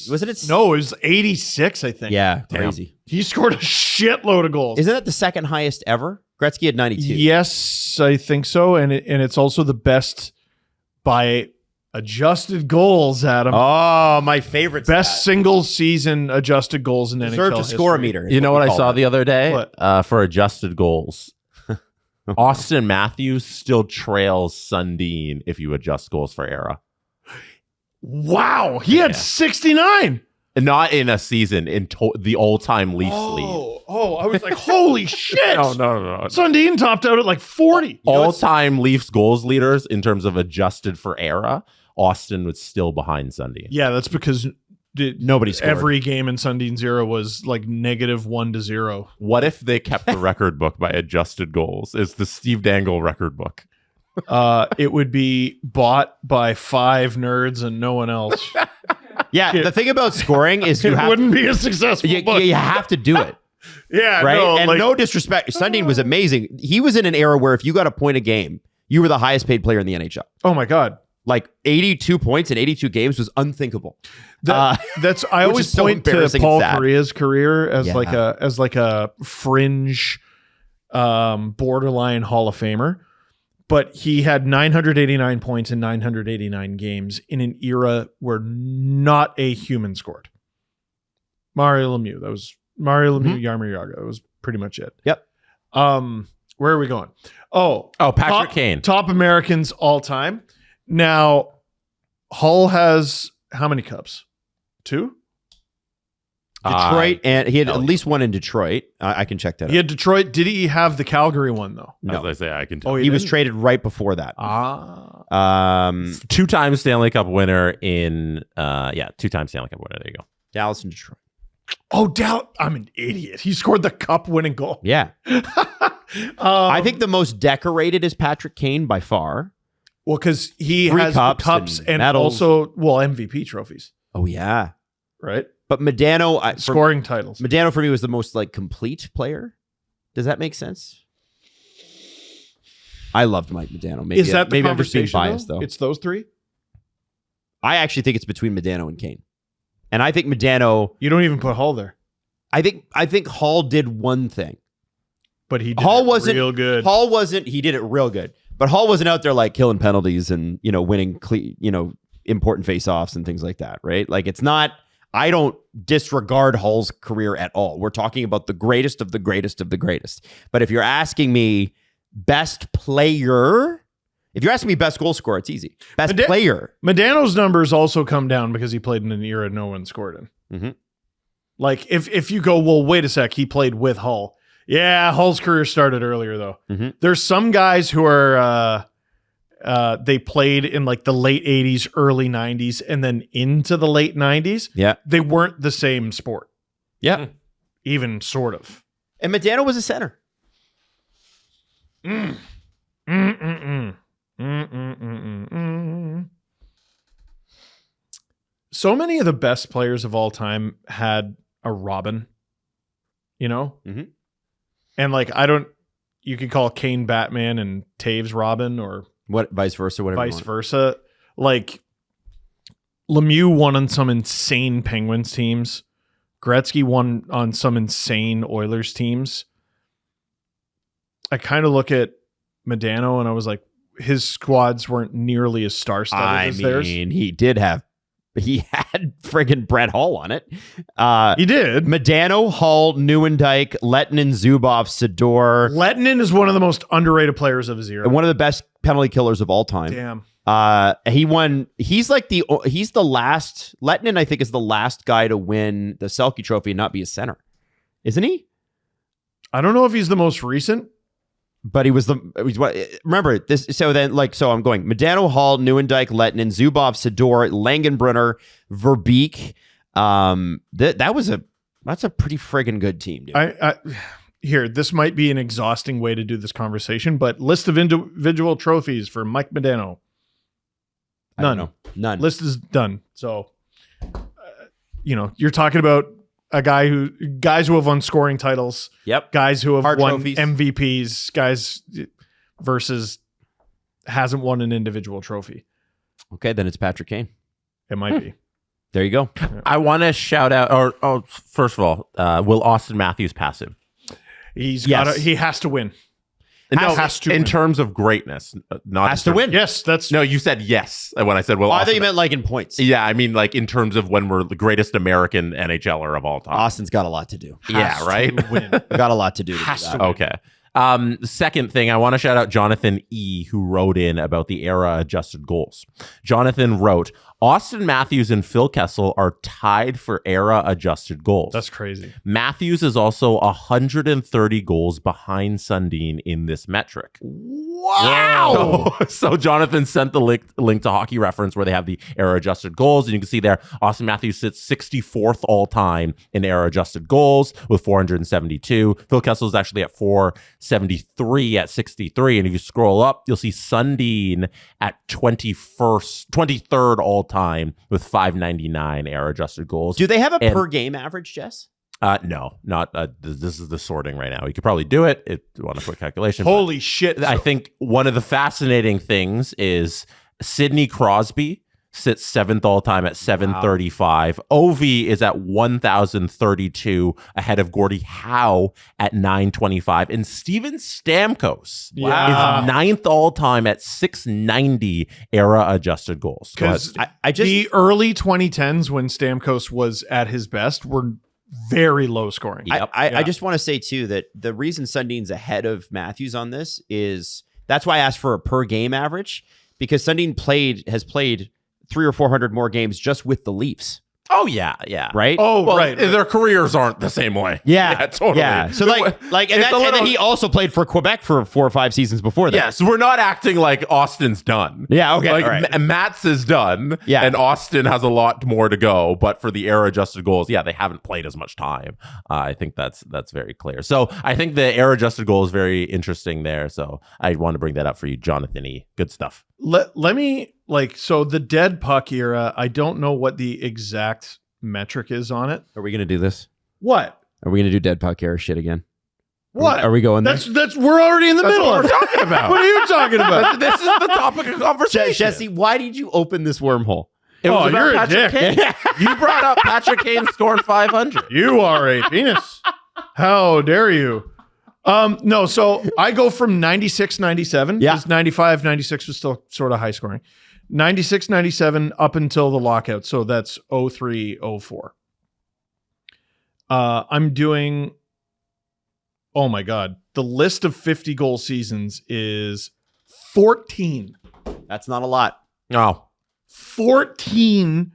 wasn't it? No, it was 86, I think. Yeah, crazy. He scored a shitload of goals. Isn't that the second highest ever? Gretzky had 92. Yes, I think so, and it's also the best by adjusted goals, Adam. Oh, my favorite. Best single season adjusted goals in NHL history. Deserves a score meter. You know what I saw the other day? For adjusted goals? Austin Matthews still trails Sundin if you adjust goals for era. Wow, he had 69. Not in a season, in the all-time Leafs lead. Oh, I was like, holy shit. No. Sundin topped out at like 40. All-time Leafs goals leaders in terms of adjusted for era, Austin was still behind Sundin. Yeah, that's because nobody scored. Every game in Sundin's era was like -1-0. What if they kept the record book by adjusted goals? It's the Steve Dangle record book. It would be bought by 5 nerds and no one else. Yeah, the thing about scoring is it wouldn't be a successful book. You have to do it. Yeah, right. No disrespect, Sundin was amazing. He was in an era where if you got a point a game, you were the highest paid player in the NHL. Oh my god. Like 82 points in 82 games was unthinkable. I always point to Paul Kariya's career as like a fringe, borderline Hall of Famer, but he had 989 points in 989 games in an era where not a human scored. Mario Lemieux, Jaromir Jagr. That was pretty much it. Yep. Where are we going? Oh, Patrick Kane. Top Americans all time. Now, Hull has how many cups? 2? Detroit, and he had at least one in Detroit. I can check that He out. had Detroit. Did he have the Calgary one, though? No. As I say, I can tell. Oh, He was traded right before that. Ah. 2-time Stanley Cup winner in 2-time Stanley Cup winner. There you go. Dallas and Detroit. Oh, I'm an idiot. He scored the cup-winning goal. Yeah. I think the most decorated is Patrick Kane by far. Well, because he 3 has cups cups and and medals. also, MVP trophies, Oh, yeah. right? But Modano, Scoring titles. Modano for me was the most complete player. Does that make sense? I loved Mike Modano. Maybe, Is that the maybe I'm just being conversation, biased, though. It's those 3? I actually think it's between Modano and Kane. And I think Modano, You don't even put Hull there. I think Hall did one thing. But he did Hall it wasn't real good. He did it real good. But Hall wasn't out there killing penalties and, winning, important face-offs and things like that, right? It's not, I don't disregard Hall's career at all. We're talking about the greatest of the greatest of the greatest. But if you're asking me best player, if you're asking me best goal scorer, it's easy. Best player. Modano's numbers also come down because he played in an era no one scored in. Mm-hmm. If you go, well, wait a sec, he played with Hull. Yeah, Hull's career started earlier, though. Mm-hmm. There's some guys who are, they played in the late 80s, early 90s, and then into the late 90s. Yeah. They weren't the same sport. Yeah. Even sort of. And Modano was a center. So many of the best players of all time had a Robin, Mm-hmm. And you could call Kane Batman and Taves Robin or Vice versa, whatever. vice versa. Lemieux won on some insane Penguins teams. Gretzky won on some insane Oilers teams. I kind of look at Modano and I was like, his squads weren't nearly as star-studded as theirs. He had friggin' Brett Hull on it. He did. Modano, Hull, Neuendijk, Lettinen, Zubov, Sador. Lettinen is one of the most underrated players of his era. One of the best penalty killers of all time. Damn. He won. He's the last. Lettinen, I think, is the last guy to win the Selke Trophy and not be a center, isn't he? I don't know if he's the most recent. But remember this. So then, so I'm going Modano, Hall, Neuendijk, Lettinen, Zubov, Sador, Langenbrunner, Verbeek. That's a pretty friggin' good team, dude. Here, this might be an exhausting way to do this conversation, but list of individual trophies for Mike Modano. None. None. List is done. So, you're talking about guys who have won scoring titles. Yep. Guys who have Hart won trophies. MVPs. Guys versus hasn't won an individual trophy. Okay, then it's Patrick Kane. It might be. There you go. I want to shout out, first of all, will Austin Matthews pass him? He has to win. Has to in win. terms of greatness, not Has to win. Yes, that's No, you said yes when I said well. I thought you meant in points. Yeah, I mean in terms of when we're the greatest American NHLer of all time. Austin's got a lot to do. Yeah, right. win. Got a lot to do. Has to that. win. Okay. Second thing, I want to shout out Jonathan E., who wrote in about the era adjusted goals. Jonathan wrote, Austin Matthews and Phil Kessel are tied for era adjusted goals. That's crazy. Matthews is also 130 goals behind Sundin in this metric. Wow. So Jonathan sent the link to Hockey Reference where they have the era adjusted goals. And you can see there, Austin Matthews sits 64th all time in era adjusted goals with 472. Phil Kessel is actually at 473 at 63. And if you scroll up, you'll see Sundin at 23rd all time with 599 era adjusted goals. Do they have a per game average, Jess? No, not this is the sorting right now. You could probably do it if you want a quick calculation. Holy shit. I think one of the fascinating things is Sidney Crosby sits 7th all time at 735. Ovi is at 1,032 ahead of Gordie Howe at 925. And Steven Stamkos is 9th all time at 690 era adjusted goals. Because the early 2010s when Stamkos was at his best were very low scoring. I just want to say too that the reason Sundin's ahead of Matthews on this is that's why I asked for a per game average, because Sundin has played 300 or 400 more games just with the Leafs. Oh yeah. Right? Oh, Well, right. their careers aren't the same way. Yeah, totally. Yeah. So and then he also played for Quebec for 4 or 5 seasons before that. Yeah, so we're not acting like Austin's done. Yeah, okay, Like all right. Mats is done. Yeah. And Austin has a lot more to go. But for the error adjusted goals, they haven't played as much time. I think that's very clear. So I think the error adjusted goal is very interesting there. So I want to bring that up for you, Jonathan E. Good stuff. Let me so the dead puck era, I don't know what the exact metric is on it. Are we going to do this? What? Are we going to do dead puck era shit again? What? Are we going there? That's we're already in the middle what of we're it. talking about. What are you talking about? This is the topic of conversation. Jesse, why did you open this wormorhole? It was about you're a Patrick dick. Kane. You brought up Patrick Kane scoring 500. You are a penis. How dare you? No, so I go from 96, 97. Yeah. 95, 96 was still sort of high scoring. 96, 97 up until the lockout. So that's 03, 04. I'm doing, oh my God, the list of 50 goal seasons is 14. That's not a lot. No. 14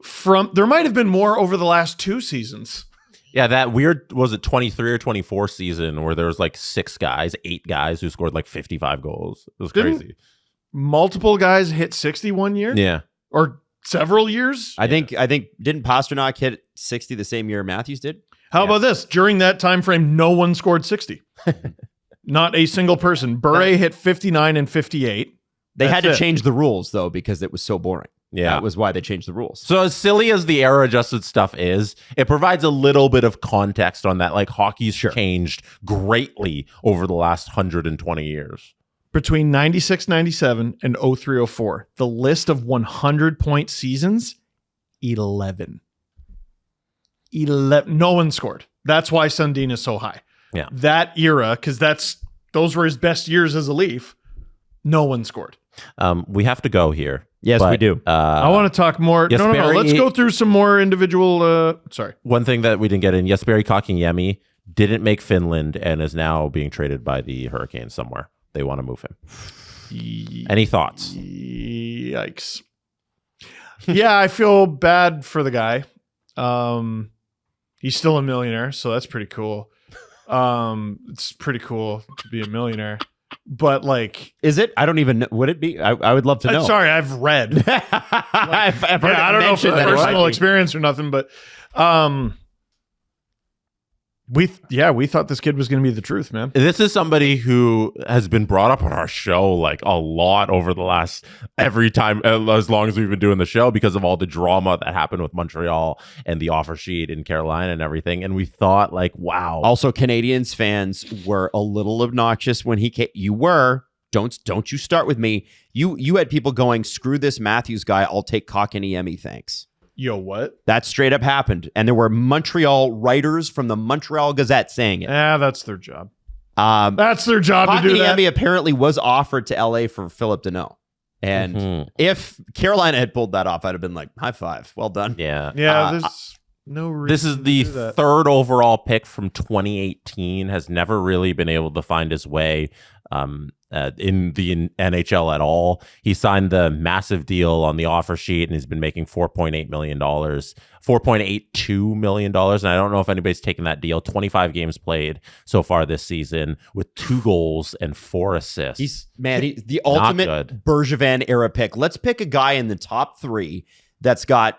from, there might have been more over the last 2 seasons. Yeah, that weird, was it 23 or 24 season where there was like 8 guys who scored like 55 goals. It was crazy. Multiple guys hit 60 one year? Yeah. Or several years? I think didn't Pasternak hit 60 the same year Matthews did? How about this? During that time frame, no one scored 60. Not a single person. Bure hit 59 and 58. They had to That's it. change the rules though because it was so boring. Yeah. That was why they changed the rules. So as silly as the error adjusted stuff is, it provides a little bit of context on that. Like hockey's changed greatly over the last 120 years. Between 96, 97 and 03, 04, the list of 100-point seasons, 11. 11. No one scored. That's why Sundin is so high. Yeah. That era, because those were his best years as a Leaf, no one scored. We have to go here. Yes, we do. I want to talk more. No. Jesperi- Let's go through some more individual. Sorry. One thing that we didn't get in, Jesperi Kotkaniemi didn't make Finland and is now being traded by the Hurricanes somewhere. They want to move him. Any thoughts? Yikes. Yeah, I feel bad for the guy. He's still a millionaire, so that's pretty cool. It's pretty cool to be a millionaire. But like, Is it? I don't even know. Would it be? I would love to know. sorry, I've read. I've heard I don't know if it's mentioned that it might personal be. experience or nothing, but we thought this kid was going to be the truth, man. This is somebody who has been brought up on our show like a lot over the last every time as long as we've been doing the show because of all the drama that happened with Montreal and the offer sheet in Carolina and everything. And we thought like, wow. Also, Canadians fans were a little obnoxious when he came. You were. Don't you start with me. You had people going, screw this Matthews guy. I'll take Kotkaniemi, thanks. Yo, what? That straight up happened. And there were Montreal writers from the Montreal Gazette saying it. That's their job. Um, That's their job to do that. Kotkaniemi apparently was offered to LA for Philip Deneau. And if Carolina had pulled that off, I'd have been like, high five. Well done. Yeah. Yeah, there's no reason. This is the to do that. third overall pick from 2018, has never really been able to find his way in the NHL at all. He signed the massive deal on the offer sheet and he's been making $4.8 million, $4.82 million. And I don't know if anybody's taken that deal. 25 games played so far this season with 2 goals and 4 assists. He's the Not ultimate good. Bergevin era pick. Let's pick a guy in the top 3 that's got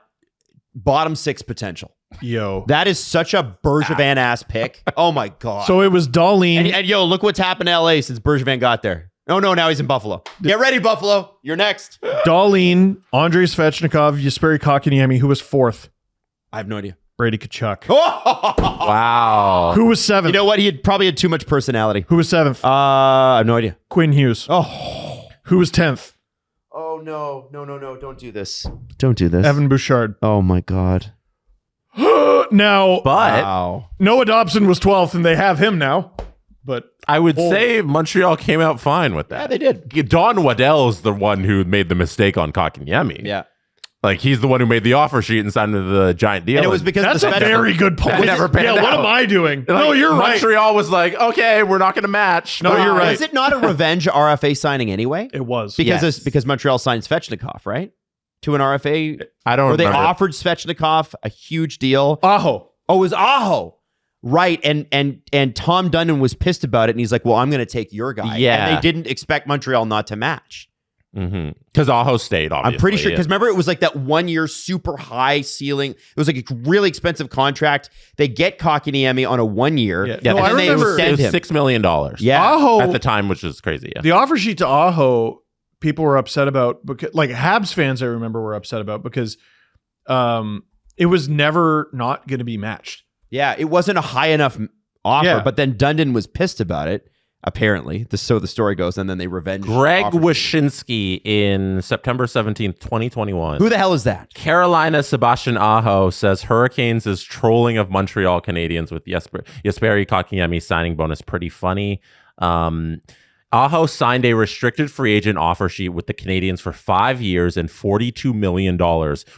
bottom 6 potential. Yo. That is such a Bergevin ass pick. Oh my God. So it was Darlene. and yo, look what's happened to LA since Bergevin got there. Oh no, now he's in Buffalo. Get ready, Buffalo. You're next. Darlene, Andrei Svechnikov, Jesperi Kotkaniemi, who was 4th. I have no idea. Brady Tkachuk. Wow. Who was 7th? You know what? He had probably had too much personality. Who was 7th? I have no idea. Quinn Hughes. Oh. Who was 10th? Oh no. Don't do this. Don't do this. Evan Bouchard. Oh my God. Now, But Wow. Noah Dobson was 12th, and they have him now. But I would say Montreal came out fine with that. Yeah, they did. Don Waddell is the one who made the mistake on Kotkaniemi. Yeah. Like, he's the one who made the offer sheet and signed the giant deal. And it was because That's the a very good point. never panned What out. am I doing? Like, No, you're right. Montreal was like, okay, we're not going to match. No, you're right. Was it not a revenge RFA signing anyway? It was. Because Montreal signed Svechnikov, right? To an RFA. I don't Or they remember. offered Svechnikov a huge deal. Aho. Oh, it was Aho. Right. And Tom Dundon was pissed about it. And he's like, well, I'm going to take your guy. Yeah. And they didn't expect Montreal not to match. Because Aho stayed, obviously. I'm pretty sure. yeah. Because remember, it was like that 1 year super high ceiling. It was like a really expensive contract. They get Kotkaniemi on a 1 year. Yeah. Yeah, No, and I then remember it was him. $6 million. Yeah. Aho. At the time, which is crazy. Yeah. The offer sheet to Aho, people were upset about because, like, Habs fans, I remember, were upset about because it was never not going to be matched. Yeah. It wasn't a high enough offer, Yeah. but then Dundon was pissed about it. Apparently, so the story goes, and then they revenge. Greg offered. Wyshynski in September 17th, 2021. Who the hell is that? Carolina Sebastian Aho says Hurricanes is trolling of Montreal Canadiens with Jesperi Kotkaniemi signing bonus pretty funny. Aho signed a restricted free agent offer sheet with the Canadiens for 5 years and $42 million,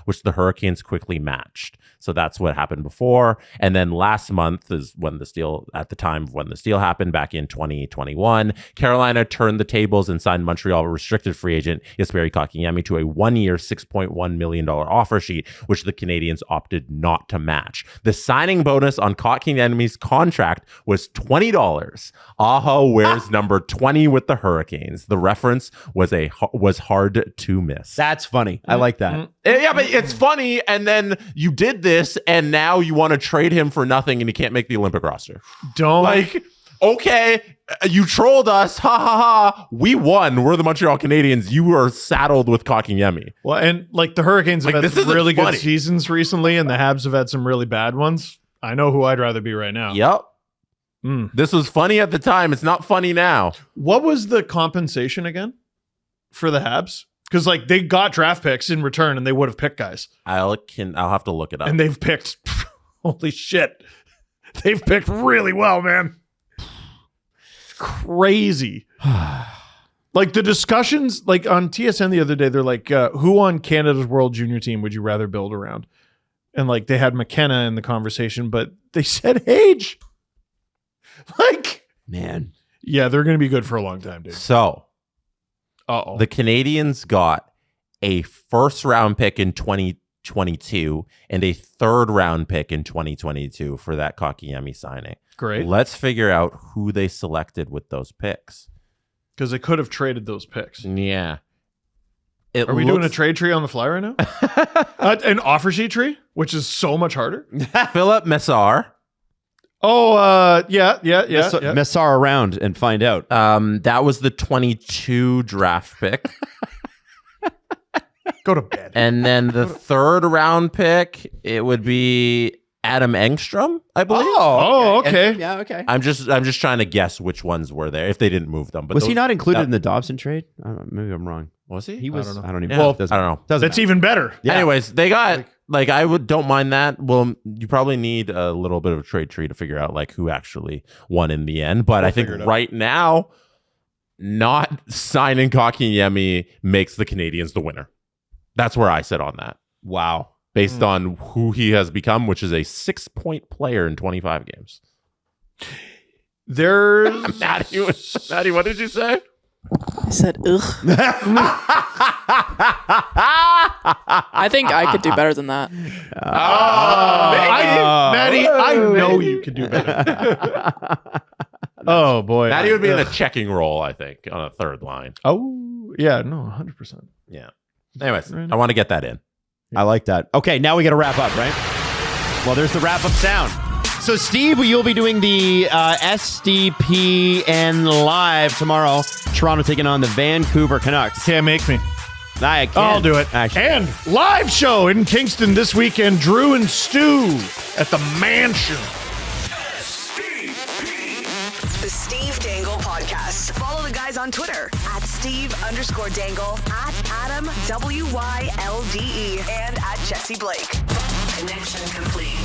which the Hurricanes quickly matched. So that's what happened before. And then last month is when at the time of when the deal happened back in 2021, Carolina turned the tables and signed Montreal restricted free agent Jesperi Kotkaniemi to a 1 year, $6.1 million offer sheet, which the Canadiens opted not to match. The signing bonus on Kotkaniemi's contract was $20. Aho wears number 20 with the Hurricanes. The reference was hard to miss. That's funny. I like that. Yeah, but it's funny. And then you did this, and now you want to trade him for nothing, and he can't make the Olympic roster. Don't Like, okay, you trolled us. Ha ha ha. We won. We're the Montreal Canadiens. You are saddled with Kotkaniemi. Well, and like the Hurricanes have Like, had this some isn't really funny. good seasons recently, and the Habs have had some really bad ones. I know who I'd rather be right now. Yep. This was funny at the time. It's not funny now. What was the compensation again for the Habs? Because like they got draft picks in return, and they would have picked guys, I'll have to look it up. and they've picked. Holy shit, they've picked really well, man. It's crazy. Like the discussions, like on TSN the other day, they're like, who on Canada's World Junior team would you rather build around? And like they had McKenna in the conversation, but they said Hage. Like, Man. yeah, they're going to be good for a long time, dude. So Uh-oh. the Canadiens got a first round pick in 2022 and a third round pick in 2022 for that Kotkaniemi signing. Great. Let's figure out who they selected with those picks. Because they could have traded those picks. Yeah. Are we doing a trade tree on the fly right now? An offer sheet tree, which is so much harder. Philip Messar. Oh, yeah. Messar around and find out. That was the 22 draft pick. Go to bed. And then the third round pick, it would be Adam Engstrom, I believe. Oh, okay. Yeah, okay. I'm just trying to guess which ones were there if they didn't move them. But Was he those- not included that- in the Dobson trade? Maybe I'm wrong. Was he? He was. don't know. I don't even. Yeah. Well, I don't know. Doesn't That's matter. even better. Yeah. Anyways, they got don't mind that. Well, you probably need a little bit of a trade tree to figure out like who actually won in the end. But I think figure it out. right now, not signing Kotkaniemi makes the Canadiens the winner. That's where I sit on that, Wow. based on who he has become, which is a 6-point player in 25 games. There's Maddie, what did you say? I said, ugh. I think I could do better than that. Maddie, I know you could do better. Oh boy. Maddie would be in a checking role, I think, on a third line. Oh, yeah, no, 100%. Yeah. Anyways, I want to get that in. I like that. Okay, now we got to wrap up, right? Well, there's the wrap up sound. So, Steve, you'll be doing the SDPN live tomorrow. Toronto taking on the Vancouver Canucks. Can't make me. I can. I'll do it. Actually. And live show in Kingston this weekend. Drew and Stu at the Mansion. The Steve Dangle Podcast. Follow the guys on Twitter at Steve_Dangle, at Adam WYLDE, and at Jesse Blake. Connection complete.